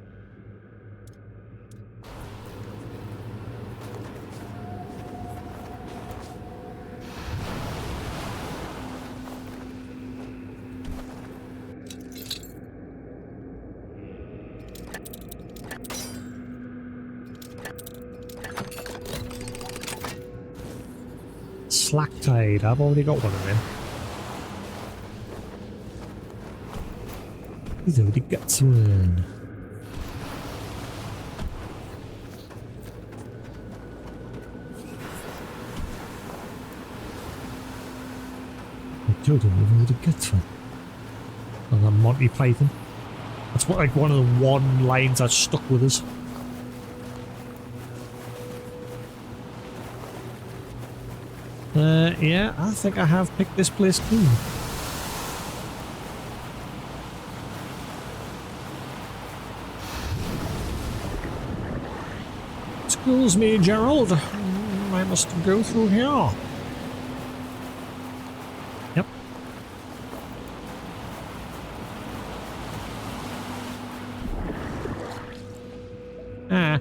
Slack tide. I've already got one of them. He's already got one. I told him we've already got one. And I'm Monty Python. That's what, like, one of the one lines that stuck with us. Yeah, I think I have picked this place clean. Excuse me, Gerald. I must go through here. Yep. Ah.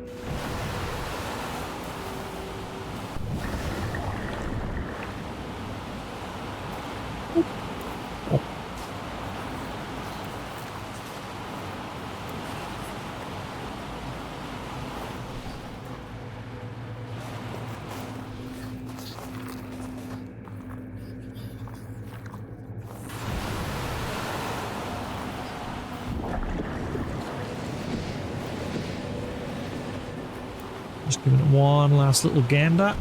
Just giving it one last little gander.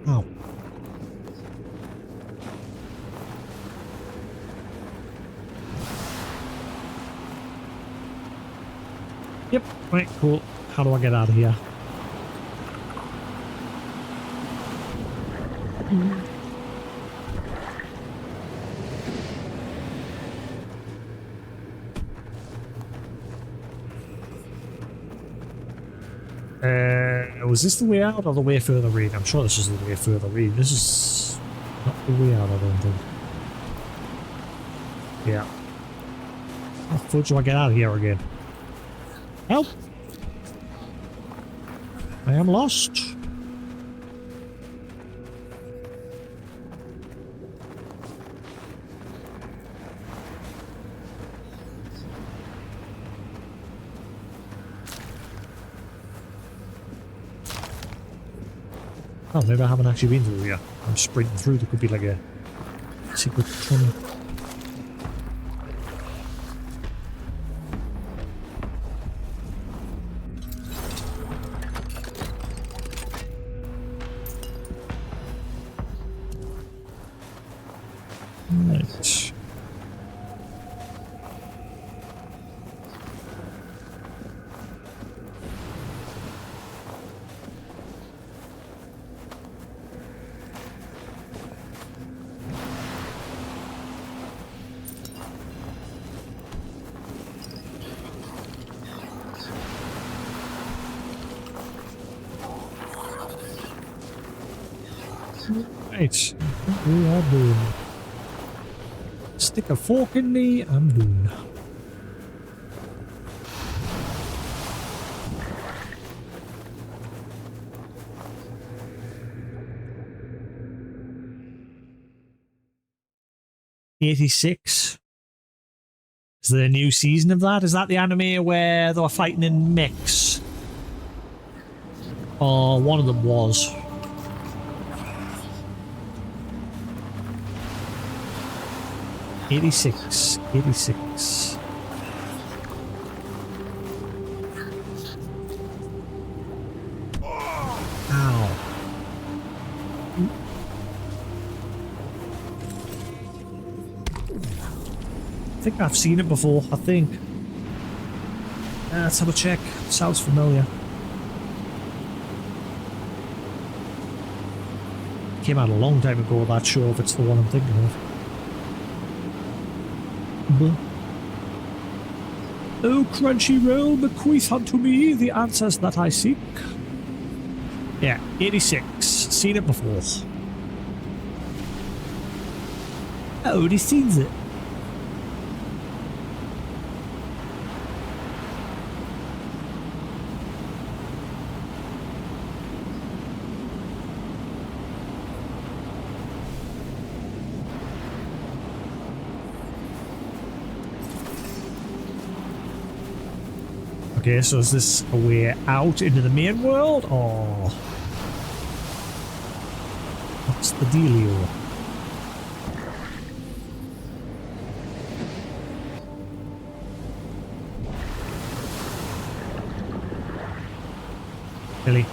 Oh. Yep, right, cool. How do I get out of here? Was this the way out or the way further in? I'm sure this is the way further in. This is not the way out, I don't think. Yeah. How the fuck do I get out of here again? Help! I am lost. Oh, maybe I haven't actually been through here. I'm sprinting through. There could be like a secret tunnel. Right. Right, we are done. Stick a fork in me, I'm done. '86. Is there a new season of that? Is that the anime where they were fighting in mechs? Or one of them was. '86. Ow. I think I've seen it before, I think. Let's have a check. Sounds familiar. Came out a long time ago, that show, if it's the one I'm thinking of. Oh, Crunchyroll, bequeath unto me the answers that I seek. Yeah, '86. Seen it before. Already seen it. Okay, so is this a way out into the main world, or what's the dealio? Really?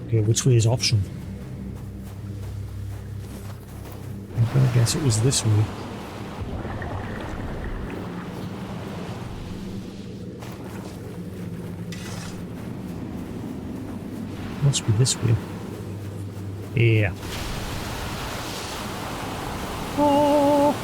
Okay, which way is option? I'm gonna guess it was this way. Must be this way. Yeah. Oh!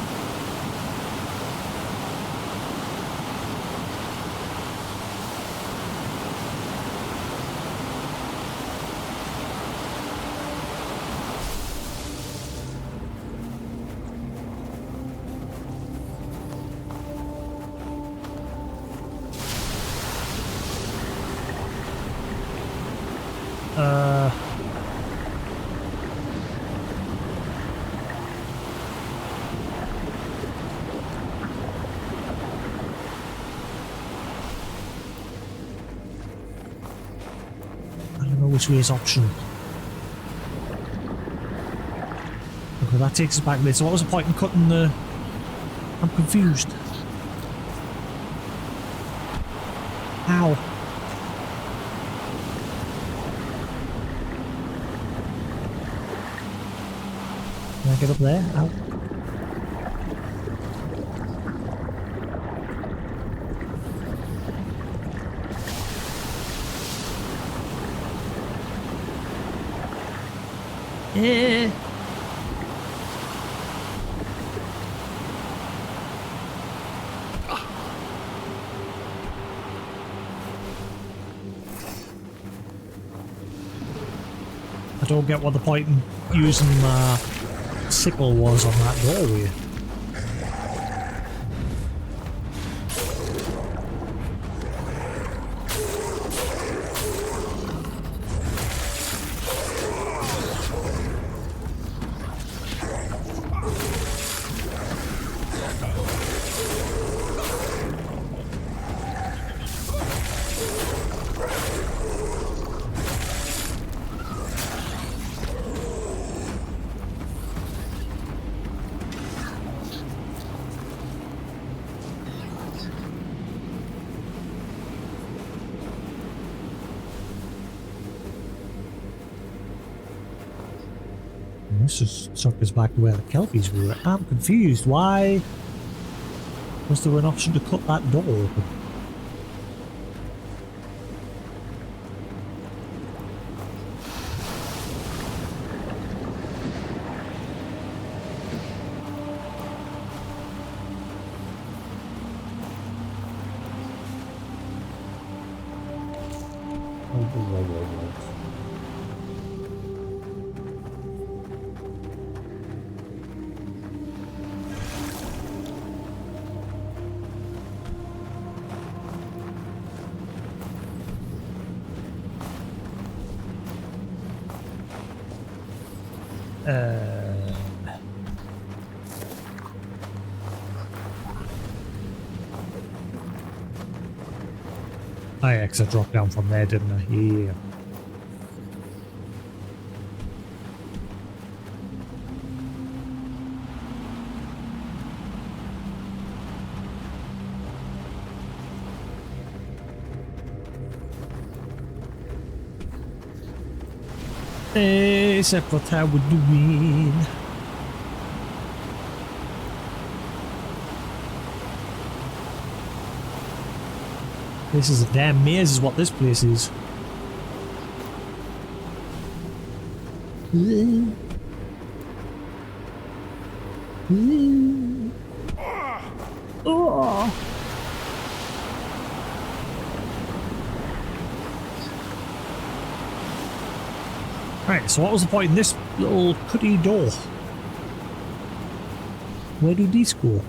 Which way is optional? Okay, that takes us back there. So what was the point in cutting the... I'm confused. Ow. Can I get up there? Ow. Yeah. I don't get what the point in using my sickle was on that doorway. This just took us back to where the Kelpies were. I'm confused. Why was there an option to cut that door open? I dropped down from there, didn't I? Yeah. Except what I would doing. This is a damn maze, is what this place is. Oh. Right, so what was the point in this little cutty door? Where do these go?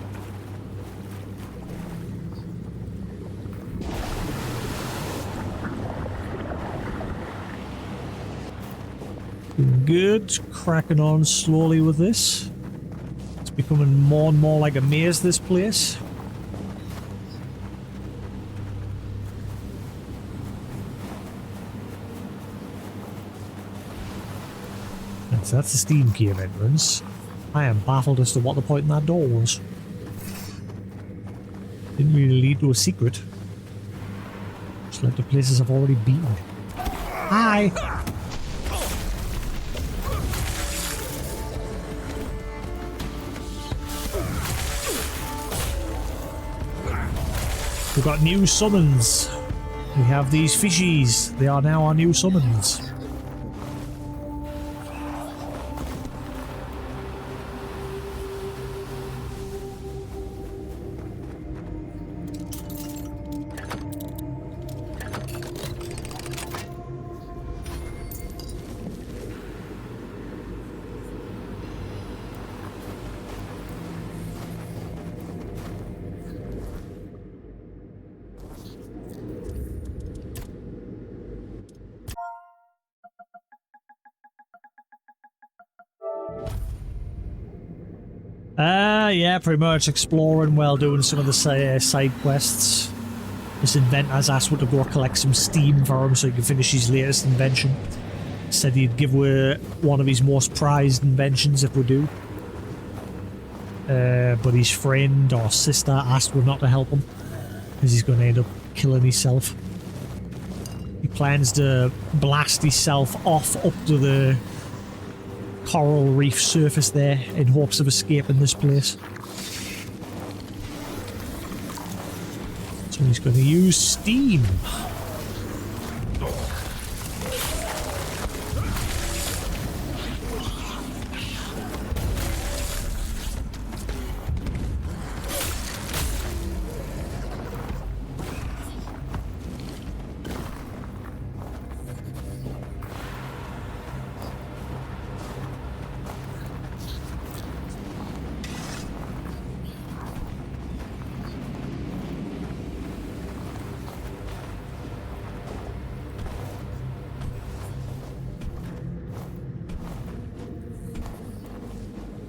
Good, cracking on slowly with this. It's becoming more and more like a maze, this place. And so that's the steam cave entrance. I am baffled as to what the point in that door was. Didn't really lead to a secret. Just led to places I've already been. Hi! We've got new summons. We have these fishies. They are now our new summons. Yeah, pretty much exploring while doing some of the side quests. This inventor's asked me to go collect some steam for him so he can finish his latest invention. Said he'd give away one of his most prized inventions if we do. But his friend or sister asked me not to help him because he's going to end up killing himself. He plans to blast himself off up to the coral reef surface there in hopes of escaping this place. So he's going to use steam.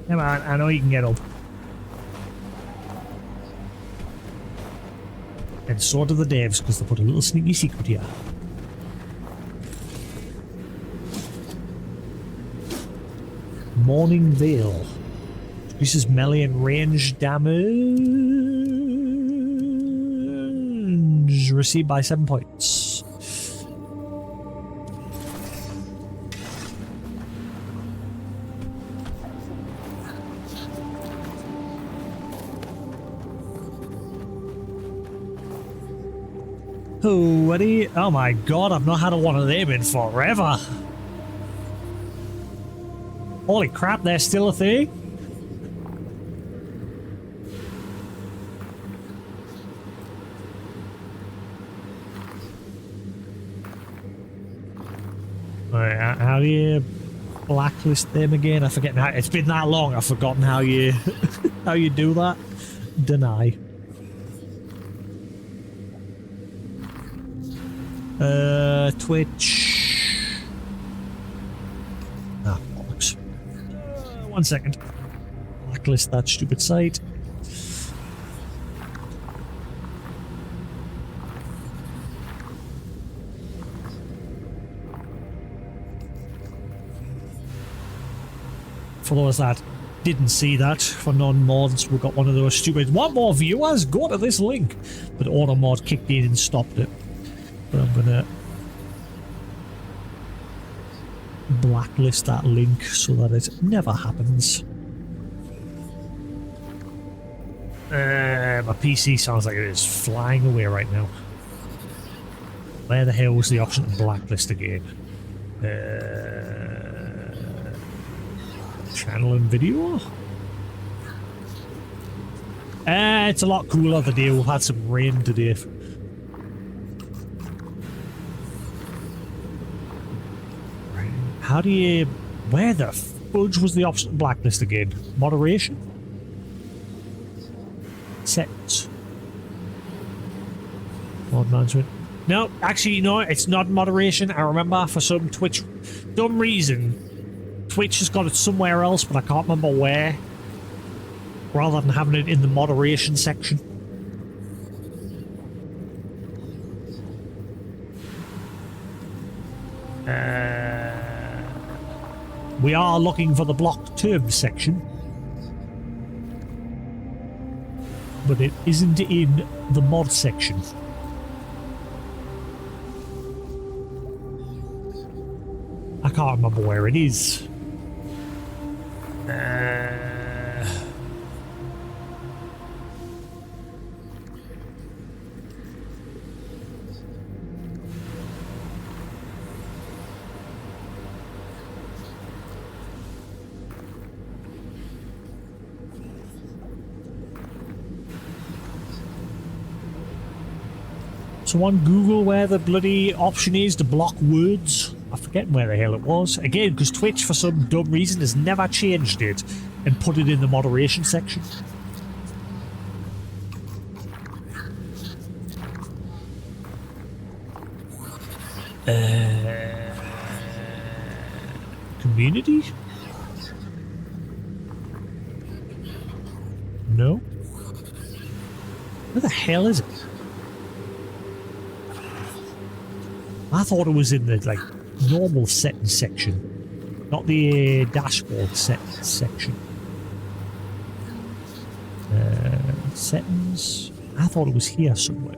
Come on, I know you can get up. And so do the devs, because they put a little sneaky secret here. Morning Veil. Increases melee and range damage received by 7 points. Oh, Eddie. Oh my god, I've not had one of them in forever. Holy crap, they're still a thing? Right, how do you blacklist them again? I forget now. It's been that long, I've forgotten how you how you do that. Deny. Twitch. Ah, bollocks. 1 second. Blacklist that stupid site. For those that didn't see that, for non-mods, we've got one of those stupid "want more viewers? Go to this link." But auto-mod kicked in and stopped it. But I'm gonna blacklist that link so that it never happens. My PC sounds like it is flying away right now. Where the hell was the option to blacklist again? Channel and video? It's a lot cooler today. We've had some rain today. How do you... Where the fudge was the option to blacklist again? Moderation? Settings. Mod management. No, actually, no, it's not moderation. I remember for some Twitch... Dumb reason... Twitch has got it somewhere else, but I can't remember where. Rather than having it in the moderation section. We are looking for the block terms section. But it isn't in the mod section. I can't remember where it is. So on Google where the bloody option is to block words. I'm forgetting where the hell it was. Again, because Twitch, for some dumb reason, has never changed it and put it in the moderation section. Community? No? Where the hell is it? I thought it was in the, like, normal settings section, not the dashboard settings section. Settings? I thought it was here somewhere.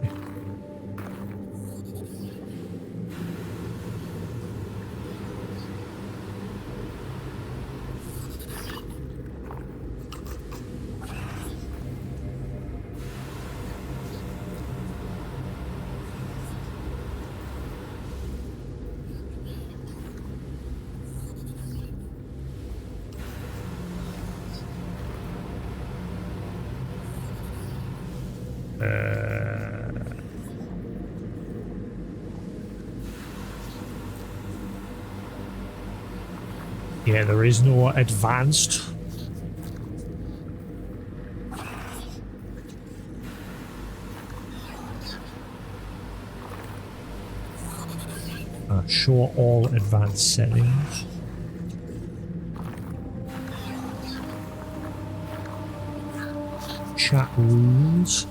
Yeah, there is no advanced. Show all advanced settings. Chat rules.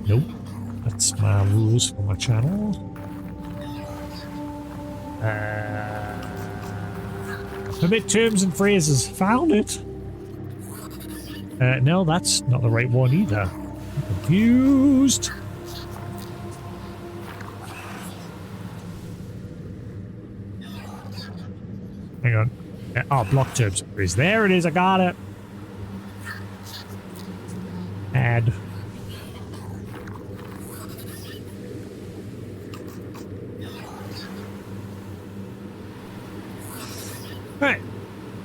Nope. That's my rules for my channel. Permit terms and phrases. Found it. No, that's not the right one either. I'm confused. Hang on. Oh, block terms and phrases. There it is. I got it. Add.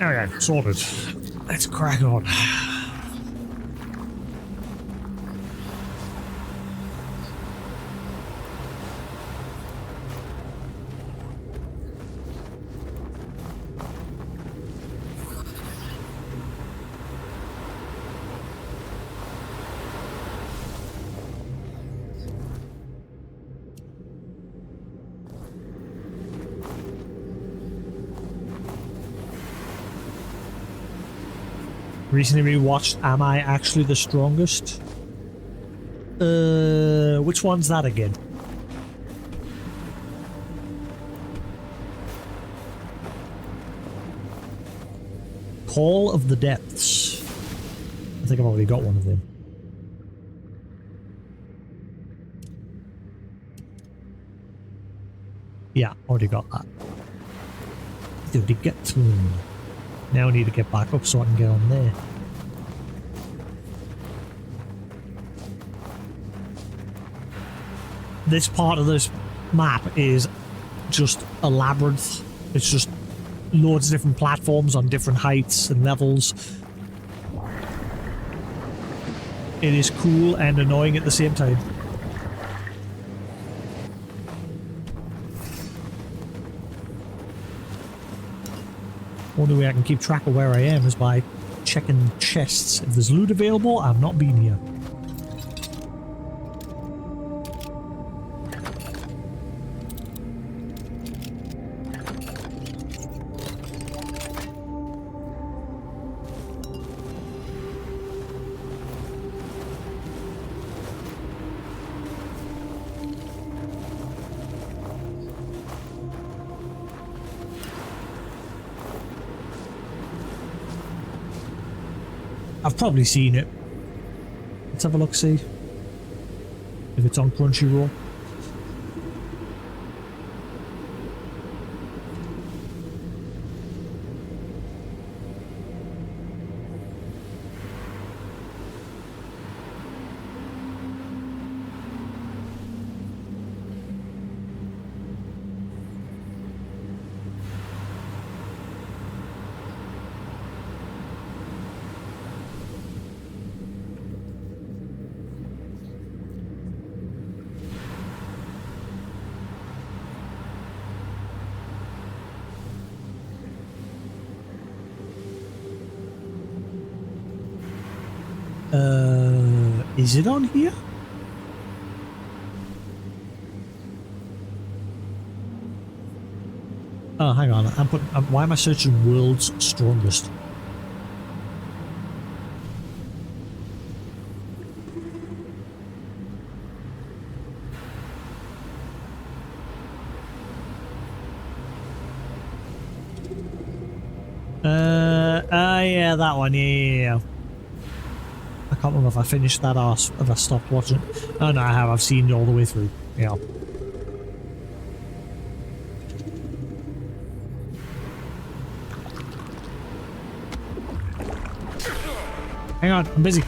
Okay, sorted. Let's crack on. Recently rewatched Am I Actually the Strongest? Which one's that again? Call of the Depths. I think I've already got one of them. Yeah, already got that. Did we get to him? Now I need to get back up so I can get on there. This part of this map is just a labyrinth. It's just loads of different platforms on different heights and levels. It is cool and annoying at the same time. Only way I can keep track of where I am is by checking chests. If there's loot available, I've not been here. I've probably seen it. Let's have a look, see if it's on Crunchyroll. Is it on here? Oh, hang on. Why am I searching World's Strongest? Yeah, that one. Yeah. I can't remember if I finished that or if I stopped watching. Oh no, I have. I've seen it all the way through. Yeah. Hang on, I'm busy.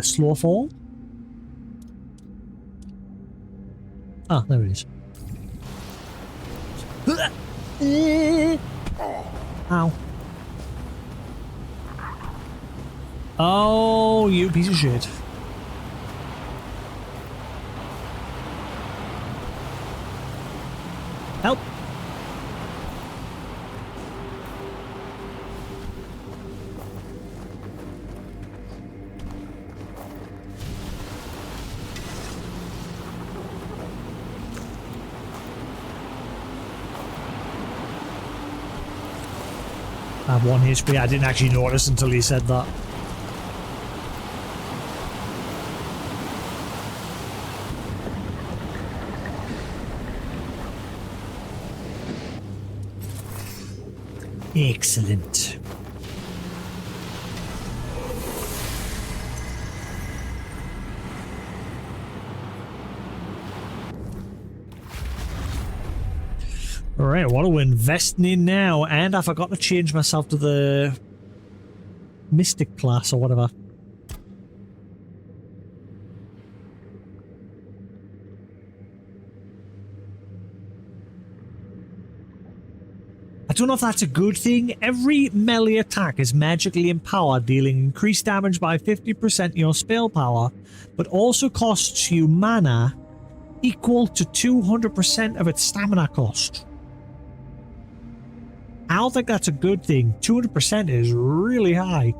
Slow fall? Ah, there it is. Ow. Oh, you piece of shit. Help! I have 1 HP. I didn't actually notice until he said that. Excellent. Alright, what are we investing in now? And I forgot to change myself to the Mystic class or whatever. I don't know if that's a good thing. Every melee attack is magically empowered, dealing increased damage by 50% of your spell power, but also costs you mana equal to 200% of its stamina cost. I don't think that's a good thing. 200% is really high.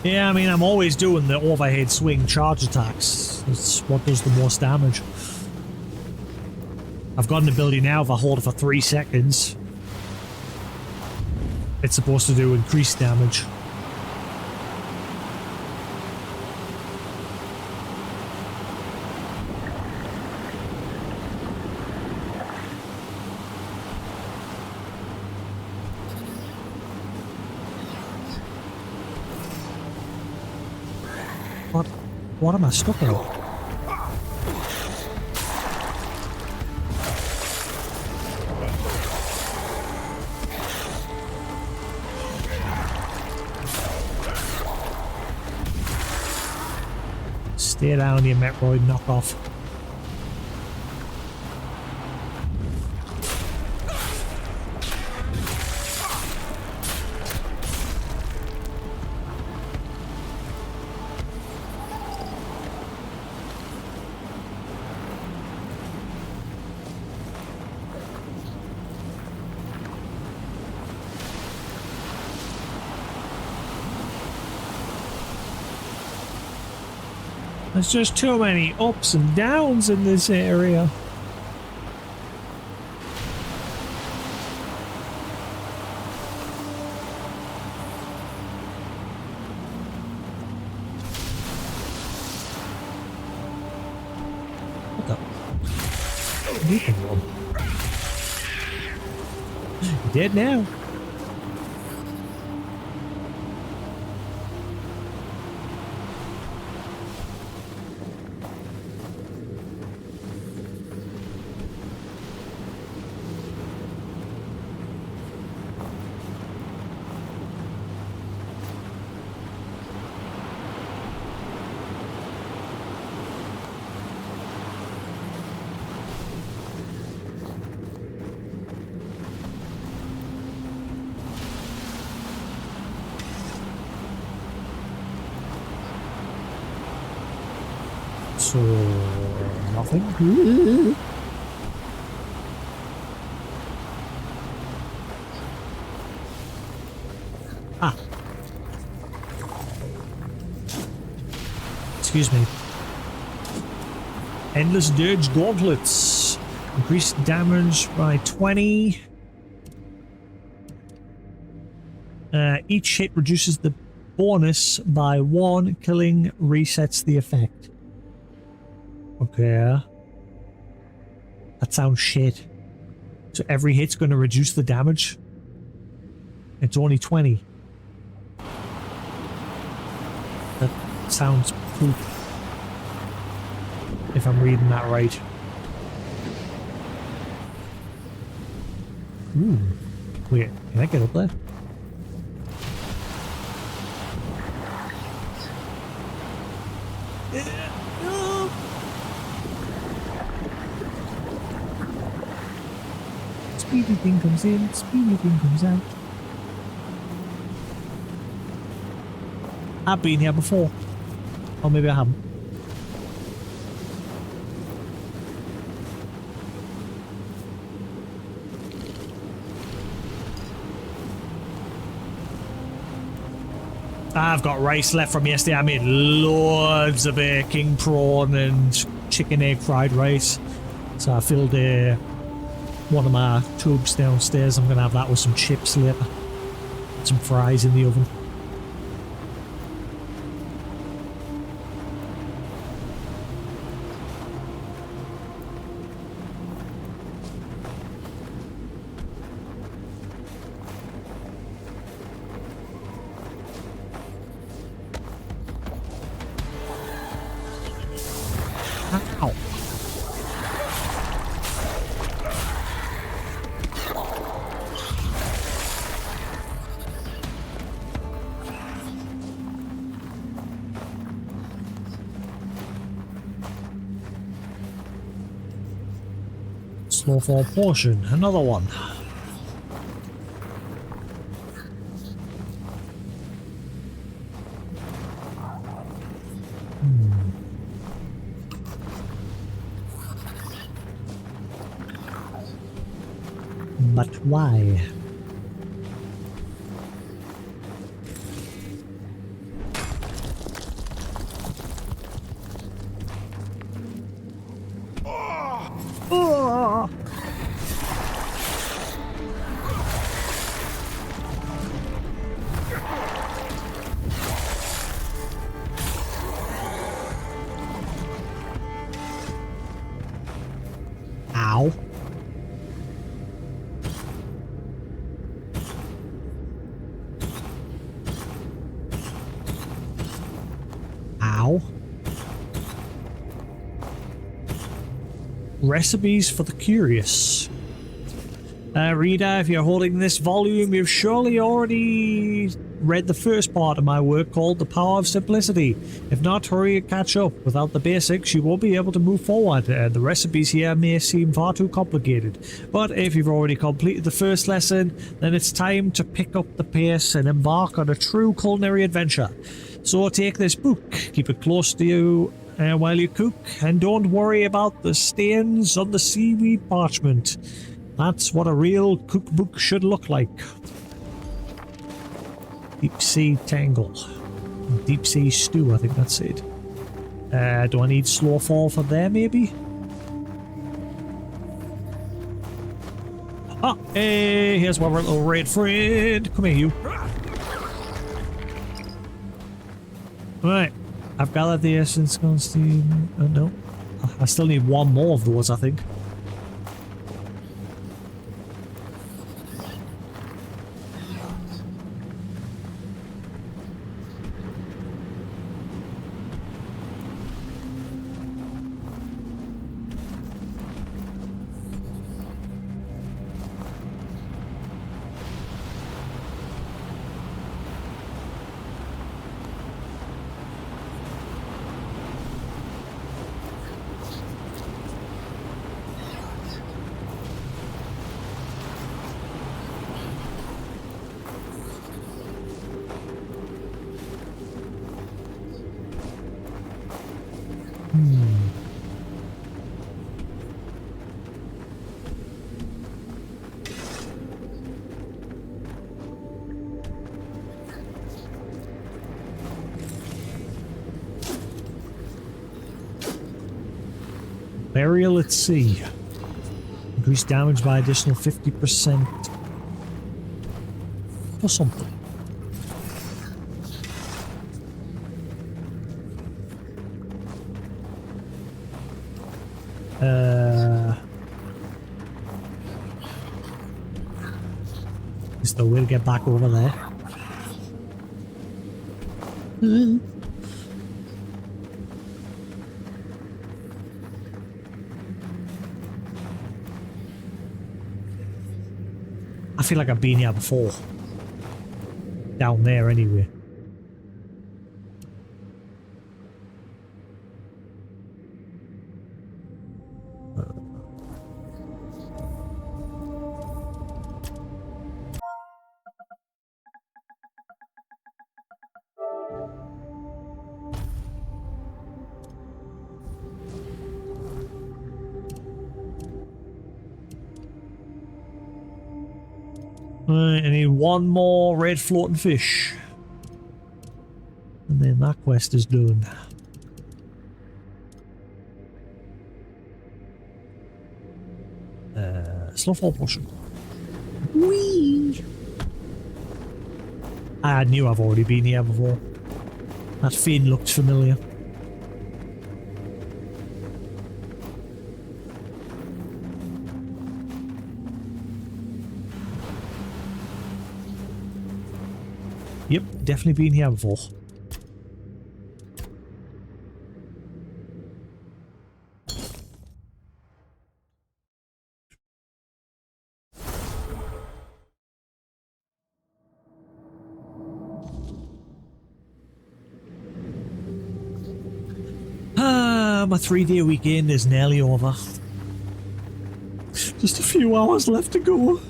Yeah, I mean, I'm always doing the overhead swing charge attacks. It's what does the most damage. I've got an ability now, if I hold it for 3 seconds, it's supposed to do increased damage. What am I stuck on? Stay down, you Metroid knockoff. There's just too many ups and downs in this area. What the? You can run. You're dead now. So, nothing. Ah. Excuse me. Endless Dirge Gauntlets. Increased damage by 20. Each hit reduces the bonus by 1. Killing resets the effect. Okay. That sounds shit. So every hit's going to reduce the damage. It's only 20. That sounds poop. If I'm reading that right. Ooh. Wait, can I get up there? No. Speedy thing comes in, speedy thing comes out. I've been here before. Or maybe I haven't. I've got rice left from yesterday. I made loads of king prawn and chicken egg fried rice. So I filled one of my tubes downstairs. I'm going to have that with some chips later. Some fries in the oven. Ow. Snowfall portion, another one. But why? Oh. Ow. Ow. Recipes for the curious. Reader, if you're holding this volume, you've surely already read the first part of my work called The Power of Simplicity. If not, hurry and catch up. Without the basics, you won't be able to move forward. The recipes here may seem far too complicated, but if you've already completed the first lesson, then it's time to pick up the pace and embark on a true culinary adventure. So take this book, keep it close to you while you cook, and don't worry about the stains on the seaweed parchment. That's what a real cookbook should look like. Deep sea tangle. Deep sea stew, I think that's it. Do I need Slowfall for there, maybe? Ah, hey, here's our little red friend. Come here, you. Right, I've gathered the essence constein. No, I still need one more of those, I think. Burial at sea. Increase damage by additional 50%. For something. Is the way to get back over there. I feel like I've been here before. Down there anyway. I need one more red floating fish. And then that quest is done. Snowfall potion. Whee! I knew I've already been here before. That fin looked familiar. Yep, definitely been here before. My 3-day weekend is nearly over. Just a few hours left to go.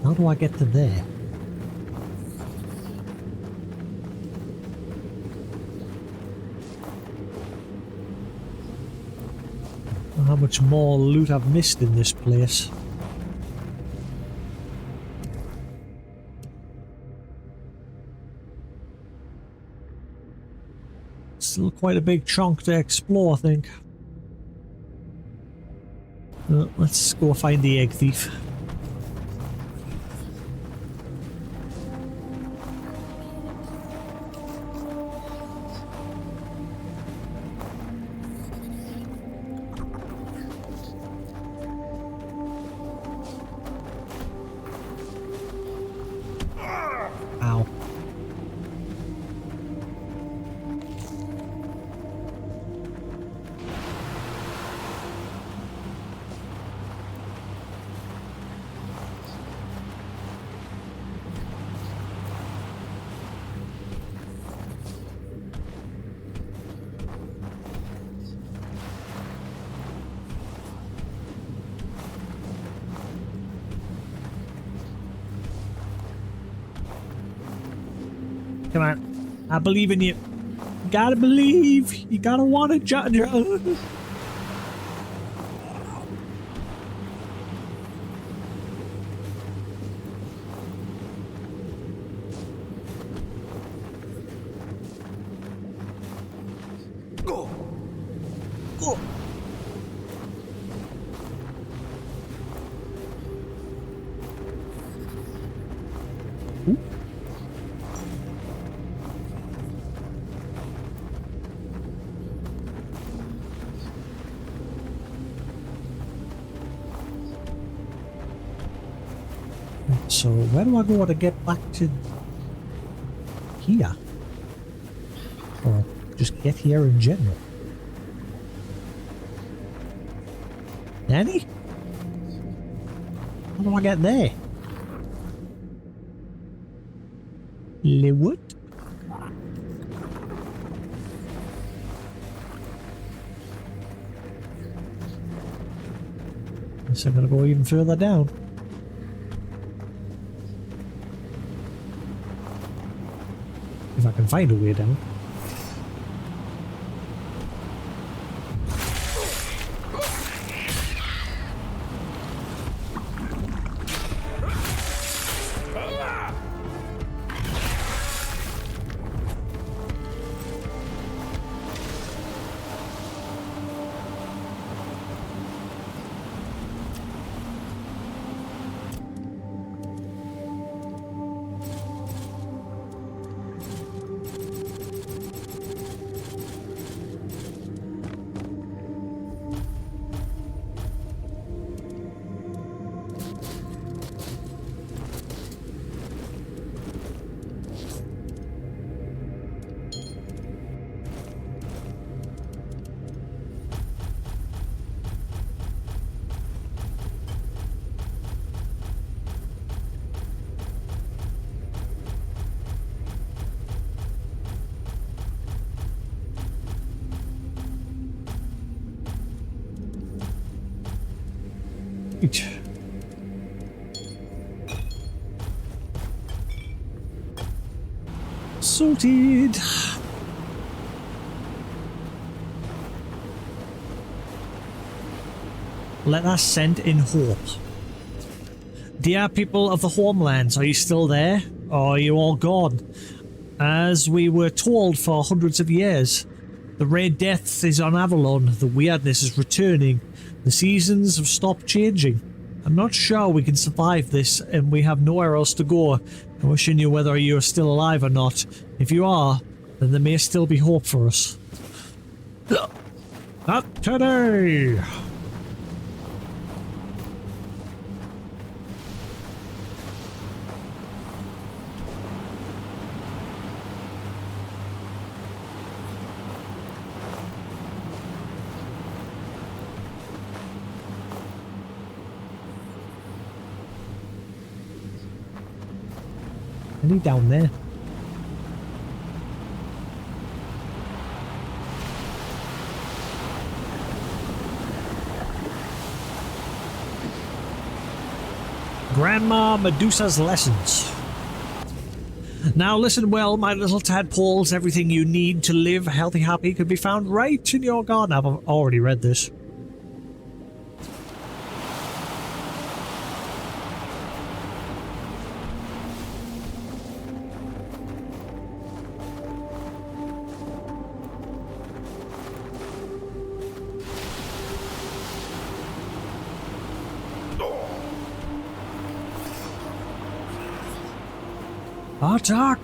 How do I get to there? How much more loot I've missed in this place. Still quite a big chunk to explore, I think. Let's go find the egg thief. Ow. Come on. I believe in you. You gotta believe. You gotta want it, John. Go. Go. So where do I go to get back to here? Or just get here in general? Nanny? How do I get there? Lewood? Guess I'm gonna go even further down. If I can find a way down. Right. Sorted. Let us send in hope. Dear people of the homelands, are you still there? Or are you all gone? As we were told for hundreds of years, the red death is on Avalon, the weirdness is returning, the seasons have stopped changing. I'm not sure we can survive this, and we have nowhere else to go. I wish I knew whether you are still alive or not. If you are, then there may still be hope for us. Not today! Any down there? Grandma Medusa's lessons. Now listen well, my little tadpoles. Everything you need to live healthy, happy could be found right in your garden. I've already read this. Attack!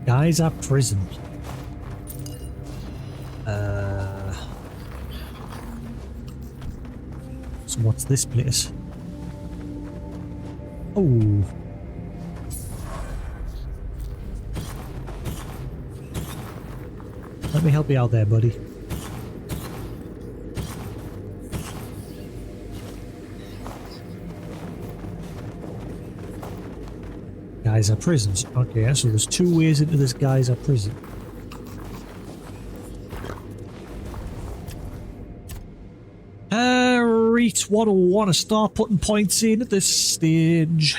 Guys are prisoned. So what's this place? Oh. Let me help you out there, buddy. Geyser prisons. Okay, so there's two ways into this geyser prison. Right, what do I want to start putting points in at this stage?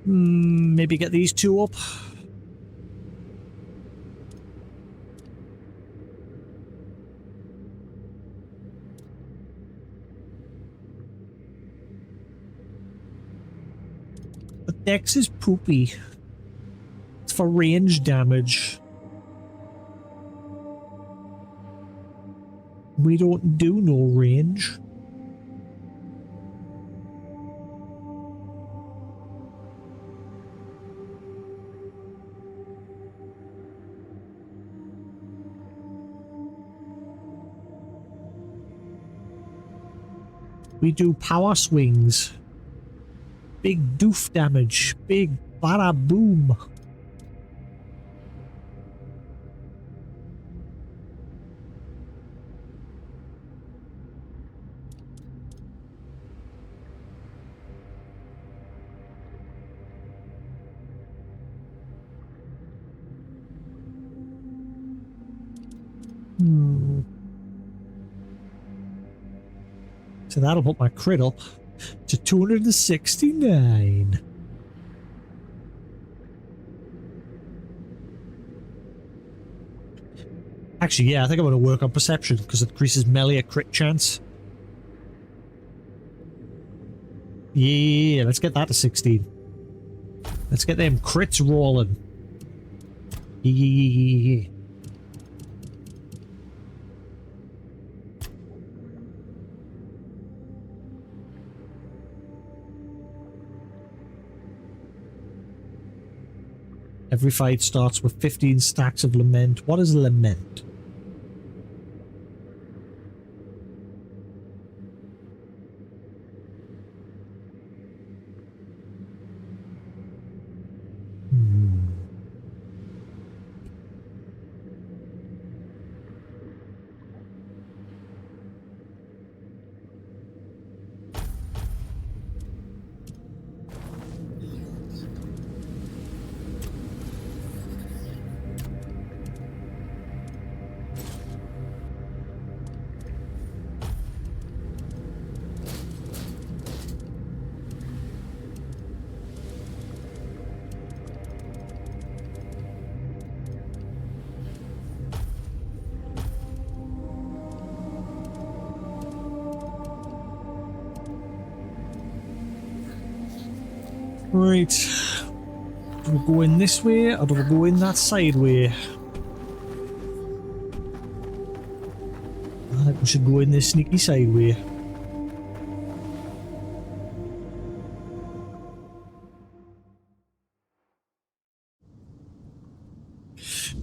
Maybe get these two up. The dex is poopy. It's for range damage. We don't do no range. We do power swings. Big doof damage. Big bada boom. So that'll put my crit up to 269. Actually, yeah, I think I'm going to work on perception because it increases melee crit chance. Yeah, let's get that to 16. Let's get them crits rolling. Yeah. Every fight starts with 15 stacks of lament. What is lament? Right. Do we go in this way or do we go in that side way? I think we should go in this sneaky side way.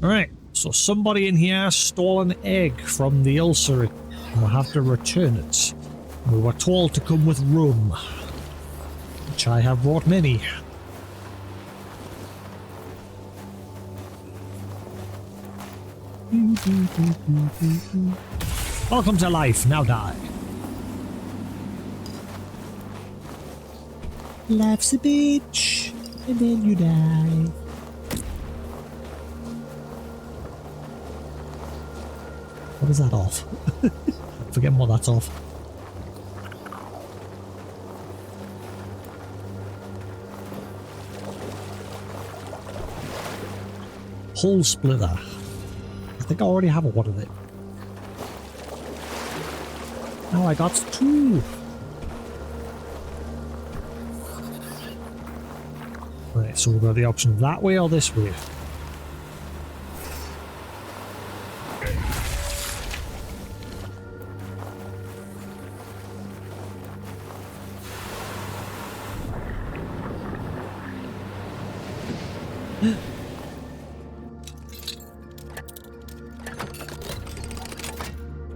Alright, so somebody in here stole an egg from the ulcer and we'll have to return it. We were told to come with rum, which I have brought many. Welcome to life, now die. Life's a bitch, and then you die. What is that off? Forget what that's off. Hole splitter. I think I already have one of it. Oh, I got two. Right, so we've got the option that way or this way.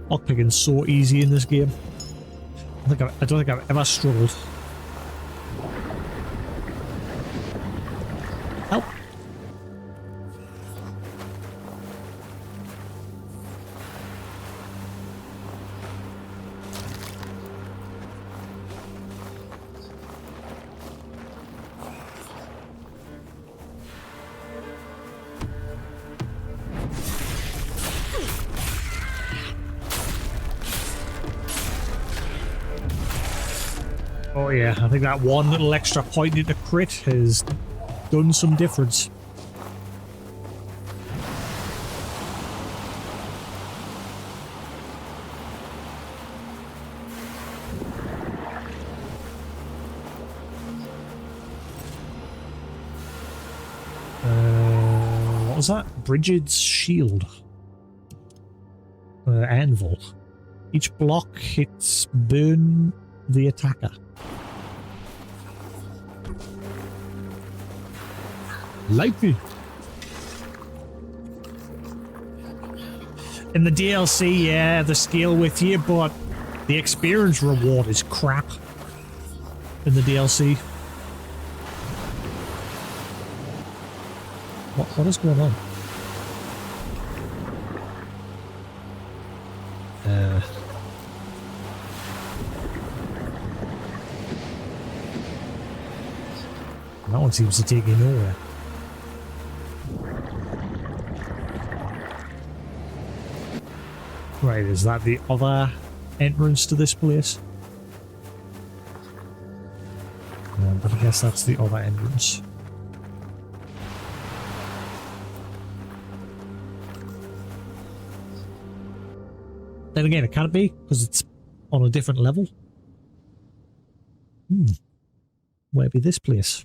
Lockpicking's so easy in this game. I don't think I've ever struggled. Help! Oh yeah, I think that one little extra point into crit has done some difference. What was that? Bridget's shield. Anvil. Each block hits burn the attacker. Like me. In the DLC, yeah, the scale with you, but the experience reward is crap in the DLC. What is going on? That one seems to take you nowhere. Right, is that the other entrance to this place? But I guess that's the other entrance. Then again, it can't be, because it's on a different level. Where be this place?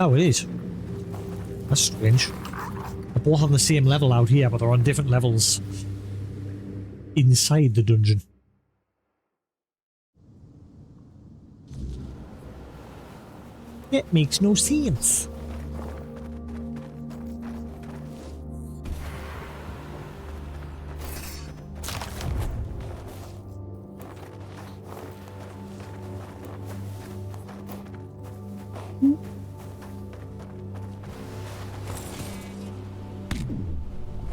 Oh, it is. That's strange. They're both on the same level out here, but they're on different levels inside the dungeon. It makes no sense.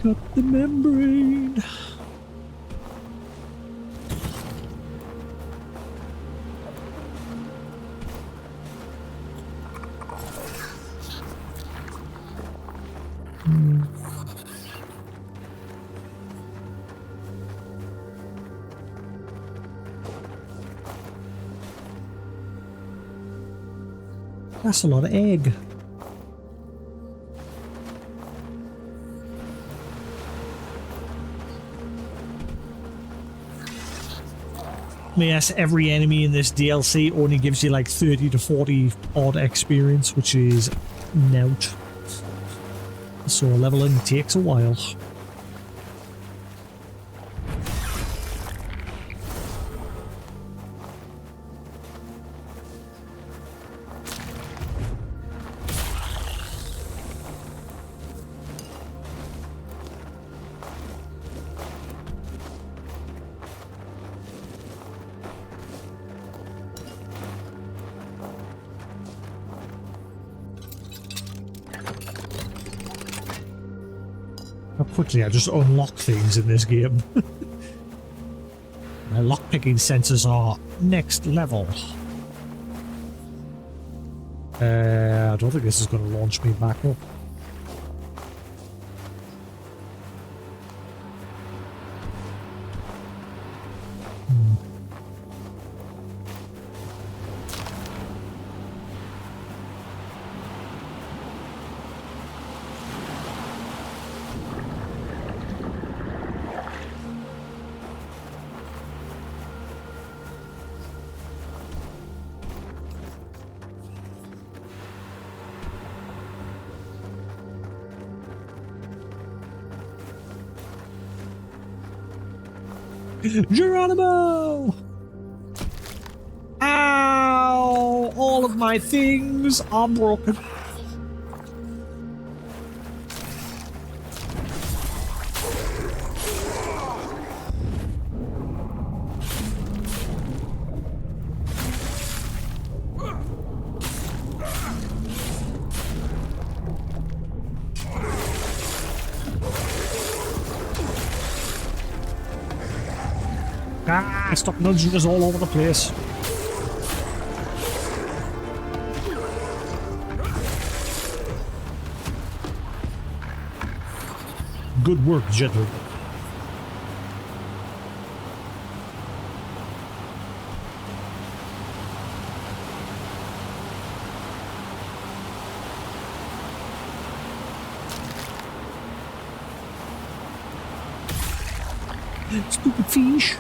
Cut the membrane. That's a lot of egg. Yes, every enemy in this DLC only gives you like 30 to 40 odd experience, which is nout. So leveling takes a while. How quickly I just unlock things in this game. My lockpicking sensors are next level. I don't think this is going to launch me back up. Geronimo! Ow! All of my things are broken. Ah, stop nudging us all over the place. Good work, gentlemen. Stupid fish.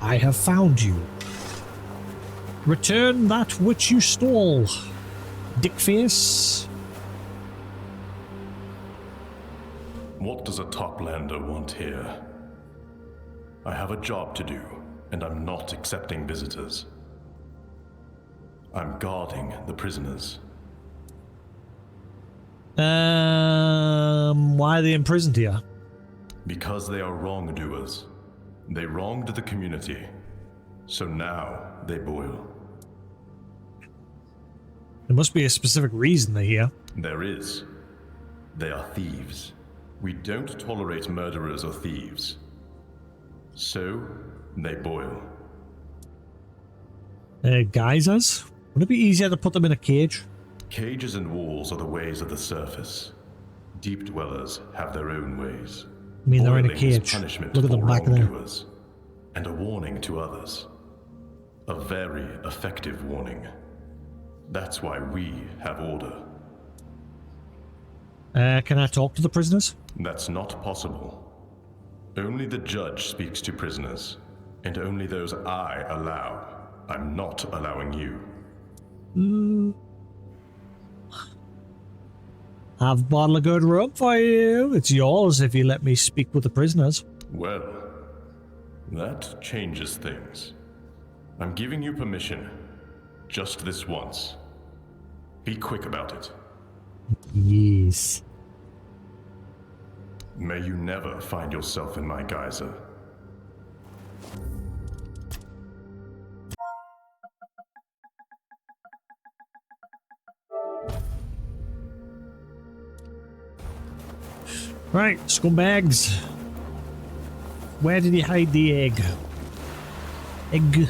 I have found you. Return that which you stole, dickface. What does a toplander want here? I have a job to do, and I'm not accepting visitors. I'm guarding the prisoners. Why are they imprisoned here? Because they are wrongdoers. They wronged the community, so now they boil. There must be a specific reason they're here. There is. They are thieves. We don't tolerate murderers or thieves. So, they boil. Geysers? What Would it be easier to put them in a cage? Cages and walls are the ways of the surface. Deep dwellers have their own ways. I mean, they're in a Boiling is cage. punishment Look at them for back there. wrongdoers, and a warning to others. A very effective warning. That's why we have order. Can I talk to the prisoners? That's not possible. Only the judge speaks to prisoners, and only those I allow. I'm not allowing you. Have a bottle of good rum for you. It's yours if you let me speak with the prisoners. Well, that changes things. I'm giving you permission. Just this once. Be quick about it. Yes. May you never find yourself in my geyser. Right, scumbags. Where did he hide the egg? Egg.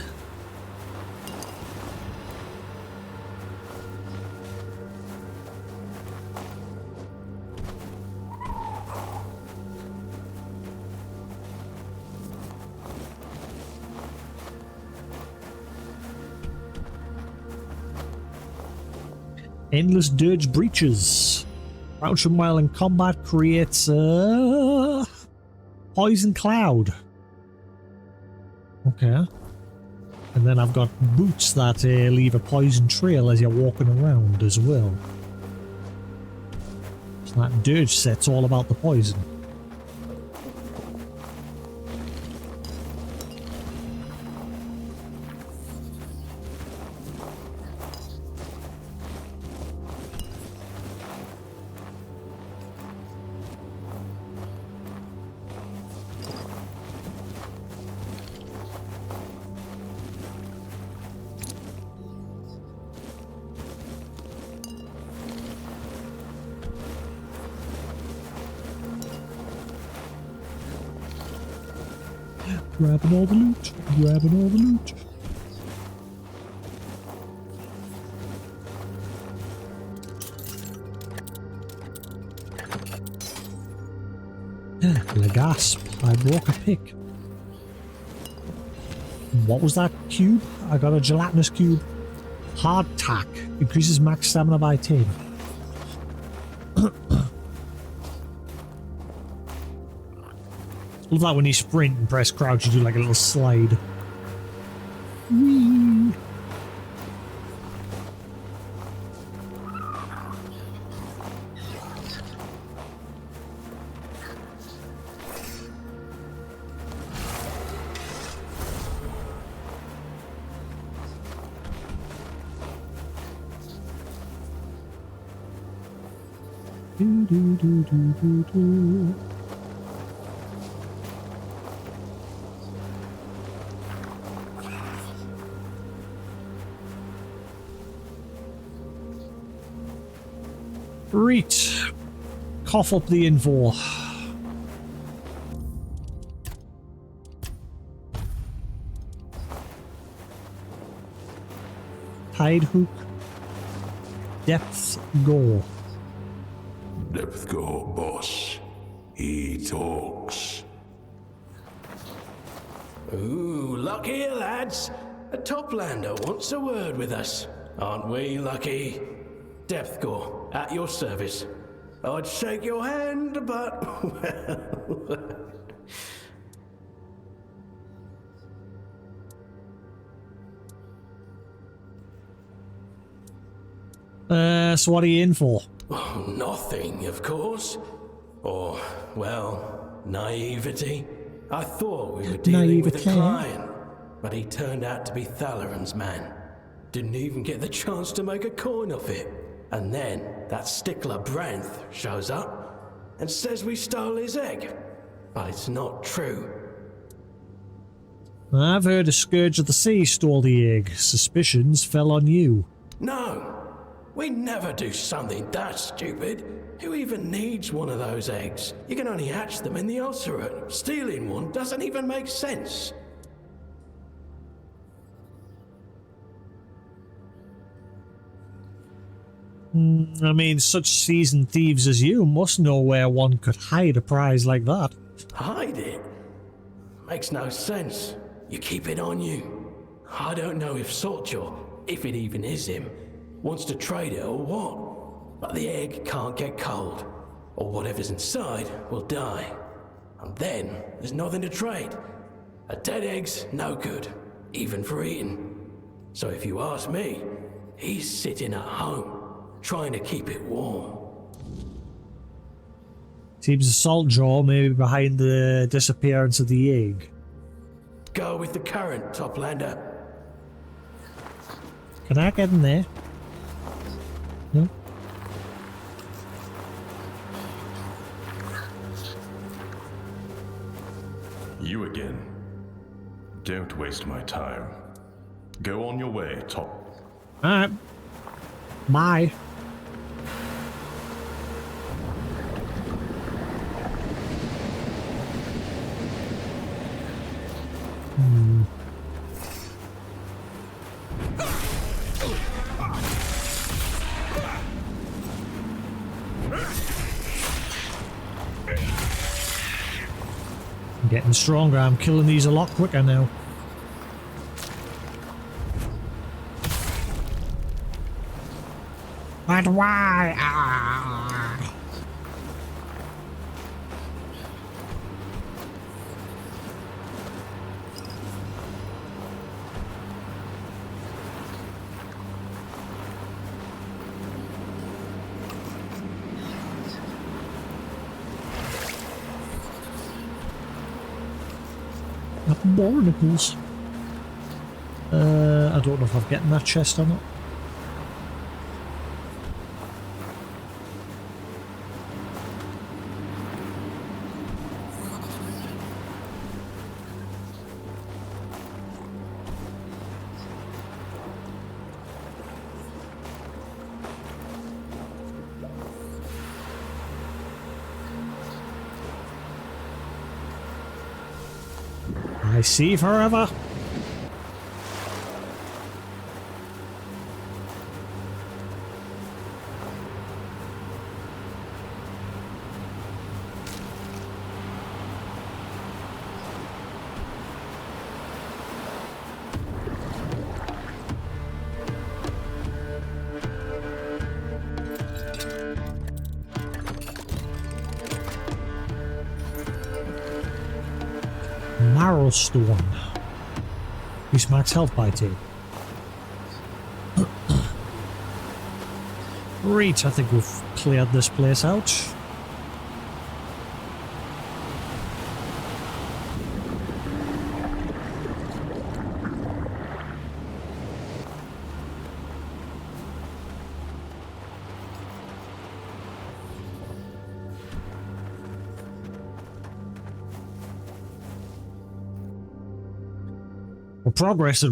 Endless dirge breaches. Crouching while in combat creates a poison cloud. Okay. And then I've got boots that leave a poison trail as you're walking around as well. So that dirge set's all about the poison. Grabbing all the loot, grabbing all the loot. The gasp, I broke a pick. What was that cube? I got a gelatinous cube. Hardtack, increases max stamina by 10. Love that when you sprint and press crouch, you do like a little slide. Whee! Do, do, do, do, do, do. Right. Cough up the info. Tide hook. Depth go. Depth go, boss. He talks. Ooh, look here, lads. A toplander wants a word with us. Aren't we lucky? Depthgore, at your service. I'd shake your hand, but, well... so what are you in for? Nothing, of course. Or, well, naivety. I thought we were dealing with a client, but he turned out to be Thalaran's man. Didn't even get the chance to make a coin of it. And then that stickler Branth shows up and says we stole his egg. But it's not true. I've heard a Scourge of the Sea stole the egg. Suspicions fell on you. No, we never do something that stupid. Who even needs one of those eggs? You can only hatch them in the Ulcerate. Stealing one doesn't even make sense. I mean, such seasoned thieves as you must know where one could hide a prize like that. Hide it? Makes no sense. You keep it on you. I don't know if Soldier, if it even is him, wants to trade it or what. But the egg can't get cold, or whatever's inside will die. And then there's nothing to trade. A dead egg's no good, even for eating. So if you ask me, he's sitting at home, trying to keep it warm. Seems the salt jaw may be behind the disappearance of the egg. Go with the current, Toplander. Can I get in there? No? You again. Don't waste my time. Go on your way, Top. Alright. Bye. I'm getting stronger. I'm killing these a lot quicker now. But why? Ah. Barnacles. I don't know if I've gotten that chest or not. I see forever. Marrowstone. Increase max health by 2. Great, I think we've cleared this place out.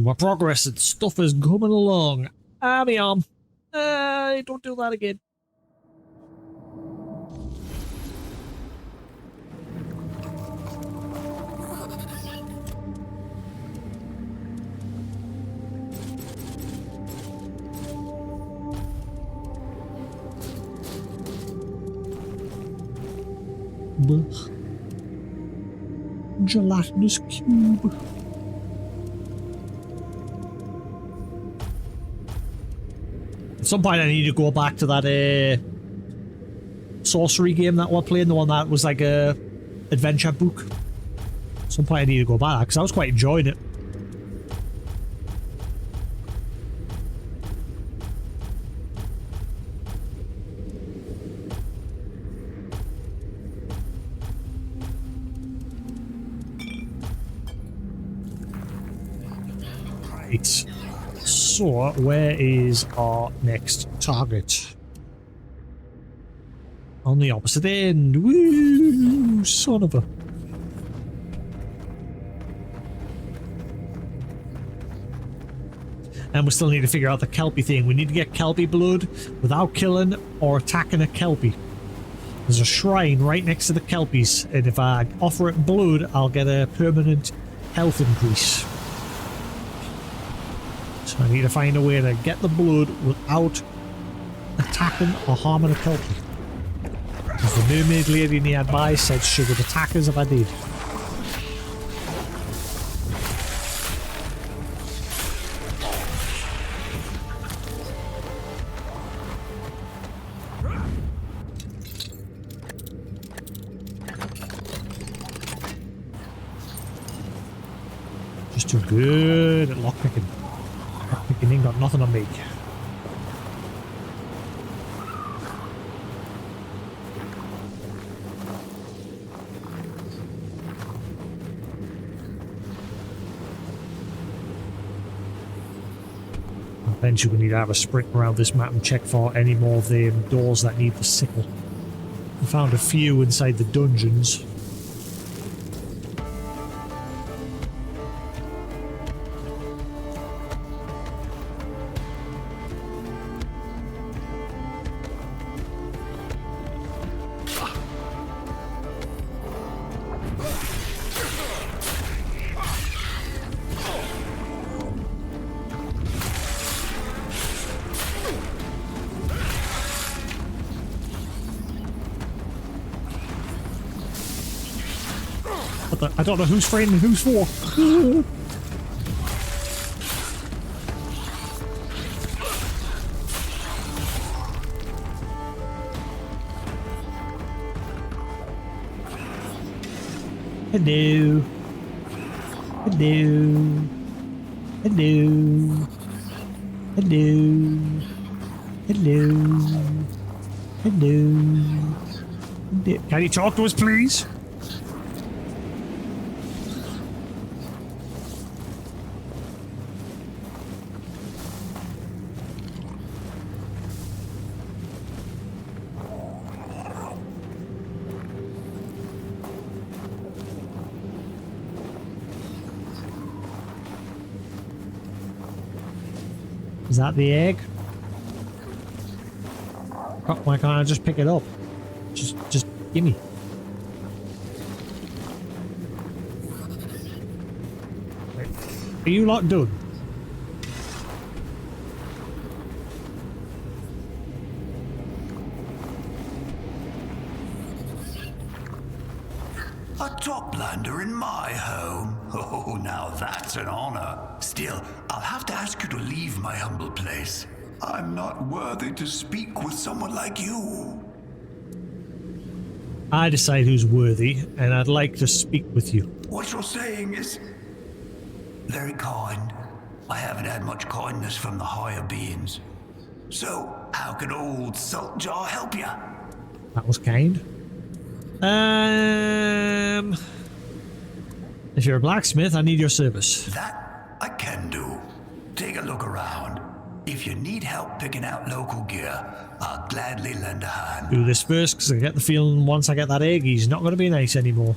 We're progressing, stuff is coming along. Amiam. Don't do that again. Blech. Gelatinous cube. At some point I need to go back to that sorcery game that we're playing, the one that was like a adventure book. At some point I need to go back because I was quite enjoying it. Right. So, where is our next target? On the opposite end. Woo! Son of a... And we still need to figure out the Kelpie thing. We need to get Kelpie blood without killing or attacking a Kelpie. There's a shrine right next to the Kelpies, and if I offer it blood, I'll get a permanent health increase. So I need to find a way to get the blood without attacking or harming a kelpie. As the mermaid lady nearby said she would attack us if I did. Just too good at lockpicking. Lockpicking ain't got nothing on me. Eventually we need to have a sprint around this map and check for any more of the doors that need the sickle. We found a few inside the dungeons. I don't know who's friend and who's for. Hello. Hello. Hello. Hello. Hello. Hello. Can you talk to us, please? Is that the egg? Oh, why can't I just pick it up? Just gimme. Right. Are you lot done? A toplander in my home? Oh, now that's an honor. Still, I'll have to ask you to leave my humble place. I'm not worthy to speak with someone like you. I decide who's worthy, and I'd like to speak with you. What you're saying is very kind. I haven't had much kindness from the higher beings. So, how can old Saltjaw help you? That was kind. If you're a blacksmith, I need your service. That I can do. Take a look around. If you need help picking out local gear, I'll gladly lend a hand. Do this first, because I get the feeling once I get that egg, he's not going to be nice anymore.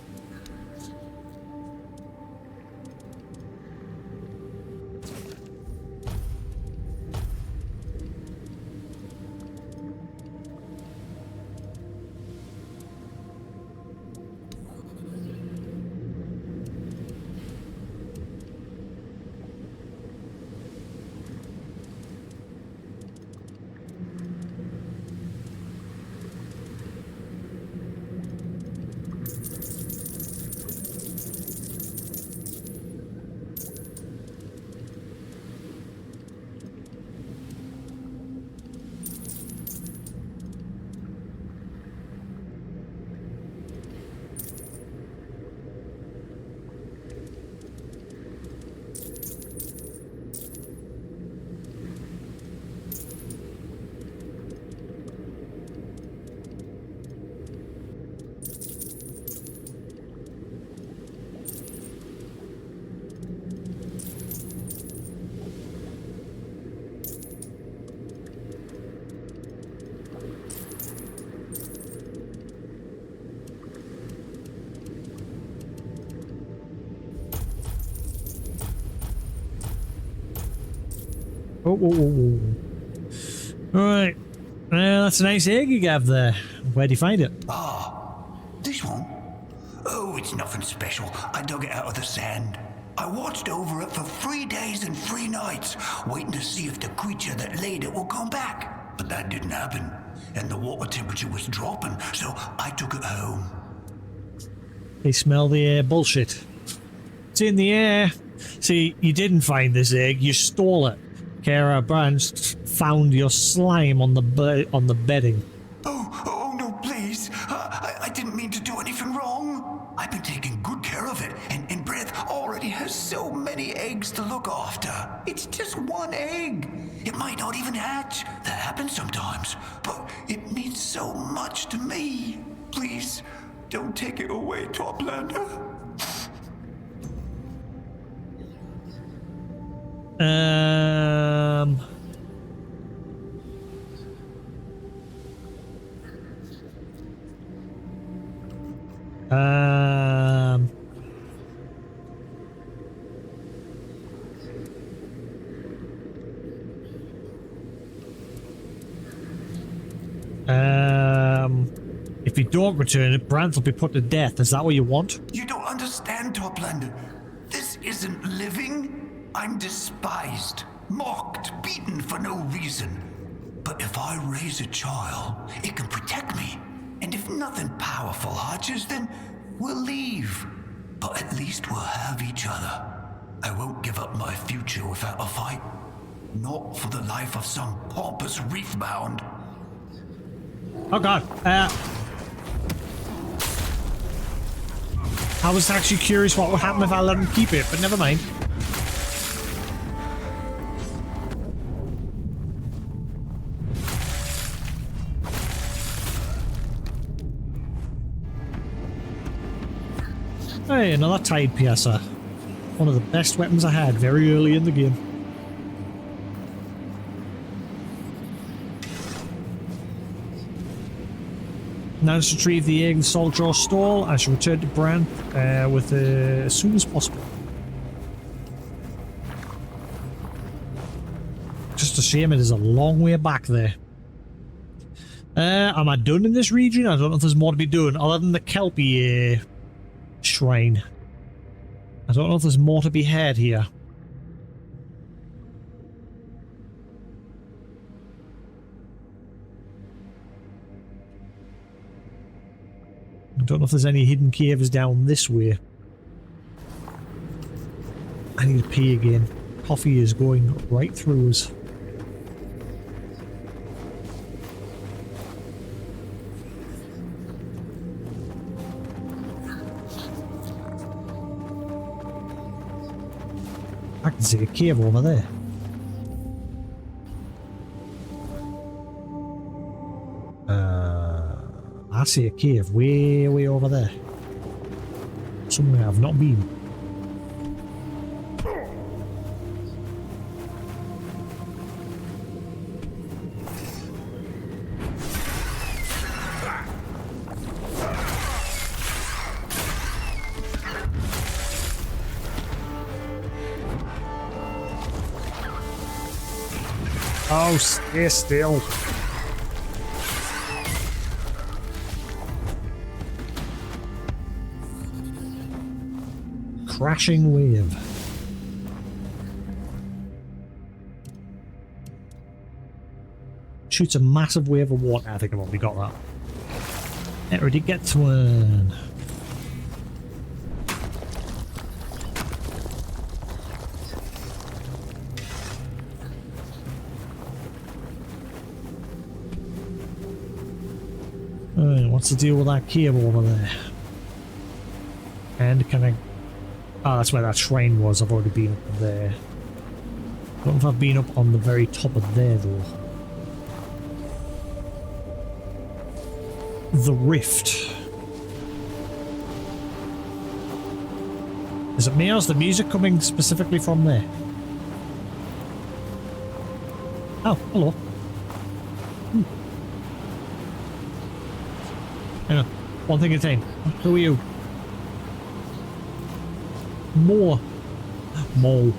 Oh. Alright. That's a nice egg you have there. Where'd you find it? This one? Oh, it's nothing special. I dug it out of the sand. I watched over it for 3 days and 3 nights, waiting to see if the creature that laid it will come back. but that didn't happen. And the water temperature was dropping, so I took it home. They smell the air. Bullshit. It's in the air. See, you didn't find this egg. You stole it. Kara Branch found your slime on the bedding. Oh no, please. I didn't mean to do anything wrong. I've been taking good care of it, and Breath already has so many eggs to look after. It's just one egg. It might not even hatch. That happens sometimes, but it means so much to me. Please, don't take it away, Toplander. If you don't return it, Brandt will be put to death. Is that what you want? You don't understand, Toplander. This isn't living. I'm despised, mocked, beaten for no reason. But if I raise a child, it can protect me. And if nothing powerful hatches, then we'll leave. But at least we'll have each other. I won't give up my future without a fight. Not for the life of some pompous reefbound. Oh god. I was actually curious what would happen if I let him keep it, but never mind. Hey, another Tide Piercer. One of the best weapons I had very early in the game. Now to retrieve the egg the Soldier stole, I shall return to Brandt as soon as possible. Just a shame it is a long way back there. Am I done in this region? I don't know if there's more to be done other than the Kelpie shrine. I don't know if there's more to be had here. I don't know if there's any hidden caves down this way. I need to pee again. Coffee is going right through us. I can see a cave over there. I see a cave way over there. Somewhere I've not been. Oh, stay still. Crashing wave. Shoots a massive wave of water. I think I've already got that. It already gets one. What's the deal with that cave over there? And can I... Oh, that's where that shrine was. I've already been up there. I don't know if I've been up on the very top of there, though. The Rift. Is it me or is the music coming specifically from there? Oh, hello. Hang on. One thing at a time. Who are you? More. Mole.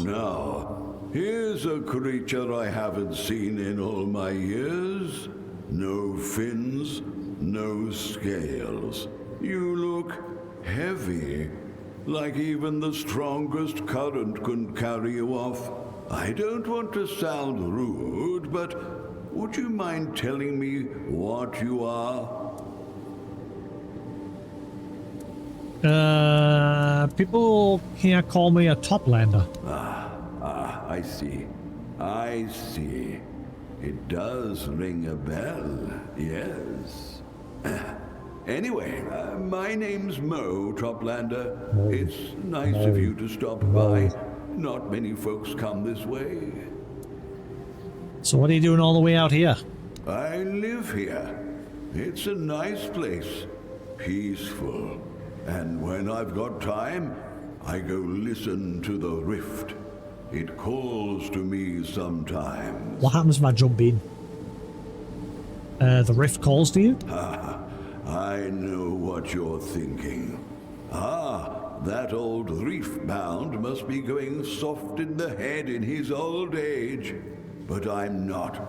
Now, here's a creature I haven't seen in all my years. No fins, no scales. You look heavy, like even the strongest current couldn't carry you off. I don't want to sound rude, but would you mind telling me what you are? People here call me a toplander. I see. I see. It does ring a bell, yes. Anyway, my name's Mo, Toplander. It's nice of you to stop by. Not many folks come this way. So what are you doing all the way out here? I live here. It's a nice place. Peaceful. And when I've got time, I go listen to the rift. It calls to me sometimes. What happens if I jump in? The rift calls to you? I know what you're thinking. That old reef-bound must be going soft in the head in his old age. But I'm not.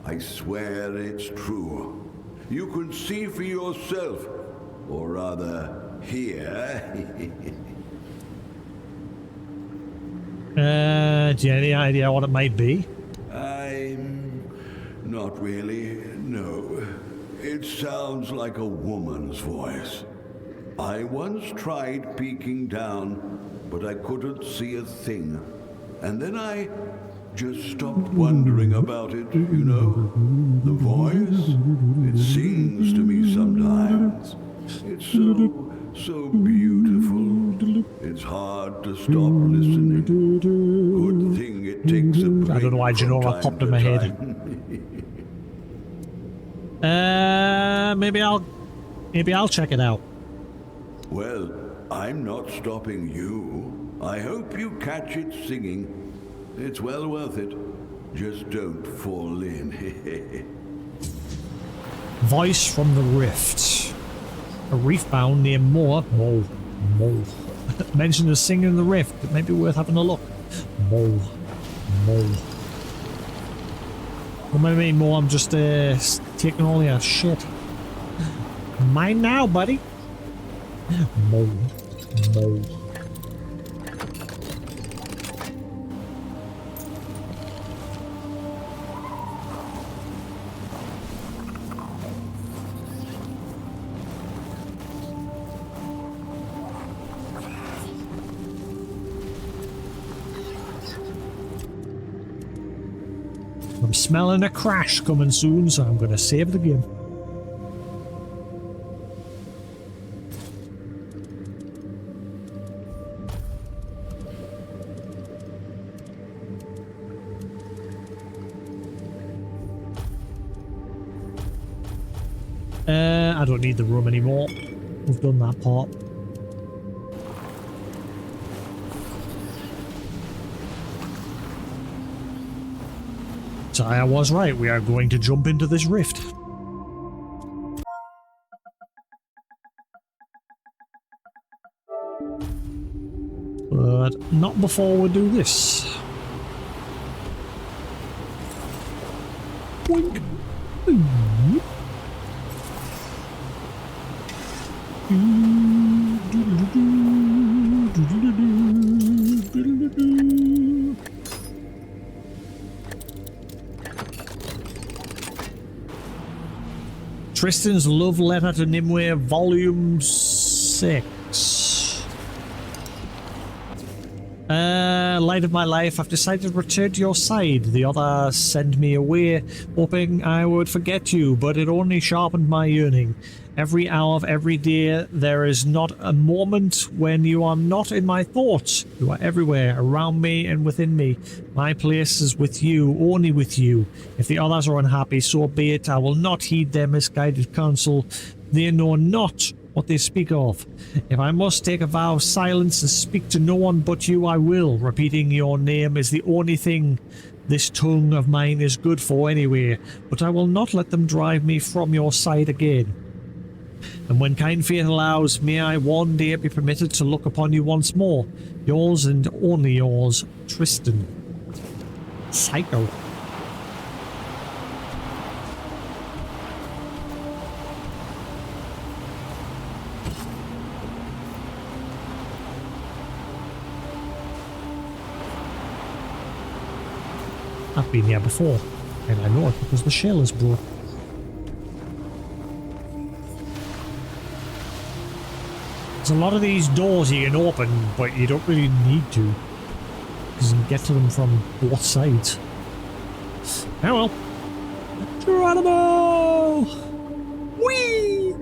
I swear it's true. You can see for yourself. Or rather, hear. Do you have any idea what it might be? I'm not really, no. It sounds like a woman's voice. I once tried peeking down, but I couldn't see a thing. And then I just stopped wondering about it, you know? The voice, it sings to me sometimes. It's so beautiful. It's hard to stop listening. Good thing it takes a break. I don't know why Genova popped in my head. Maybe I'll check it out. Well, I'm not stopping you. I hope you catch it singing. It's well worth it. Just don't fall in. Voice from the rift. A reef-bound near Mo. Mentioned as singing in the rift. It may be worth having a look. Mo. What do you mean, Mo? I'm just taking all your shit. Mine now, buddy. Mo. I'm smelling a crash coming soon, so I'm gonna save the game. I don't need the room anymore. We've done that part. So I was right, we are going to jump into this rift. But not before we do this. Boink. Tristan's Love Letter to Nimue, Volume 6. Light of my life, I've decided to return to your side. The others sent me away, hoping I would forget you, but it only sharpened my yearning. Every hour of every day, there is not a moment when you are not in my thoughts. You are everywhere, around me and within me. My place is with you, only with you. If the others are unhappy, so be it. I will not heed their misguided counsel. They know not what they speak of. If I must take a vow of silence and speak to no one but you, I will. Repeating your name is the only thing this tongue of mine is good for anyway, but I will not let them drive me from your side again. And when kind fate allows, may I one day be permitted to look upon you once more. Yours and only yours, Tristan. Psycho. I've been here before, and I know it because the shell is broke. There's a lot of these doors you can open, but you don't really need to, because you can get to them from both sides. Oh well. Geronimo! Whee!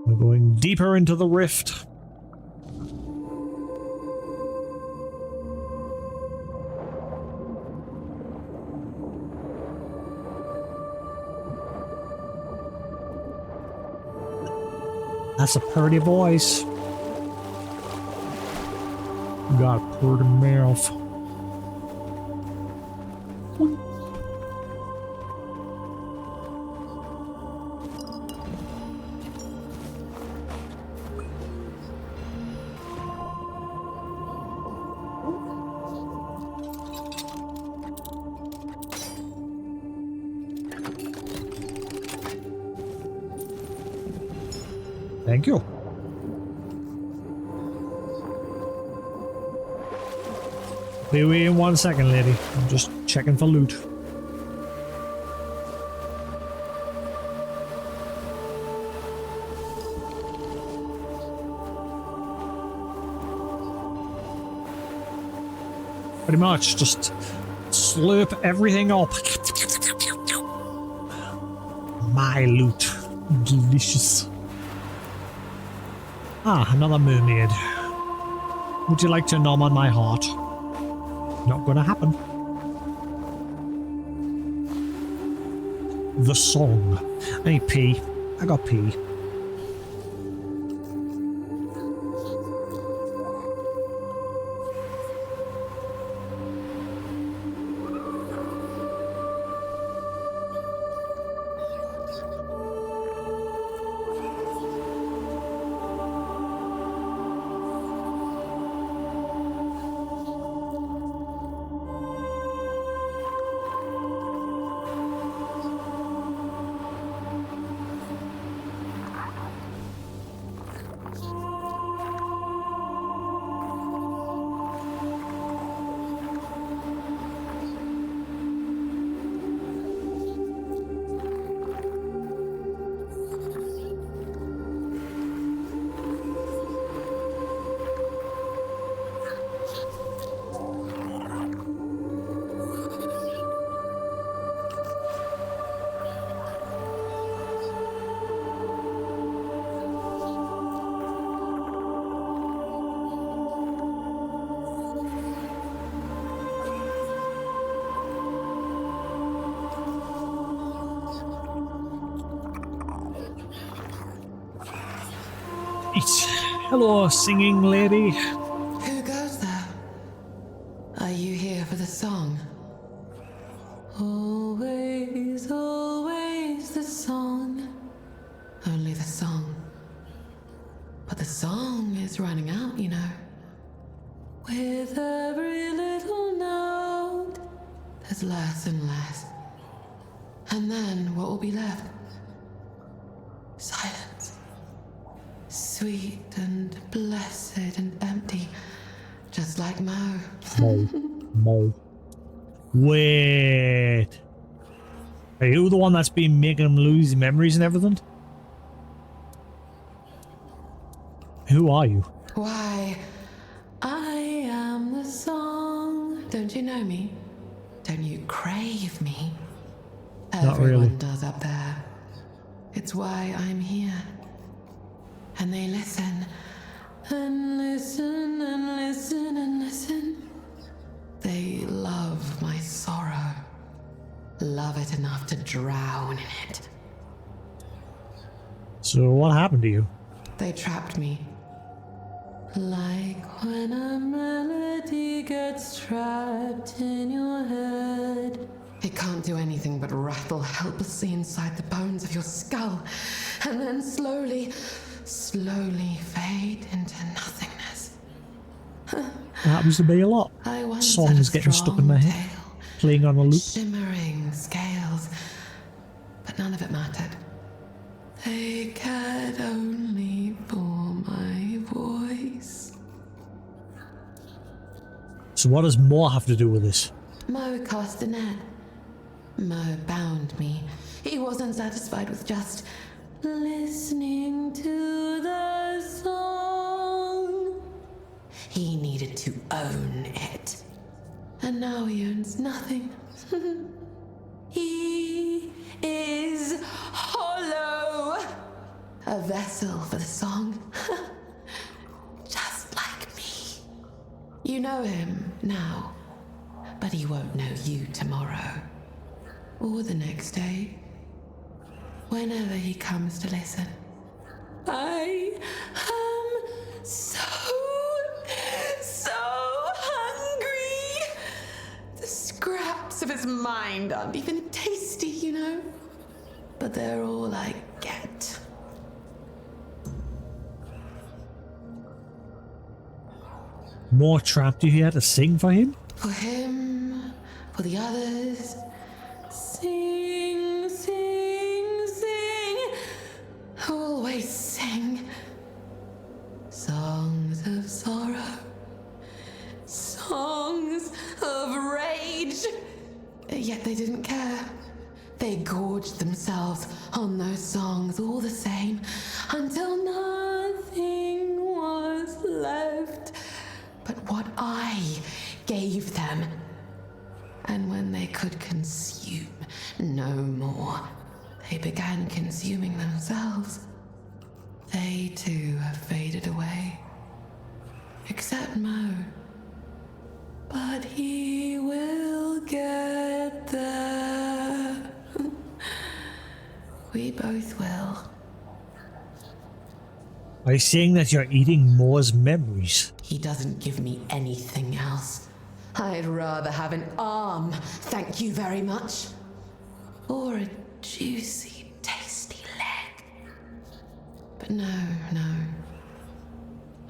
We're going deeper into the rift. That's a pretty voice. Got a pretty mouth. Thank you. Be with you in 1 second, lady. I'm just checking for loot. Pretty much, just slurp everything up. My loot. Delicious. Ah, another mermaid. Would you like to nom on my heart? Not gonna happen. The song. I need pee. I got pee. Hello, singing lady. Who goes there? Are you here for the song? Always, always the song. Only the song. But the song is running out, you know. With every little note, there's less and less. And then what will be left? Silence. Sweet and blessed and empty, just like Mo. Mo. Wait. Are you the one that's been making him lose memories and everything? Who are you? Why, I am the song. Don't you know me? Don't you crave me? Not really. Everyone does up there. It's why I'm here. And they listen, and listen, and listen, and listen. They love my sorrow. Love it enough to drown in it. So what happened to you? They trapped me. Like when a melody gets trapped in your head. It can't do anything but rattle helplessly inside the bones of your skull, and then slowly fade into nothingness. That happens to me a lot. Songs getting stuck in my head, playing on a loop. Shimmering scales, but none of it mattered. They cared only for my voice. So what does more have to do with this? Mo cast a net. Mo bound me. He wasn't satisfied with just listening to the song. He needed to own it. And now he owns nothing. He is hollow. A vessel for the song. Just like me. You know him now, but he won't know you tomorrow. Or the next day. Whenever he comes to listen. I am so hungry. The scraps of his mind aren't even tasty, you know. But they're all I get. More trapped you here to sing for him? For him, for the others. Sing, sing, sing. Always sing. Songs of sorrow. Songs of rage. Yet they didn't care. They gorged themselves on those songs all the same, until nothing was left but what I gave them. And when they could consume no more, they began consuming themselves. They too have faded away. Except Mo. But he will get there. We both will. Are you saying that you're eating Mo's memories? He doesn't give me anything else. I'd rather have an arm, thank you very much. Or a juicy, tasty leg. But no.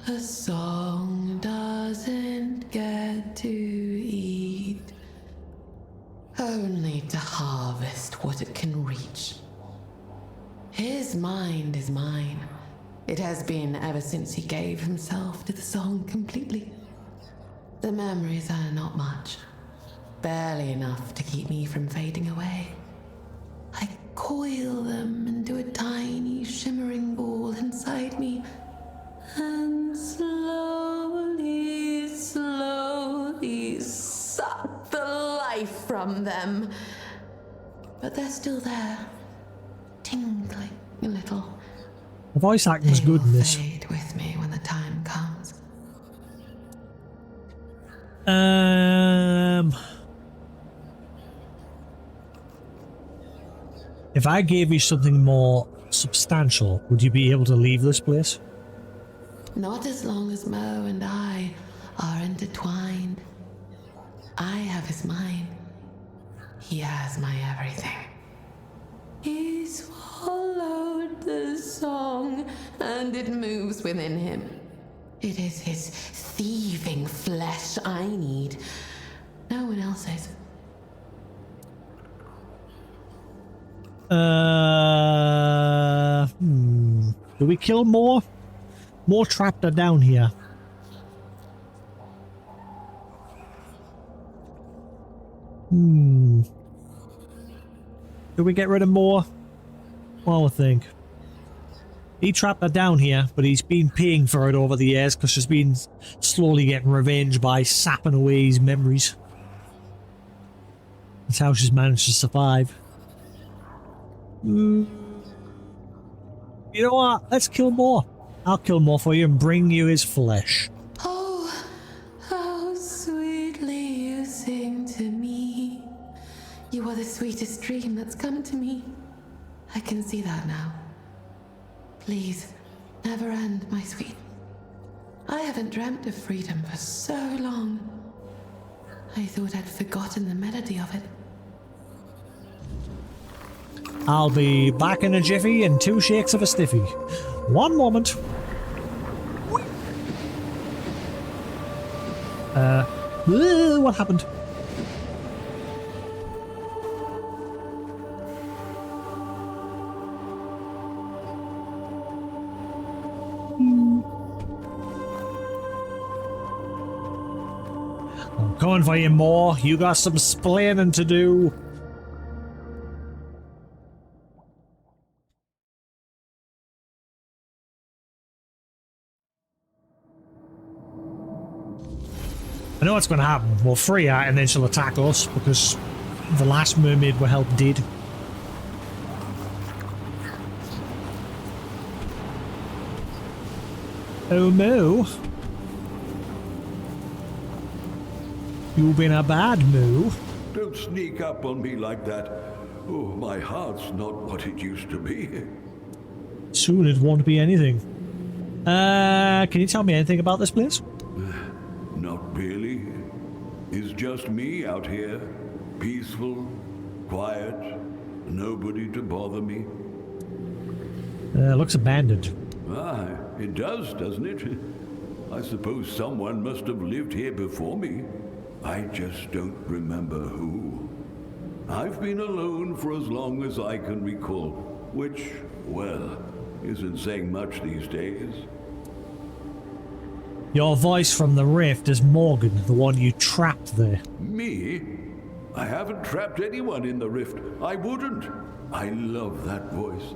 A song doesn't get to eat. Only to harvest what it can reach. His mind is mine. It has been ever since he gave himself to the song completely. The memories are not much. Barely enough to keep me from fading away. I coil them into a tiny shimmering ball inside me. And slowly suck the life from them. But they're still there. Tingling a little. The voice acting's good in this. Fade with me when the time comes. If I gave you something more substantial, would you be able to leave this place? Not as long as Mo and I are intertwined. I have his mind. He has my everything. He swallowed the song, and it moves within him. It is his thieving flesh I need. No one else's. Do we kill more? More trapped are down here. Do we get rid of more? Well, I think. He trapped her down here, but he's been paying for it over the years because she's been slowly getting revenge by sapping away his memories. That's how she's managed to survive. You know what? Let's kill more. I'll kill more for you and bring you his flesh. Oh, how sweetly you sing to me. You are the sweetest dream that's come to me. I can see that now. Please, never end, my sweet. I haven't dreamt of freedom for so long. I thought I'd forgotten the melody of it. I'll be back in a jiffy and 2 shakes of a stiffy. One moment. What happened? coming for you, more. You got some splaining to do. I know what's going to happen. We'll free her and then she'll attack us because the last mermaid we helped did. Oh no. You've been a bad moo. Don't sneak up on me like that. Oh, my heart's not what it used to be. Soon it won't be anything. Can you tell me anything about this place? Not really. It's just me out here. Peaceful, quiet, nobody to bother me. Looks abandoned. Ah, it does, doesn't it? I suppose someone must have lived here before me. I just don't remember who. I've been alone for as long as I can recall, which, well, isn't saying much these days. Your voice from the rift is Morgan, the one you trapped there. Me? I haven't trapped anyone in the rift. I wouldn't. I love that voice.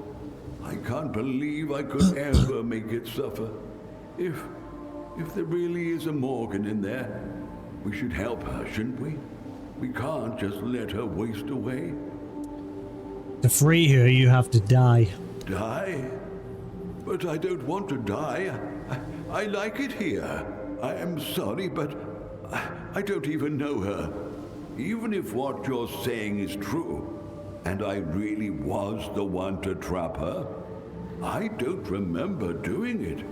I can't believe I could ever make it suffer. If there really is a Morgan in there, we should help her, shouldn't we? We can't just let her waste away. To free her, you have to die. Die? But I don't want to die. I like it here. I am sorry, but I don't even know her. Even if what you're saying is true, and I really was the one to trap her, I don't remember doing it.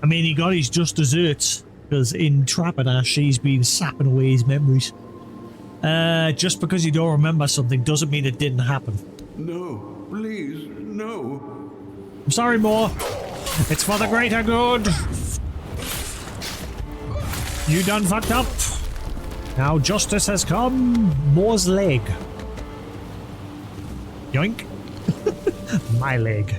I mean, he got his just desserts, because in trapping her, she's been sapping away his memories. Just because you don't remember something doesn't mean it didn't happen. No, please, no. I'm sorry, Moore. It's for the greater good. You done fucked up. Now justice has come. Moore's leg. Yoink. My leg.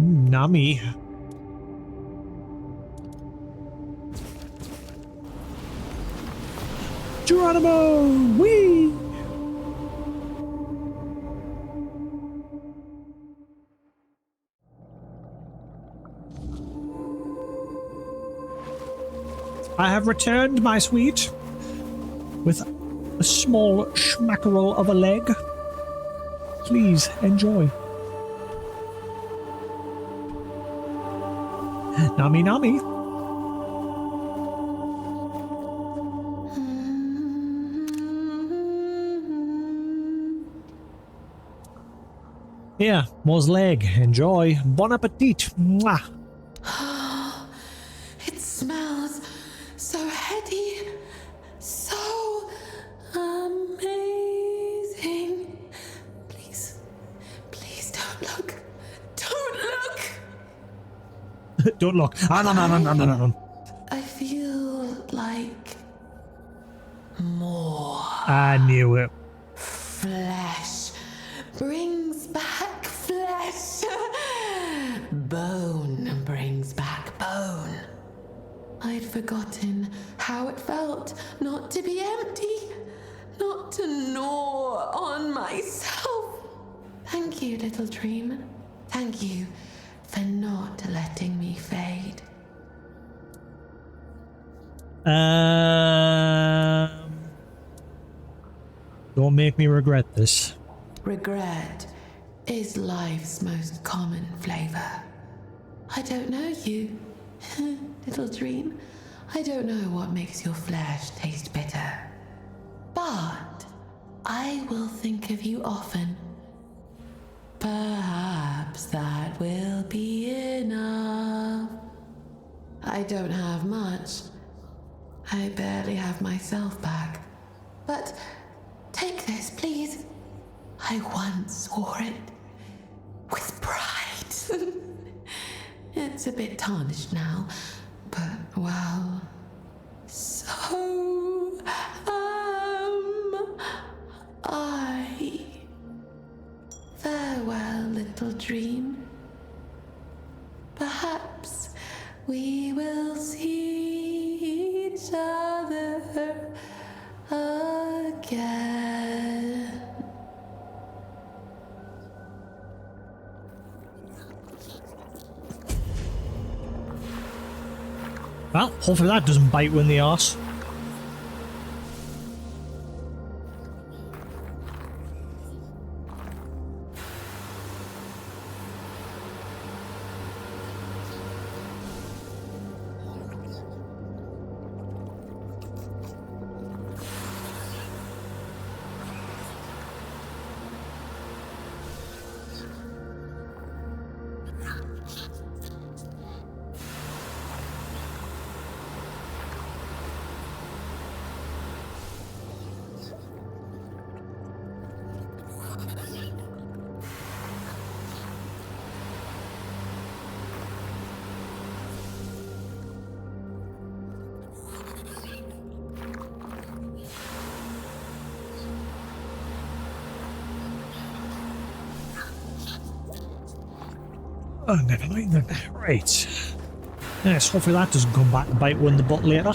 Nami. Geronimo! Whee! I have returned, my sweet, with a small schmackerel of a leg. Please enjoy. Nami Nami. Here, Moore's leg. Enjoy. Bon appetit. Mwah. It smells so heady, so amazing. Please, please don't look. Don't look. Don't look. Ah, no. I feel like more. I knew it. Flesh brings back flesh. Bone brings back bone. I'd forgotten how it felt not to be empty, not to gnaw on myself. Thank you, little dream. Thank you for not letting me fade. Don't make me regret this. Regret is life's most common flavor. I don't know you, little dream. I don't know what makes your flesh taste bitter. But I will think of you often. Perhaps that will be enough. I don't have much. I barely have myself back. But take this, please. I once wore it with pride. It's a bit tarnished now, but well, so little dream? Perhaps we will see each other again. Well, hopefully that doesn't bite you in the arse. Oh, never mind then. Right. Yes, hopefully that doesn't come back and bite you in the butt later.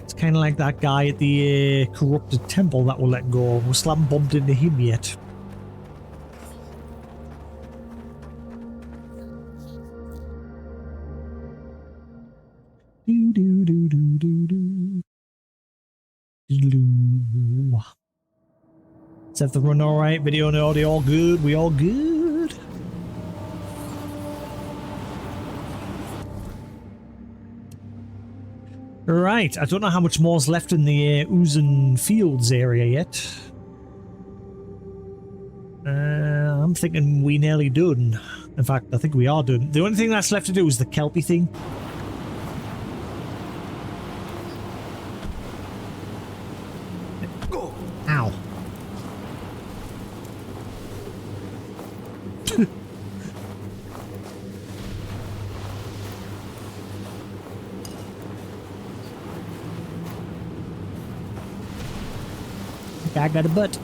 It's kind of like that guy at the corrupted temple that we'll let go. We still haven't bumped into him yet. Do do do do do do. Is everything running alright? Video and audio all good? We all good? Right, I don't know how much more's left in the Oozen Fields area yet. I'm thinking we nearly done. In fact, I think we are done. The only thing that's left to do is the Kelpie thing. Ow. I got a butt.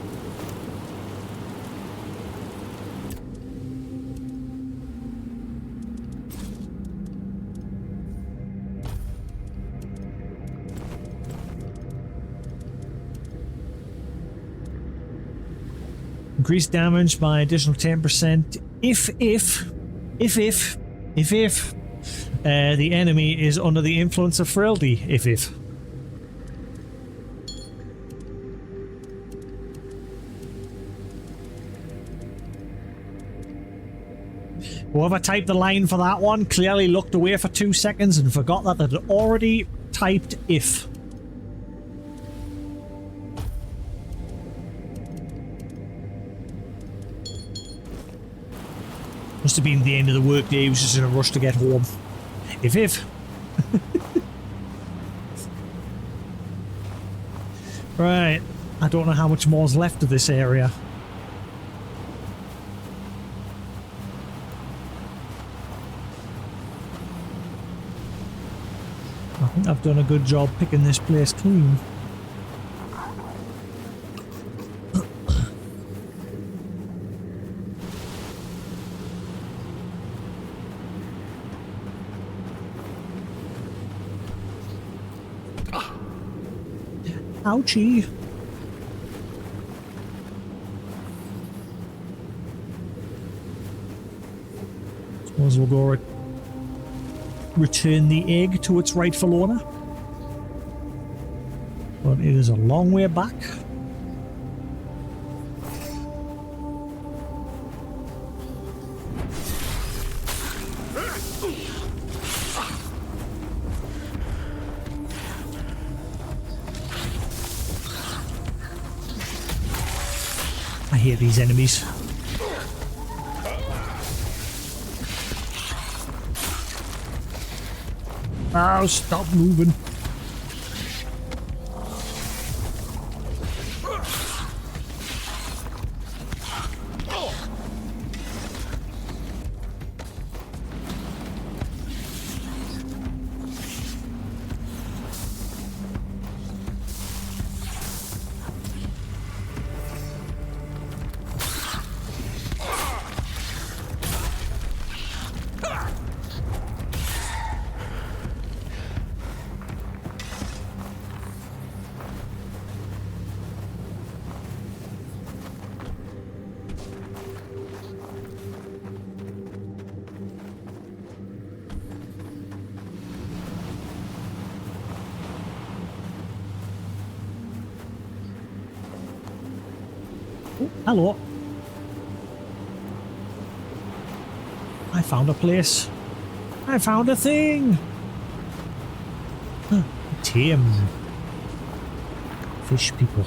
Increase damage by additional 10% if the enemy is under the influence of frailty. If. Whoever typed the line for that one clearly looked away for 2 seconds and forgot that they'd already typed if. Must have been the end of the workday, he was just in a rush to get home. If. Right, I don't know how much more's left of this area. I think I've done a good job picking this place clean. Ouchie. Suppose we'll go return the egg to its rightful owner. But it is a long way back. I hate these enemies. Oh, stop moving. Oh, hello. I found a place. I found a thing. Huh. Tame fish people.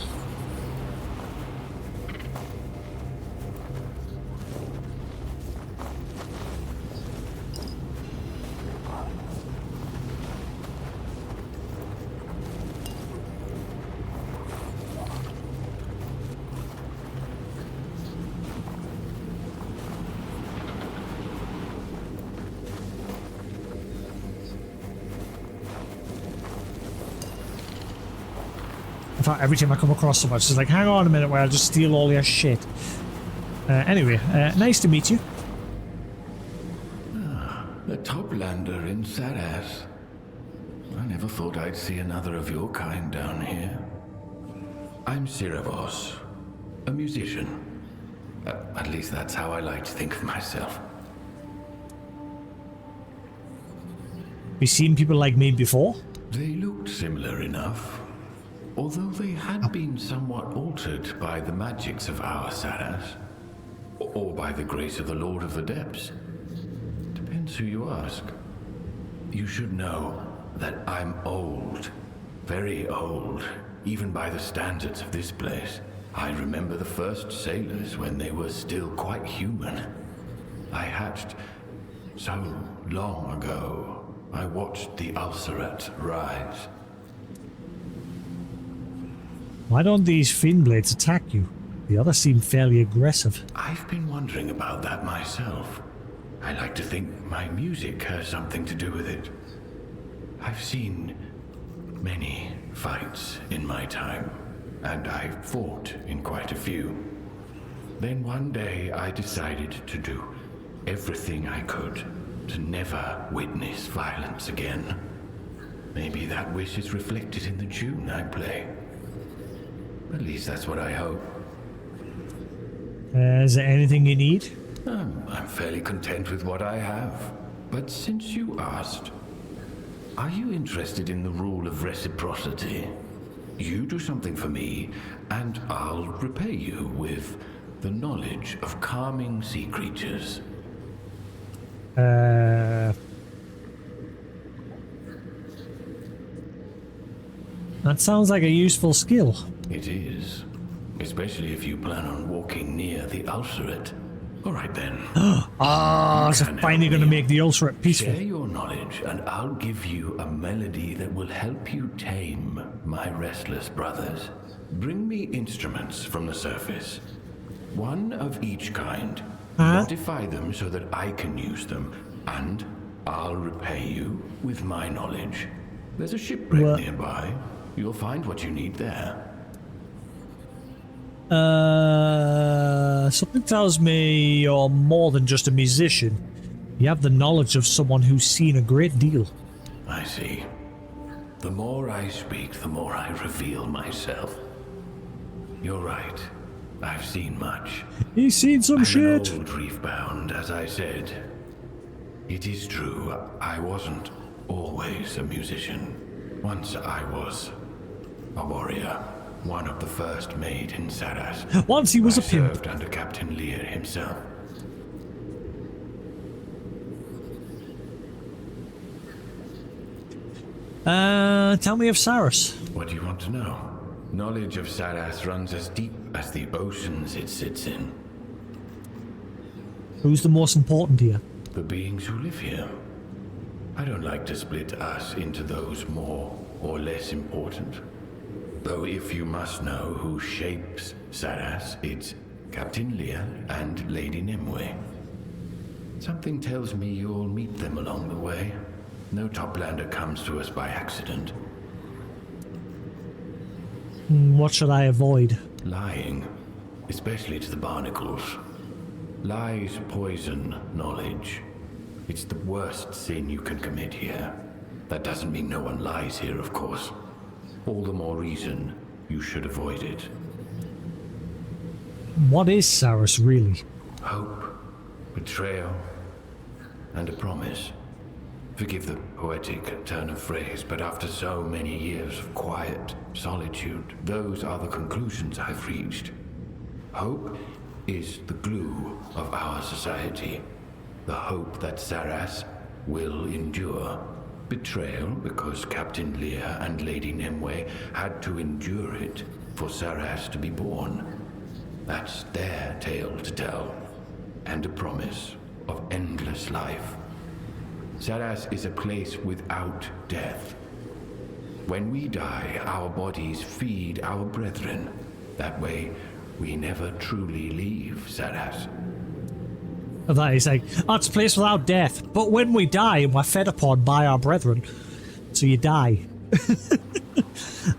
In fact, every time I come across someone, it's just like, hang on a minute while I just steal all your shit. Anyway, nice to meet you. A toplander in Saras. I never thought I'd see another of your kind down here. I'm Siravos, a musician. At least that's how I like to think of myself. You seen people like me before? They looked similar enough. Although they had been somewhat altered by the magics of our Saras, or by the grace of the Lord of the Depths. Depends who you ask. You should know that I'm old, very old, even by the standards of this place. I remember the first sailors when they were still quite human. I hatched so long ago. I watched the Ulcerat rise. Why don't these fin blades attack you? The others seem fairly aggressive. I've been wondering about that myself. I like to think my music has something to do with it. I've seen many fights in my time, and I've fought in quite a few. Then one day I decided to do everything I could to never witness violence again. Maybe that wish is reflected in the tune I play. At least that's what I hope. Is there anything you need? I'm fairly content with what I have. But since you asked, are you interested in the rule of reciprocity? You do something for me, and I'll repay you with the knowledge of calming sea creatures. That sounds like a useful skill. It is. Especially if you plan on walking near the Ulcerat. Alright then. So finally going to make the Ulcerat peaceful. Share your knowledge and I'll give you a melody that will help you tame my restless brothers. Bring me instruments from the surface. One of each kind. Modify them so that I can use them. And I'll repay you with my knowledge. There's a shipwreck nearby. You'll find what you need there. Something tells me you're more than just a musician. You have the knowledge of someone who's seen a great deal. I see. The more I speak, the more I reveal myself. You're right. I've seen much. He's seen some shit. I'm an old reef-bound, as I said. It is true, I wasn't always a musician. Once I was a warrior. One of the first made in Saras. Once he was a pimp. Served under Captain Lear himself. Tell me of Saras. What do you want to know? Knowledge of Saras runs as deep as the oceans it sits in. Who's the most important here? The beings who live here. I don't like to split us into those more or less important. Though if you must know who shapes Saras, it's Captain Lear and Lady Nimue. Something tells me you'll meet them along the way. No toplander comes to us by accident. What should I avoid? Lying, especially to the barnacles. Lies poison knowledge. It's the worst sin you can commit here. That doesn't mean no one lies here, of course. All the more reason you should avoid it. What is Saras really? Hope, betrayal, and a promise. Forgive the poetic turn of phrase, but after so many years of quiet solitude, those are the conclusions I've reached. Hope is the glue of our society. The hope that Saras will endure. Betrayal because Captain Lear and Lady Nimue had to endure it for Saras to be born. That's their tale to tell, and a promise of endless life. Saras is a place without death. When we die, our bodies feed our brethren. That way, we never truly leave Saras. That is like, that's a place without death. But when we die, we're fed upon by our brethren. So you die.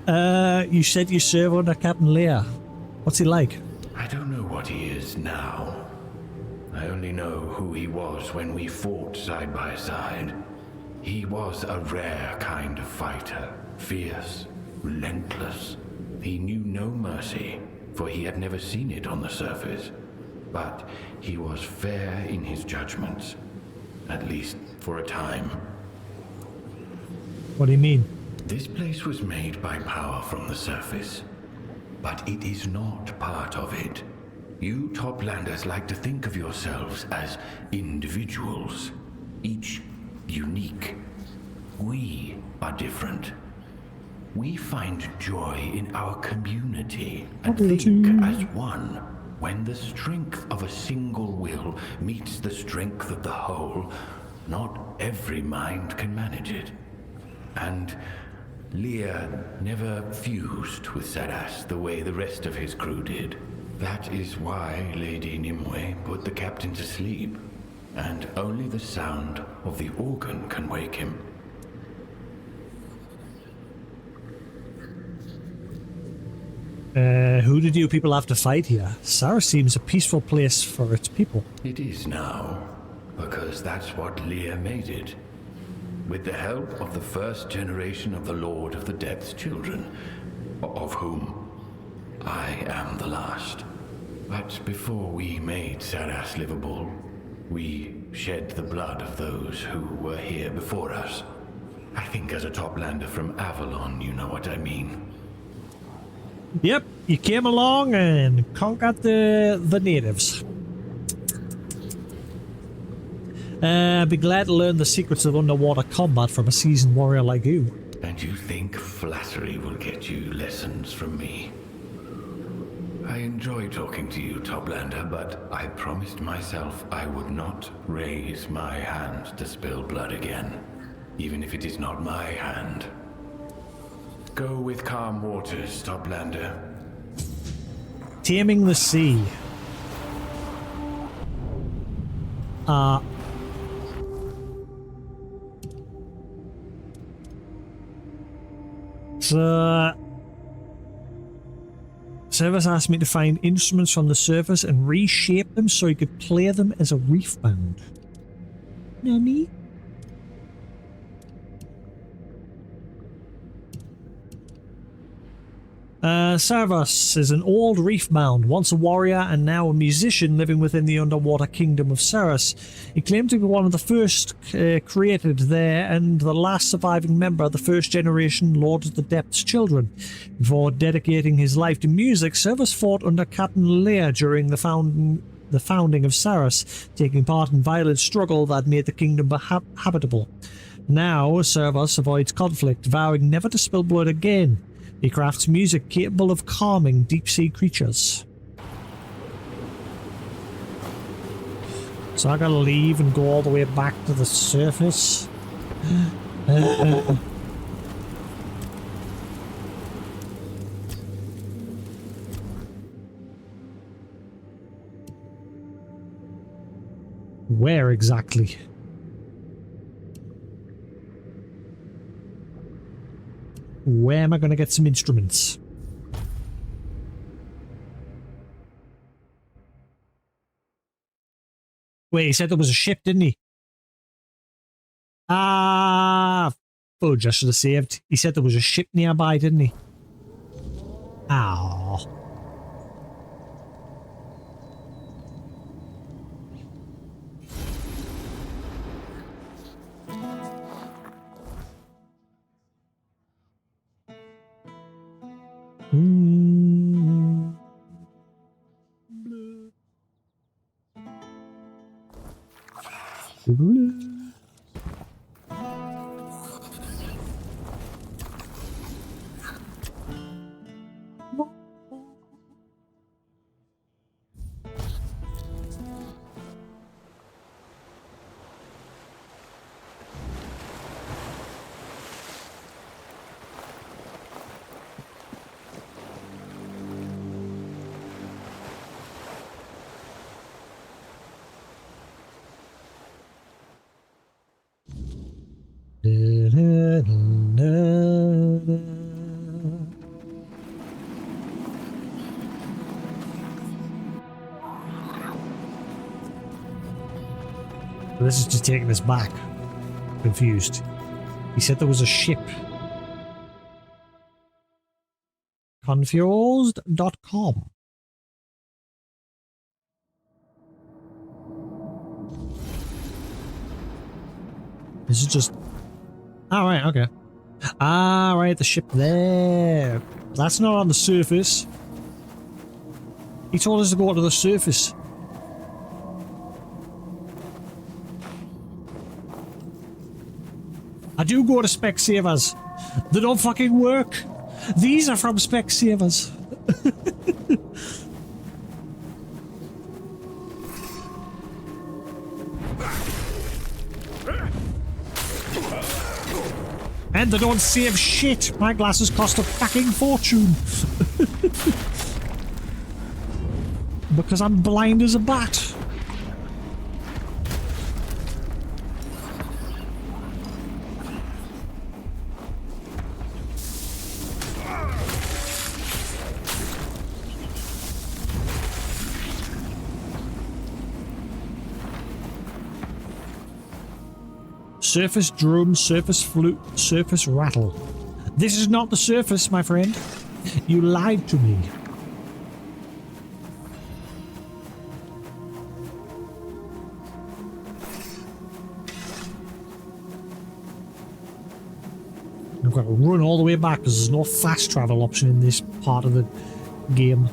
You said you serve under Captain Lear. What's he like? I don't know what he is now. I only know who he was when we fought side by side. He was a rare kind of fighter. Fierce, relentless. He knew no mercy, for he had never seen it on the surface. But he was fair in his judgments, at least for a time. What do you mean? This place was made by power from the surface, but it is not part of it. You Toplanders like to think of yourselves as individuals, each unique. We are different. We find joy in our community and think as one. When the strength of a single will meets the strength of the whole, not every mind can manage it. And Lear never fused with Saras the way the rest of his crew did. That is why Lady Nimue put the captain to sleep, and only the sound of the organ can wake him. Who did you people have to fight here? Saras seems a peaceful place for its people. It is now, because that's what Lear made it. With the help of the first generation of the Lord of the Depths children, of whom I am the last. But before we made Saras livable, we shed the blood of those who were here before us. I think as a Toplander from Avalon, you know what I mean. Yep, you came along and conquered the natives. I'd be glad to learn the secrets of underwater combat from a seasoned warrior like you. And you think flattery will get you lessons from me? I enjoy talking to you, Toplander, but I promised myself I would not raise my hand to spill blood again, even if it is not my hand. Go with calm waters, Toplander. Taming the sea. Service asked me to find instruments from the surface and reshape them so he could play them as a reef band. Nani? Sarvas is an old reef mound, once a warrior and now a musician living within the underwater kingdom of Saras. He claimed to be one of the first created there and the last surviving member of the first generation Lord of the Depths children. Before dedicating his life to music, Sarvas fought under Captain Lear during the founding of Saras, taking part in violent struggle that made the kingdom habitable. Now, Sarvas avoids conflict, vowing never to spill blood again. He crafts music capable of calming deep-sea creatures. So I gotta leave and go all the way back to the surface. Where exactly? Where am I going to get some instruments? Wait, he said there was a ship, didn't he? Ah, fudge, I should have saved. He said there was a ship nearby, didn't he? Ow. This is just taking us back. Confused. He said there was a ship. Confused.com. This is just... Alright, okay. Alright, the ship there. That's not on the surface. He told us to go to the surface. I do go to Specsavers. They don't fucking work. These are from Specsavers. And they don't save shit. My glasses cost a fucking fortune. Because I'm blind as a bat. Surface drum, surface flute, surface rattle. This is not the surface, my friend. You lied to me. I've got to run all the way back because there's no fast travel option in this part of the game.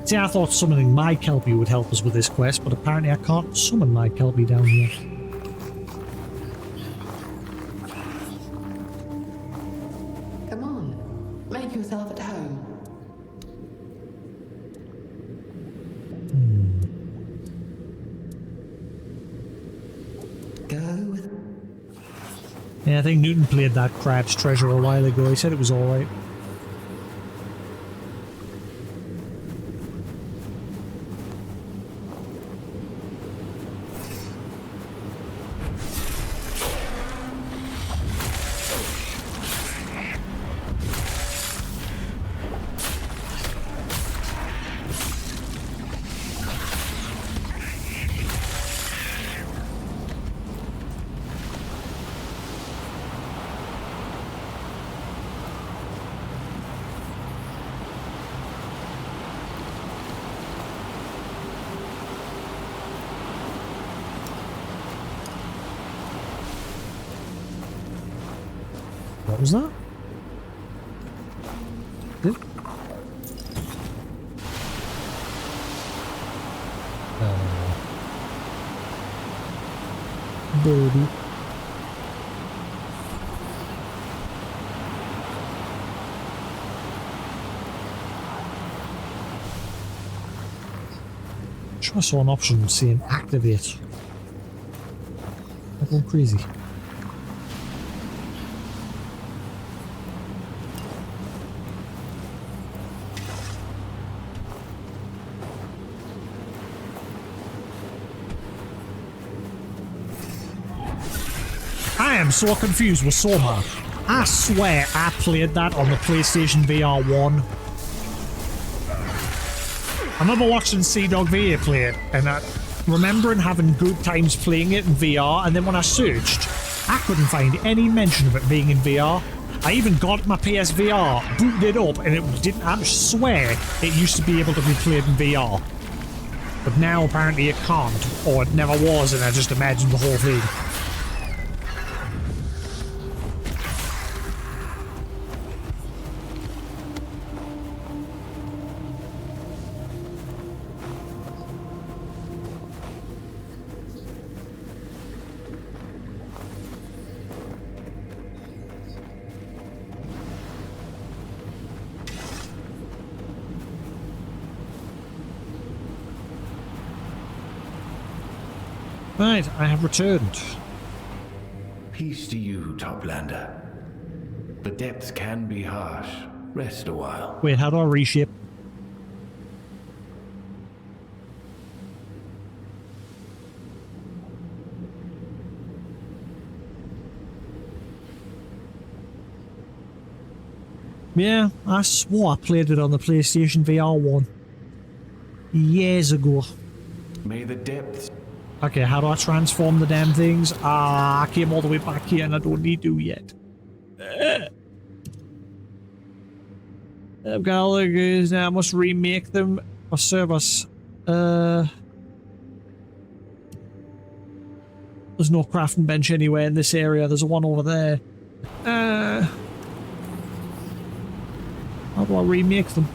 See, I thought summoning my Kelpie would help us with this quest, but apparently I can't summon my Kelpie down here. Come on, make yourself at home. Go with... Yeah, I think Newton played that Crab's Treasure a while ago. He said it was alright. What was that? Birdie. I saw an option saying activate. I'm going crazy. I am so confused with Soma. I swear I played that on the PlayStation VR 1. I remember watching CDogVA play it, and remembering having good times playing it in VR, and then when I searched, I couldn't find any mention of it being in VR. I even got my PSVR, booted it up, and it didn't. I swear it used to be able to be played in VR. But now apparently it can't, or it never was, and I just imagined the whole thing. Right, I have returned. Peace to you, Toplander. The depths can be harsh. Rest a while. Wait, how do I reshape? Yeah, I swore I played it on the PlayStation VR 1. Years ago. May the depths... Okay, how do I transform the damn things? Ah, I came all the way back here and I don't need to yet. I've got all the guys now. I must remake them for service. There's no crafting bench anywhere in this area. There's one over there. How do I remake them?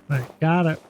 Right, got it.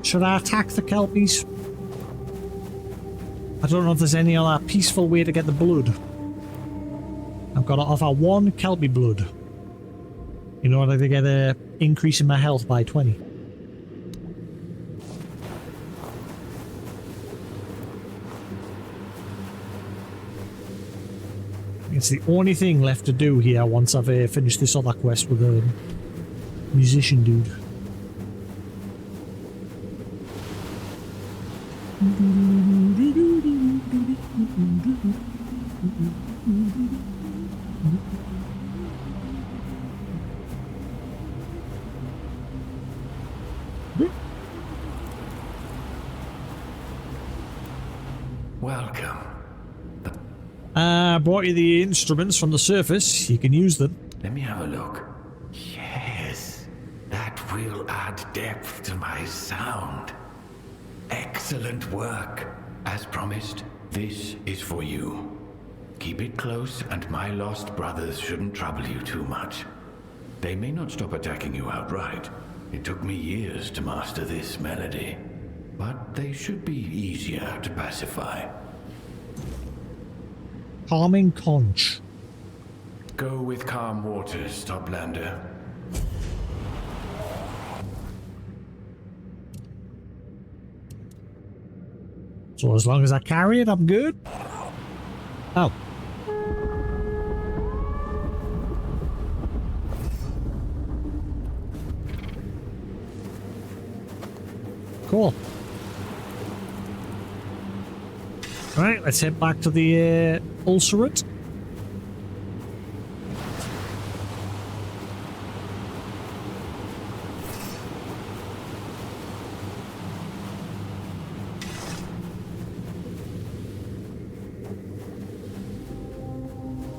Should I attack the Kelpies? I don't know if there's any other peaceful way to get the blood. I've got to offer 1 Kelpie blood in order to get an increase in my health by 20. It's the only thing left to do here once I've finished this other quest with the musician dude. Welcome. I brought you the instruments from the surface. You can use them. Let me have a look. Yes, that will add depth to my sound. Excellent work. As promised, this is for you. Keep it close, and my lost brothers shouldn't trouble you too much. They may not stop attacking you outright. It took me years to master this melody, but they should be easier to pacify. Calming conch. Go with calm waters, Toplander. So as long as I carry it, I'm good. Oh. Cool. Right, let's head back to the ulcerate.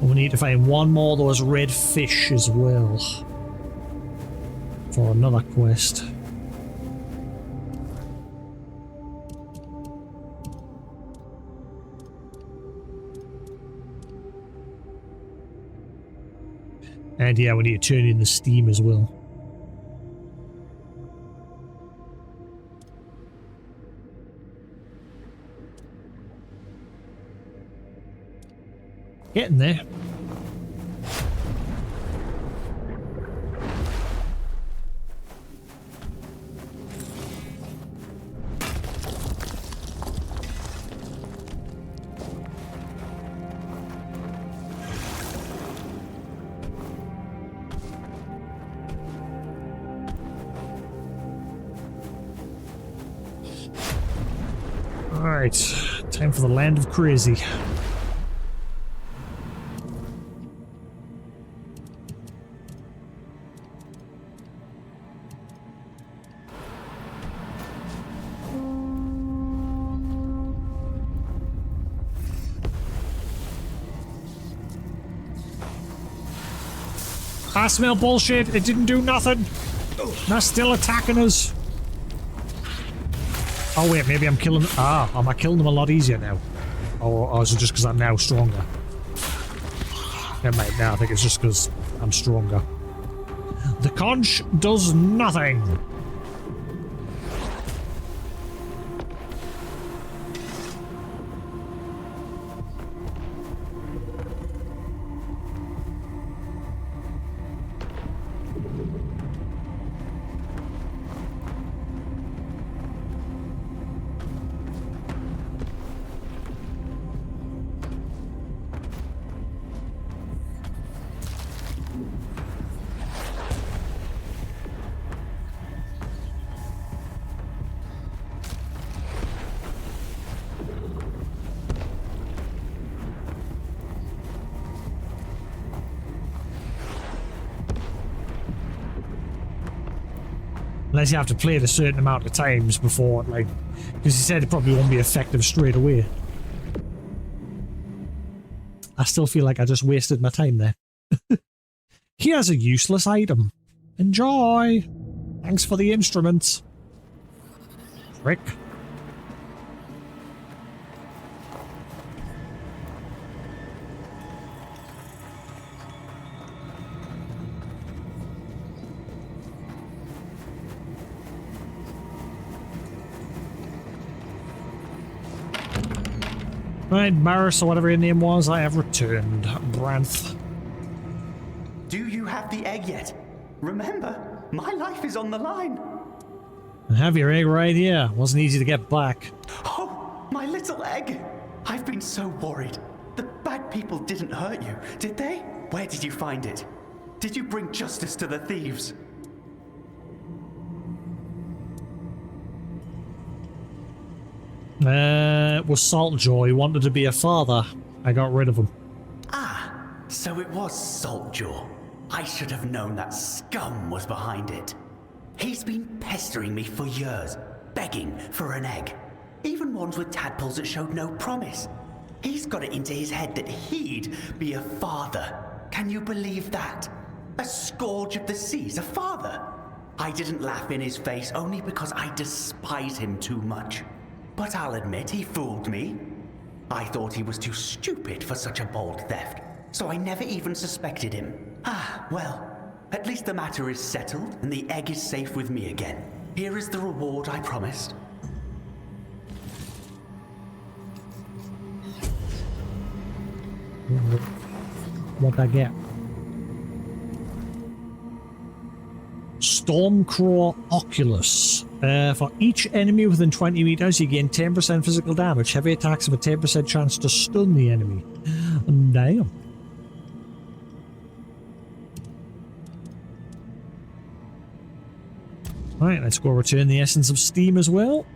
We need to find one more of those red fish as well for another quest. And yeah, we need to turn in the steam as well. Getting there. Alright, time for the land of crazy. I smell bullshit, it didn't do nothing. They're still attacking us. Oh wait, maybe I'm killing... Ah, am I killing them a lot easier now? Or is it just because I'm now stronger? Never mind, now I think it's just because I'm stronger. The conch does nothing! Unless you have to play it a certain amount of times before, like, because he said it probably won't be effective straight away. I still feel like I just wasted my time there. Here's a useless item. Enjoy! Thanks for the instruments. Frick. Right, Maris, or whatever your name was, I have returned. Branth. Do you have the egg yet? Remember, my life is on the line. I have your egg right here. Wasn't easy to get back. Oh, my little egg! I've been so worried. The bad people didn't hurt you, did they? Where did you find it? Did you bring justice to the thieves? It was Saltjaw. He wanted to be a father. I got rid of him. Ah, so it was Saltjaw. I should have known that scum was behind it. He's been pestering me for years, begging for an egg. Even ones with tadpoles that showed no promise. He's got it into his head that he'd be a father. Can you believe that? A scourge of the seas, a father. I didn't laugh in his face only because I despise him too much. But I'll admit he fooled me. I thought he was too stupid for such a bold theft, so I never even suspected him. Ah, well, at least the matter is settled and the egg is safe with me again. Here is the reward I promised. What'd I get? Stormcrow Oculus. For each enemy within 20 meters, you gain 10% physical damage. Heavy attacks have a 10% chance to stun the enemy. Damn. Right, let's go return the Essence of Steam as well.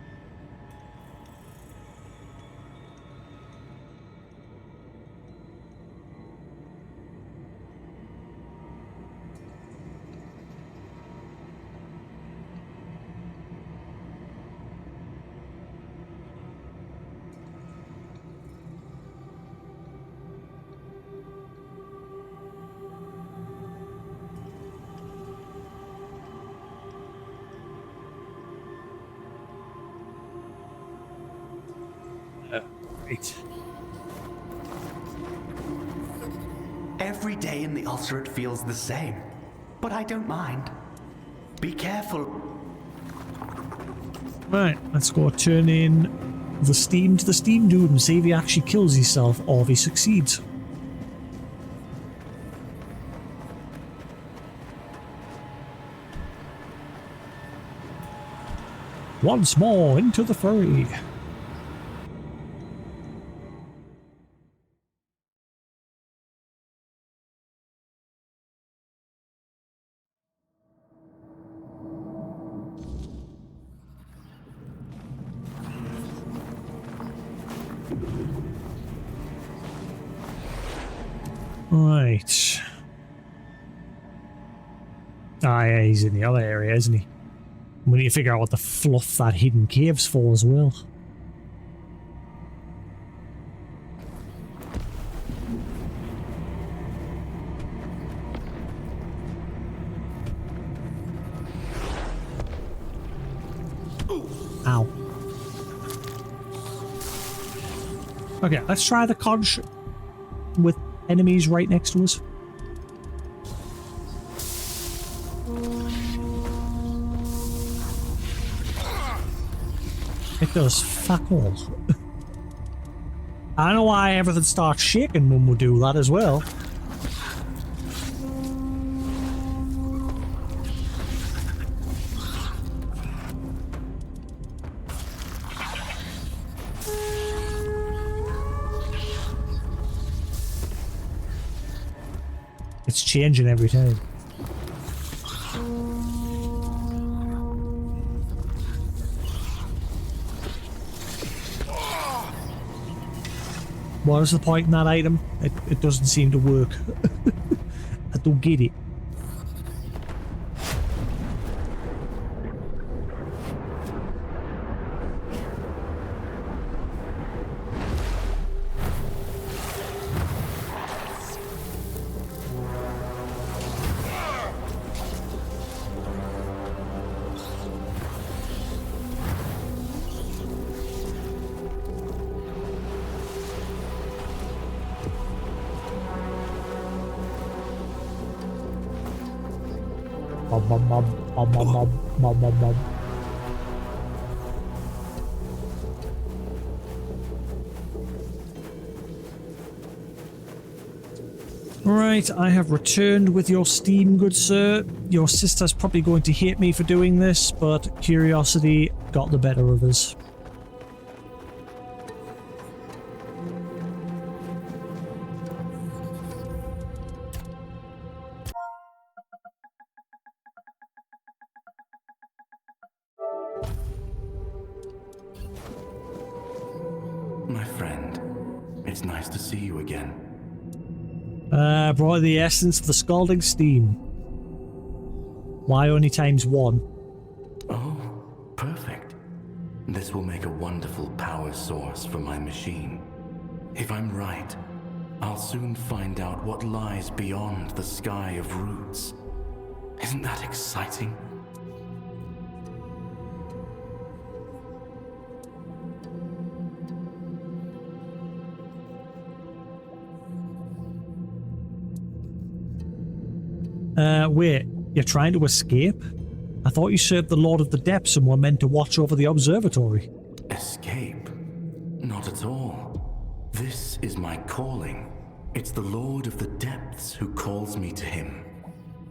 Every day in the ulcerate feels the same, but I don't mind. Be careful. Right, let's go turn in the Steam to the Steam dude and see if he actually kills himself or if he succeeds. Once more into the fray. Right. Ah, yeah, he's in the other area, isn't he? We need to figure out what the fluff that hidden cave's for as well. Ow. Okay, let's try the conch with enemies right next to us. It does fuck all. I know why everything starts shaking when we do that as well. It's changing every time. What is the point in that item? It doesn't seem to work. I don't get it. Right, I have returned with your Steam, good sir. Your sister's probably going to hate me for doing this, but curiosity got the better of us. My friend, it's nice to see you again. Brought the essence of the scalding steam. Why only ×1? Oh, perfect. This will make a wonderful power source for my machine. If I'm right, I'll soon find out what lies beyond the sky of roots. Isn't that exciting? Wait, you're trying to escape? I thought you served the Lord of the Depths and were meant to watch over the observatory. Escape? Not at all. This is my calling. It's the Lord of the Depths who calls me to him,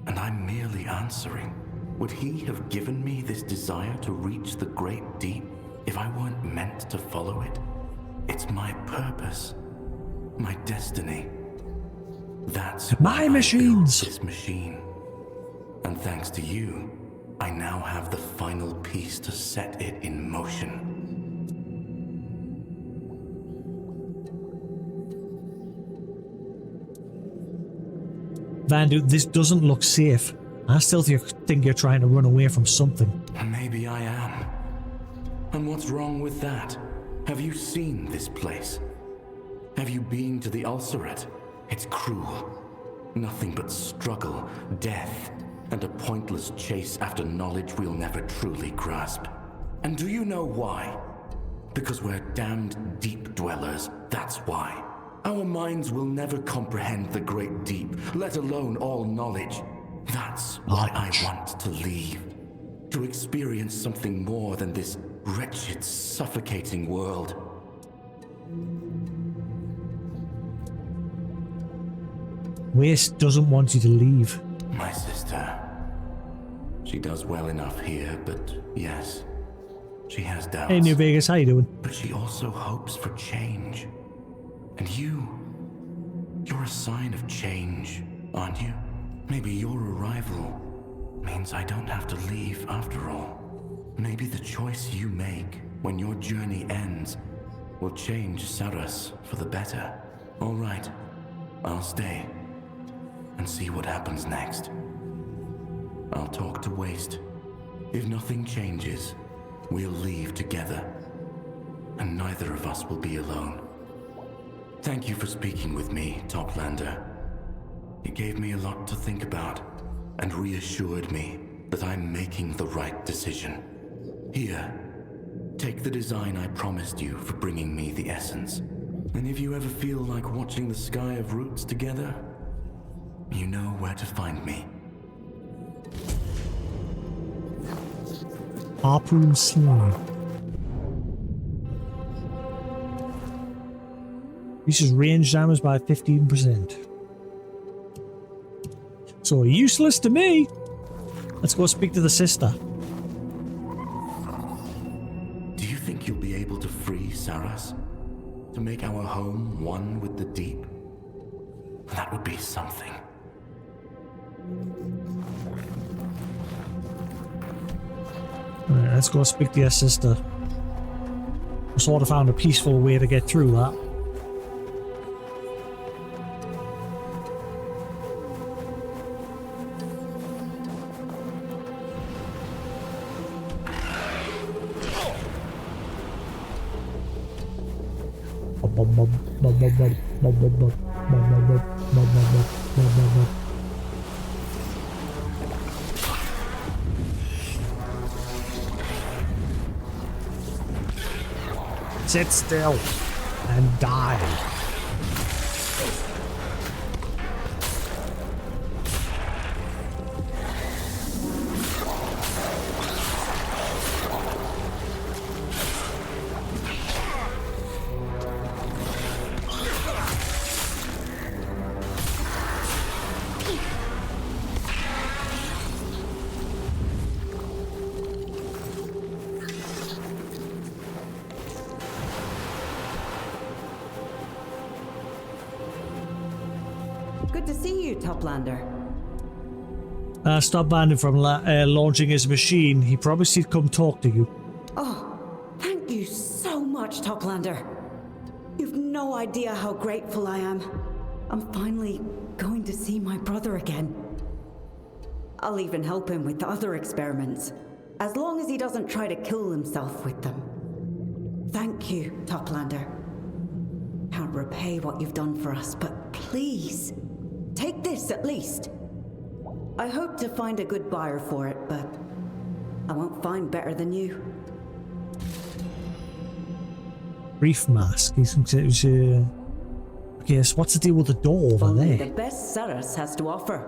and I'm merely answering. would he have given me this desire to reach the great deep if I weren't meant to follow it? It's my purpose, my destiny. That's my machines. This machine. And thanks to you, I now have the final piece to set it in motion. Vandu, this doesn't look safe. I still think you're trying to run away from something. Maybe I am. And what's wrong with that? Have you seen this place? Have you been to the Ulceret? It's cruel. Nothing but struggle, death, and a pointless chase after knowledge we'll never truly grasp. And do you know why? Because we're damned deep dwellers, that's why. Our minds will never comprehend the great deep, let alone all knowledge. That's why I want to leave. To experience something more than this wretched, suffocating world. Waste doesn't want you to leave. My sister. She does well enough here, but yes, she has doubts. Hey, New Vegas, how you doing? But she also hopes for change. And you're a sign of change, aren't you? Maybe your arrival means I don't have to leave after all. Maybe the choice you make when your journey ends will change Saras for the better. All right, I'll stay and see what happens next. I'll talk to Waste. If nothing changes, we'll leave together, and neither of us will be alone. Thank you for speaking with me, Toplander. It gave me a lot to think about, and reassured me that I'm making the right decision. Here, take the design I promised you for bringing me the essence. And if you ever feel like watching the sky of roots together, you know where to find me. Harpoon Slime. Reduces range damage by 15%. So useless to me. Let's go speak to the sister. Do you think you'll be able to free Saras? To make our home one with the deep? That would be something. Alright, let's go speak to your sister. I sort of found a peaceful way to get through that. Sit still and die. Good to see you, Toplander. Stop Bandit from launching his machine. He promised he'd come talk to you. Oh, thank you so much, Toplander. You've no idea how grateful I am. I'm finally going to see my brother again. I'll even help him with the other experiments, as long as he doesn't try to kill himself with them. Thank you, Toplander. Can't repay what you've done for us, but please, take this at least. I hope to find a good buyer for it, but I won't find better than you. Reef mask. Okay, so what's the deal with the door over Only there? the best Saras has to offer.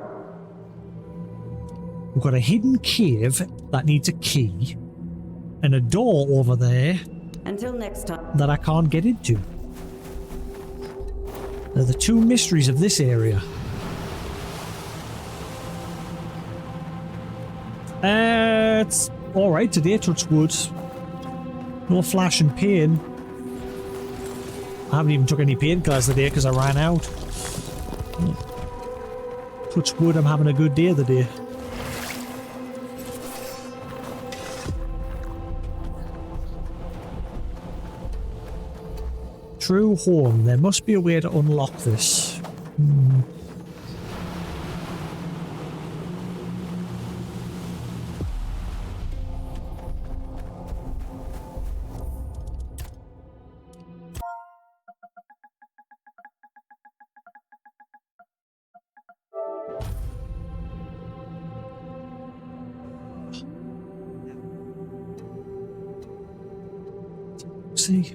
We've got a hidden cave that needs a key, and a door over there Until next time. that I can't get into. They're the two mysteries of this area. It's alright today, touch wood. No flash and pain. I haven't even took any painkillers today because I ran out. Touch wood, I'm having a good day today. True home. There must be a way to unlock this. See.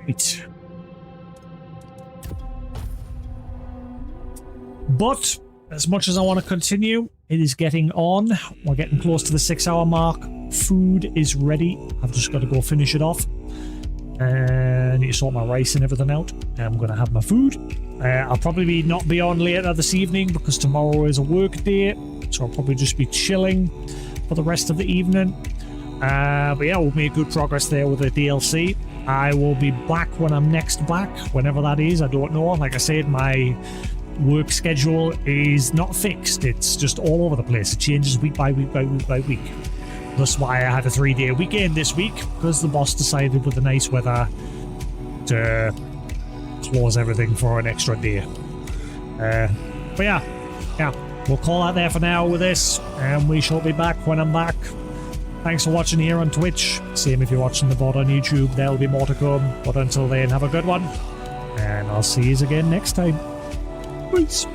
Right. But as much as I want to continue, it is getting on. We're getting close to the 6-hour mark. Food is ready. I've just got to go finish it off. I need to sort my rice and everything out. I'm going to have my food. I'll probably not be on later this evening because tomorrow is a work day. So I'll probably just be chilling for the rest of the evening. But yeah, we'll make good progress there with the DLC. I will be back when I'm next back. Whenever that is, I don't know. Like I said, my work schedule is not fixed. It's just all over the place. It changes week by week by week by week. That's why I had a 3-day weekend this week, because the boss decided with the nice weather to close everything for an extra day. But yeah, we'll call out there for now with this, and we shall be back when I'm back. Thanks for watching here on Twitch. Same if you're watching the VOD on YouTube, there'll be more to come. But until then, have a good one, and I'll see you again next time. Peace.